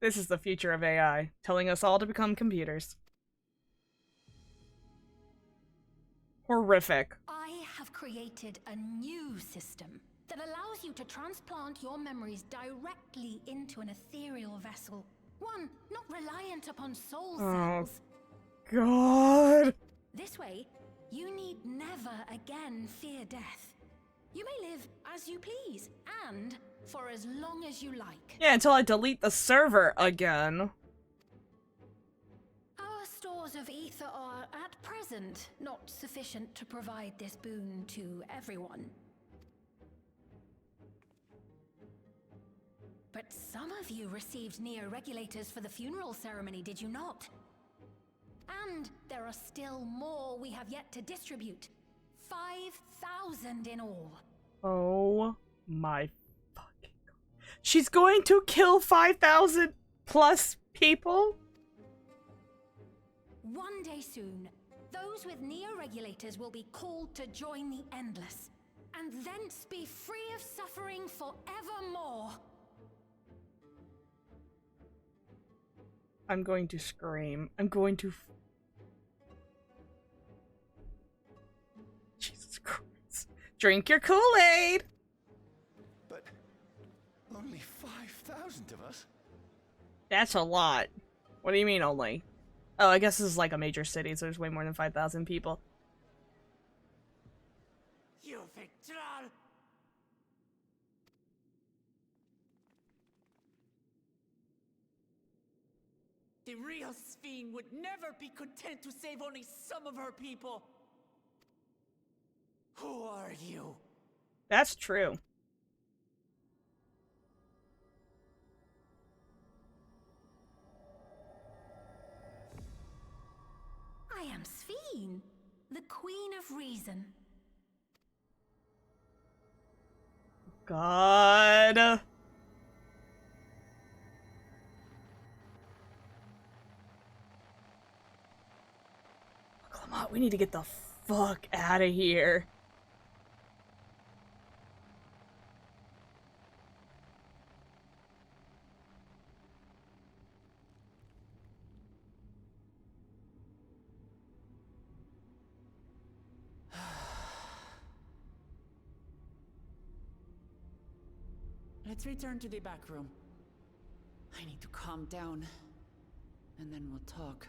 is the future of AI, telling us all to become computers. Horrific. I have created a new system that allows you to transplant your memories directly into an ethereal vessel. One not reliant upon soul cells. God. This way, you need never again fear death. You may live as you please, and for as long as you like. Yeah, until I delete the server again. Our stores of ether are, at present, not sufficient to provide this boon to everyone. But some of you received neo-regulators for the funeral ceremony, did you not? And there are still more we have yet to distribute. 5,000 in all. Oh my fucking god. She's going to kill 5,000 plus people? One day soon, those with neo-regulators will be called to join the Endless, and thence be free of suffering forevermore. I'm going to scream. I'm going to... Jesus Christ. Drink your Kool-Aid! But only 5,000 of us? That's a lot. What do you mean only? Oh, I guess this is like a major city, so there's way more than 5,000 people. You Victral! The real Sphene would never be content to save only some of her people. Who are you? That's true. I am Sphene, the Queen of Reason. God. Come on, we need to get the fuck out of here. Let's return to the back room. I need to calm down, and then we'll talk.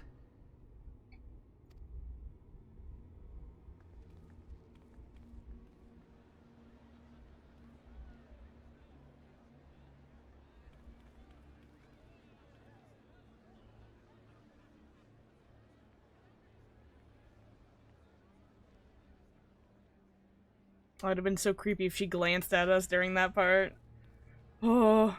It would have been so creepy if she glanced at us during that part. Oh.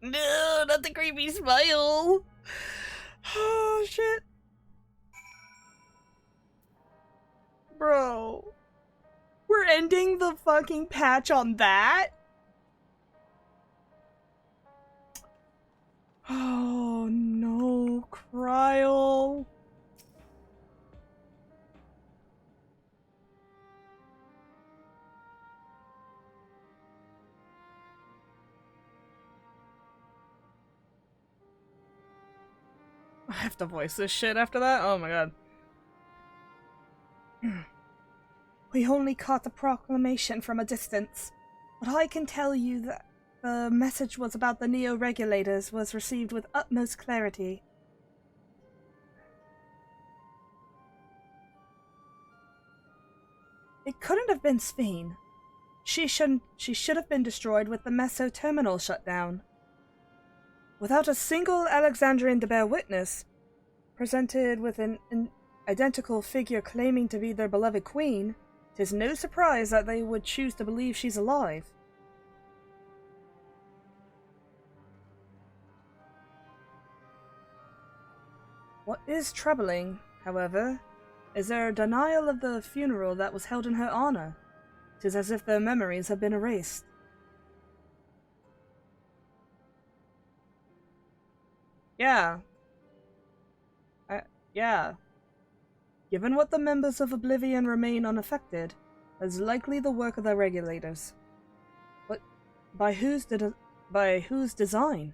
No, not the creepy smile. Oh, shit. Bro. We're ending the fucking patch on that? Oh, no, Kryl. I have to voice this shit after that? Oh my god. We only caught the proclamation from a distance, but I can tell you that the message was about the neo-regulators was received with utmost clarity. It couldn't have been Sphene. She should have been destroyed with the Meso terminal shut down. Without a single Alexandrian to bear witness, presented with an identical figure claiming to be their beloved queen, 'tis no surprise that they would choose to believe she's alive. What is troubling, however, is their denial of the funeral that was held in her honor. 'Tis as if their memories have been erased. Yeah. Yeah. Given what the members of Oblivion remain unaffected, is likely the work of the regulators. But by whose design?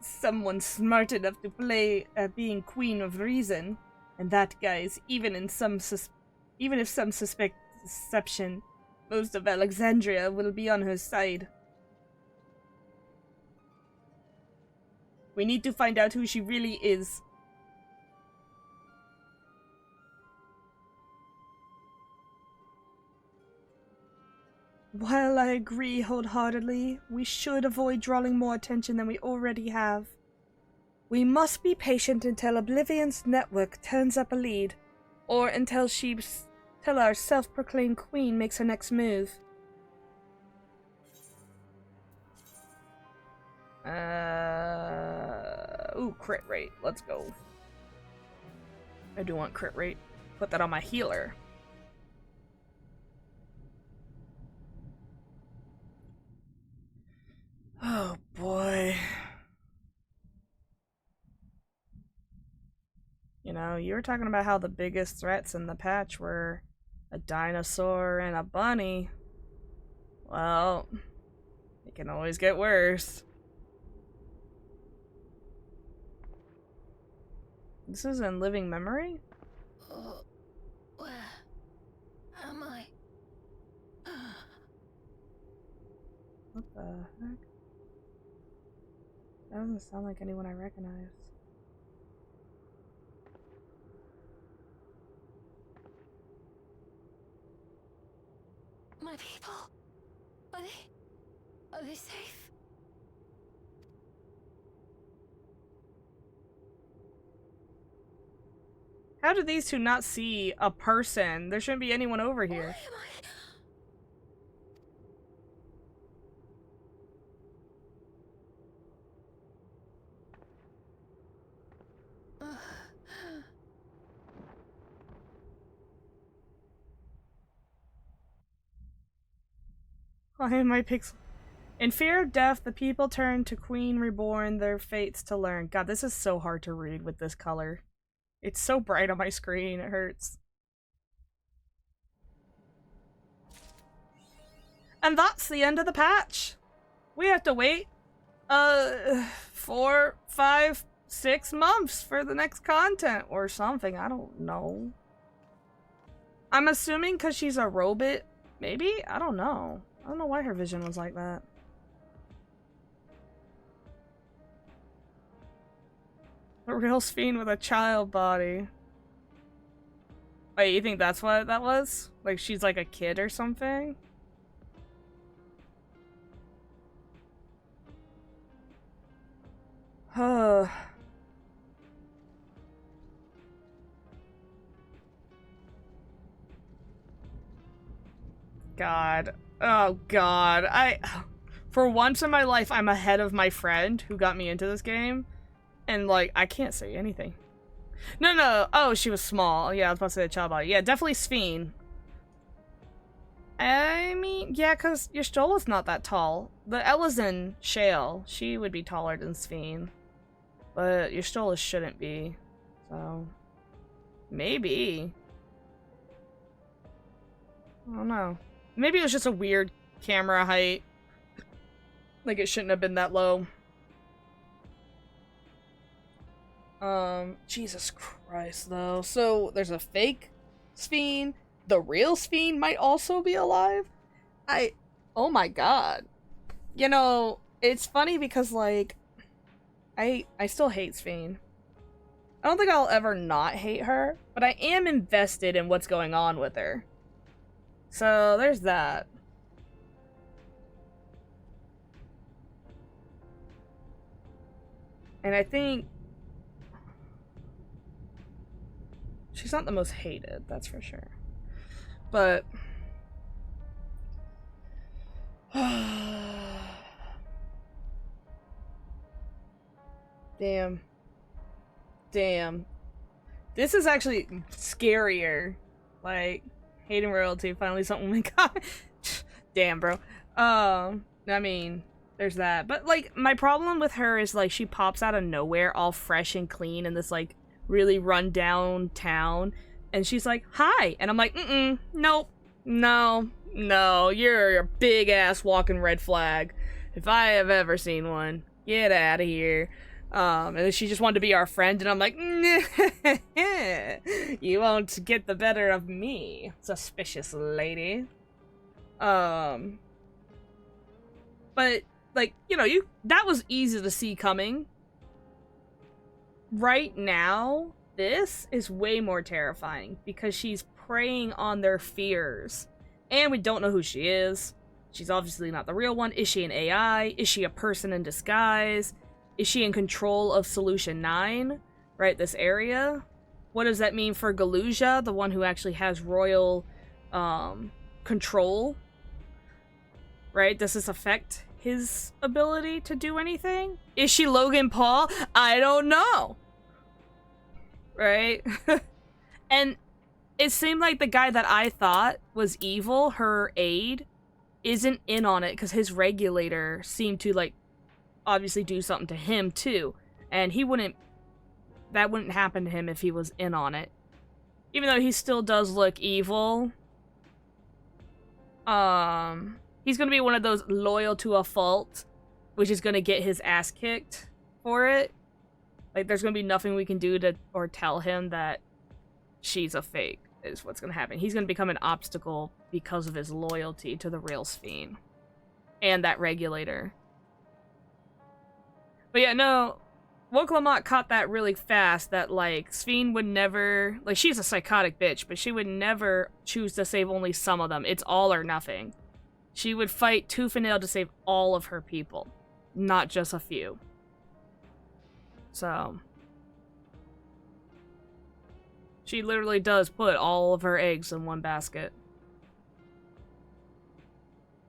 Someone smart enough to play at being Queen of Reason, and that, guys, even if some suspect deception, most of Alexandria will be on her side. We need to find out who she really is. While I agree wholeheartedly, we should avoid drawing more attention than we already have. We must be patient until Oblivion's network turns up a lead, or until our self-proclaimed queen makes her next move. Ooh, crit rate. Let's go. I do want crit rate. Put that on my healer. Oh boy. You know, you were talking about how the biggest threats in the patch were a dinosaur and a bunny. Well, it can always get worse. This is in living memory? Where am I? What the heck? That doesn't sound like anyone I recognize. My people? Are they safe? How do these two not see a person? There shouldn't be anyone over here. Why am I pixel? In fear of death, the people turn to Queen Reborn, their fates to learn. God, this is so hard to read with this color. It's so bright on my screen, it hurts. And that's the end of the patch. We have to wait 4, 5, 6 months for the next content or something. I don't know. I'm assuming because she's a robot. Maybe? I don't know. I don't know why her vision was like that. A real Sphene with a child body. Wait, you think that's what that was? Like she's like a kid or something? Huh. God. Oh god. For once in my life, I'm ahead of my friend who got me into this game. And like, I can't say anything. No. Oh, she was small. Yeah, I was about to say a child body. Yeah, definitely Sphene. I mean, yeah, because Ystola's not that tall. The Ellison Shale, she would be taller than Sphene. But Ystola shouldn't be. So, maybe. I don't know. Maybe it was just a weird camera height. Like it shouldn't have been that low. Jesus Christ, though. So, there's a fake Sphene. The real Sphene might also be alive? Oh my god. You know, it's funny because, like, I still hate Sphene. I don't think I'll ever not hate her, but I am invested in what's going on with her. So, there's that. And I think she's not the most hated, that's for sure. But damn. Damn. This is actually scarier. Like, hating royalty, finally something we got. Damn, bro. I mean, there's that. But, like, my problem with her is, like, she pops out of nowhere all fresh and clean in this, like, really run-down town. And she's like, hi! And I'm like, nope. No, you're a big-ass walking red flag. If I have ever seen one. Get out of here. And then she just wanted to be our friend, and I'm like, you won't get the better of me, suspicious lady. But, like, you know, that was easy to see coming. Right now, this is way more terrifying, because she's preying on their fears. And we don't know who she is. She's obviously not the real one. Is she an AI? Is she a person in disguise? Is she in control of Solution 9? Right, this area? What does that mean for Galuja, the one who actually has royal control? Right, does this affect his ability to do anything? Is she Logan Paul? I don't know. Right? And it seemed like the guy that I thought was evil, her aide, isn't in on it because his regulator seemed to, like, obviously do something to him too, and that wouldn't happen to him if he was in on it. Even though he still does look evil, he's gonna be one of those loyal to a fault, which is gonna get his ass kicked for it. Like, there's gonna be nothing we can do to or tell him that she's a fake, is what's gonna happen. He's gonna become an obstacle because of his loyalty to the real Sphene and that regulator. But yeah, no, Woke Lamont caught that really fast, that, like, Sphene would never, like, she's a psychotic bitch, but she would never choose to save only some of them. It's all or nothing. She would fight tooth and nail to save all of her people, not just a few. So, she literally does put all of her eggs in one basket.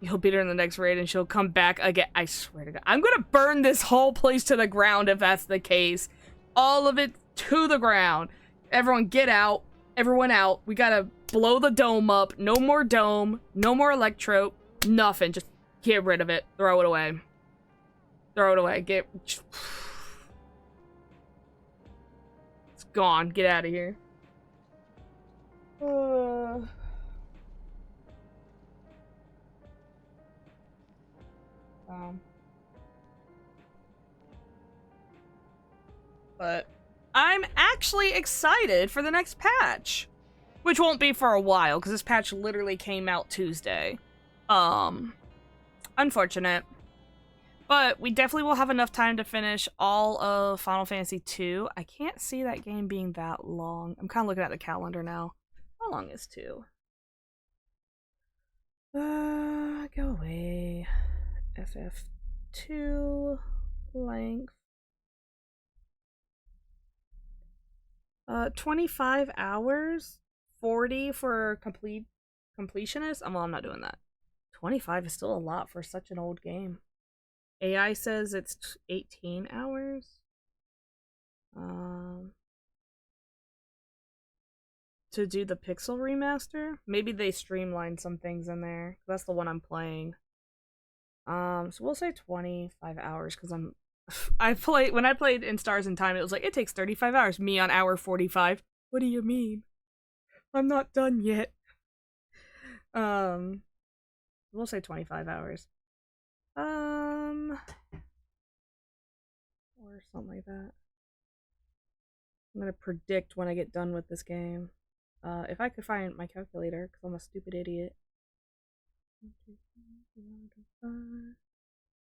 You'll beat her in the next raid and she'll come back again. I swear to God. I'm gonna burn this whole place to the ground if that's the case. All of it to the ground. Everyone get out. Everyone out. We gotta blow the dome up. No more dome. No more electro. Nothing. Just get rid of it. Throw it away. Throw it away. It's gone. Get out of here. But I'm actually excited for the next patch, which won't be for a while because this patch literally came out Tuesday. Unfortunate, but we definitely will have enough time to finish all of Final Fantasy II. I can't see that game being that long. I'm kind of looking at the calendar now. How long is 2? Go away. FF2 length. 25 hours? 40 for completionist? Well, I'm not doing that. 25 is still a lot for such an old game. AI says it's 18 hours. To do the Pixel remaster? Maybe they streamlined some things in there. That's the one I'm playing. So we'll say 25 hours because when I played in Stars in Time, it was like, it takes 35 hours. Me on hour 45. What do you mean? I'm not done yet. We'll say 25 hours. Or something like that. I'm gonna predict when I get done with this game. If I could find my calculator, because I'm a stupid idiot.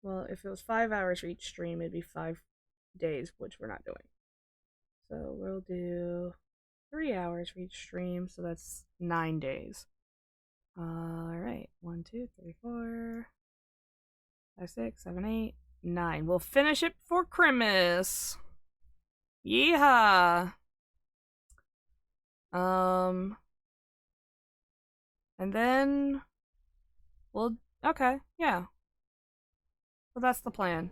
Well, if it was 5 hours for each stream, it'd be 5 days, which we're not doing. So we'll do 3 hours for each stream, so that's 9 days. Alright. 1, 2, 3, 4, 5, 6, 7, 8, 9. We'll finish it for Christmas. Yeehaw! And then we'll, okay, yeah. So that's the plan.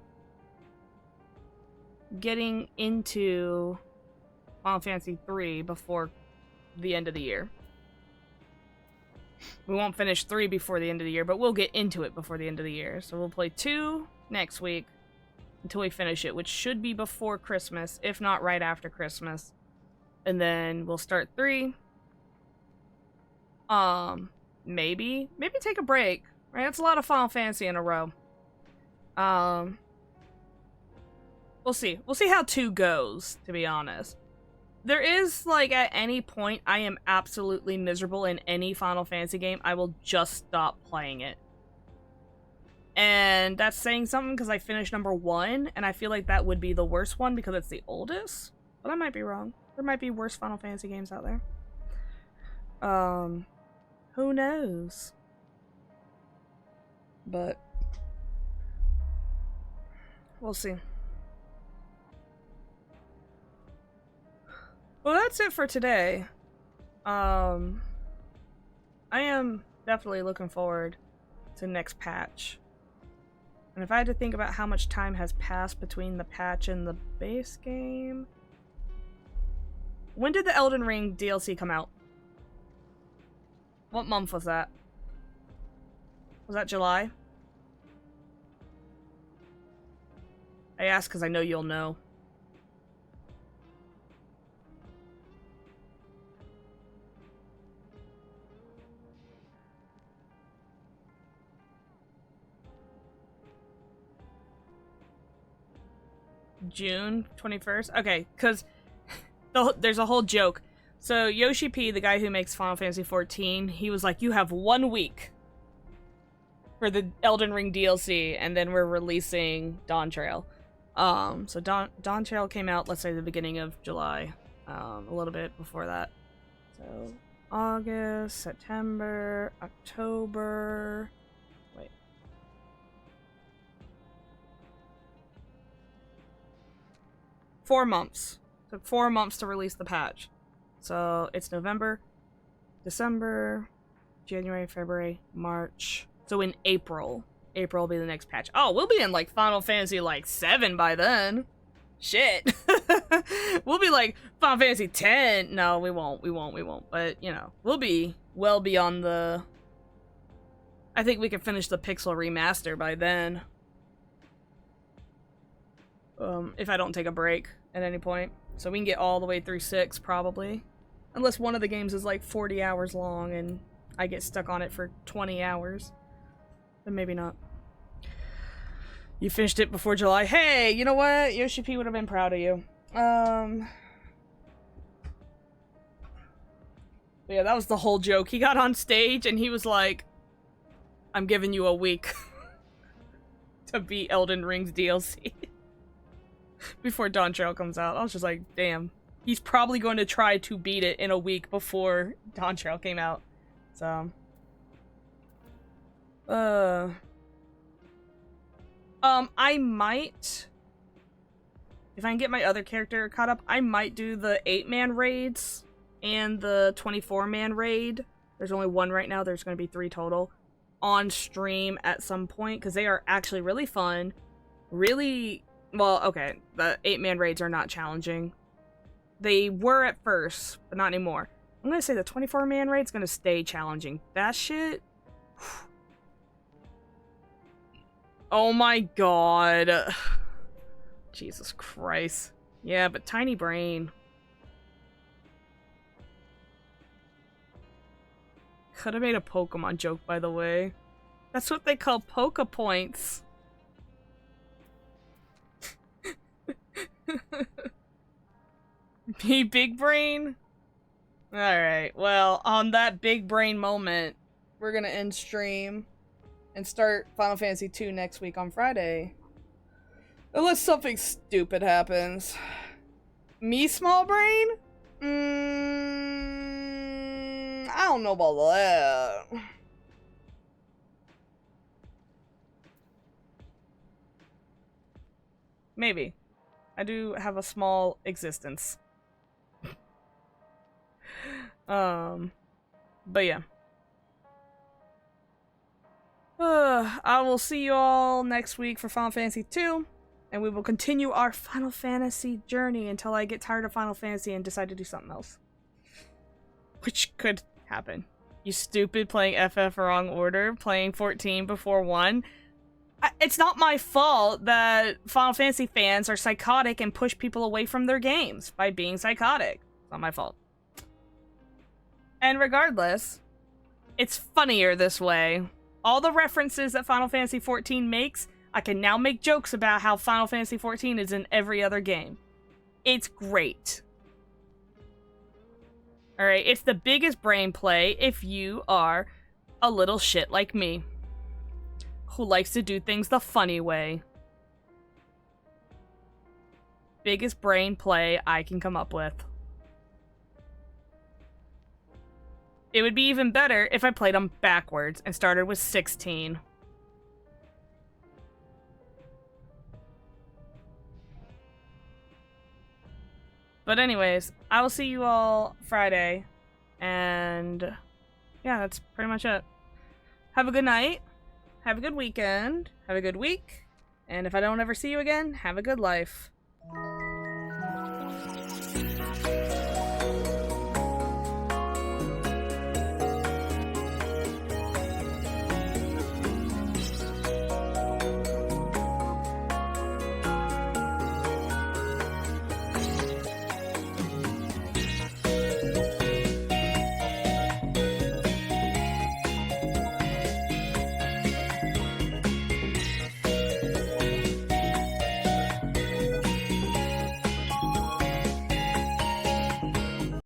Getting into Final Fantasy 3 before the end of the year. We won't finish 3 before the end of the year, but we'll get into it before the end of the year. So we'll play 2 next week until we finish it, which should be before Christmas, if not right after Christmas. And then we'll start 3. Maybe take a break, right? That's a lot of Final Fantasy in a row. We'll see. We'll see how 2 goes, to be honest. There is, like, at any point I am absolutely miserable in any Final Fantasy game, I will just stop playing it. And that's saying something because I finished number 1, and I feel like that would be the worst one because it's the oldest. But I might be wrong. There might be worse Final Fantasy games out there. Who knows? But we'll see. Well, that's it for today. I am definitely looking forward to next patch. And if I had to think about how much time has passed between the patch and the base game... When did the Elden Ring DLC come out? What month was that? Was that July? I ask because I know you'll know. June 21st? Okay, because there's a whole joke. So Yoshi P, the guy who makes Final Fantasy 14, he was like, you have 1 week for the Elden Ring DLC, and then we're releasing Dawntrail. So Dawntrail came out, let's say, the beginning of July. A little bit before that. So August, September, October... Wait. Four months. Took 4 months to release the patch. So it's November, December, January, February, March. So in April will be the next patch. Oh, we'll be in like Final Fantasy like 7 by then. Shit. We'll be like Final Fantasy 10. No, we won't. But, you know, we'll be well beyond the... I think we can finish the Pixel remaster by then. If I don't take a break at any point. So we can get all the way through 6, probably. Unless one of the games is like 40 hours long and I get stuck on it for 20 hours. Then maybe not. You finished it before July. Hey, you know what? Yoshi P would have been proud of you. But yeah, that was the whole joke. He got on stage and he was like, I'm giving you a week to beat Elden Ring's DLC. Before Dawntrail comes out. I was just like, damn. He's probably going to try to beat it in a week before Dawntrail came out. So. I might... If I can get my other character caught up, I might do the 8-man raids and the 24-man raid. There's only 1 right now. There's going to be 3 total. On stream at some point, because they are actually really fun. Really... Well, okay, the 8-man raids are not challenging. They were at first, but not anymore. I'm gonna say the 24-man raid's gonna stay challenging. That shit... Oh my god. Jesus Christ. Yeah, but tiny brain. Could have made a Pokemon joke, by the way. That's what they call Poke Points. Me big brain? Alright, well, on that big brain moment, we're gonna end stream and start Final Fantasy 2 next week on Friday. Unless something stupid happens. Me small brain? I don't know about that. Maybe. I do have a small existence. But yeah. I will see you all next week for Final Fantasy 2. And we will continue our Final Fantasy journey until I get tired of Final Fantasy and decide to do something else. Which could happen. You stupid, playing FF wrong order, playing 14 before 1. It's not my fault that Final Fantasy fans are psychotic and push people away from their games by being psychotic. It's not my fault. And regardless, it's funnier this way. All the references that Final Fantasy 14 makes, I can now make jokes about how Final Fantasy 14 is in every other game. It's great. Alright, it's the biggest brain play if you are a little shit like me, who likes to do things the funny way. Biggest brain play I can come up with. It would be even better if I played them backwards and started with 16. But anyways, I will see you all Friday. And yeah, that's pretty much it. Have a good night. Have a good weekend. Have a good week. And if I don't ever see you again, have a good life.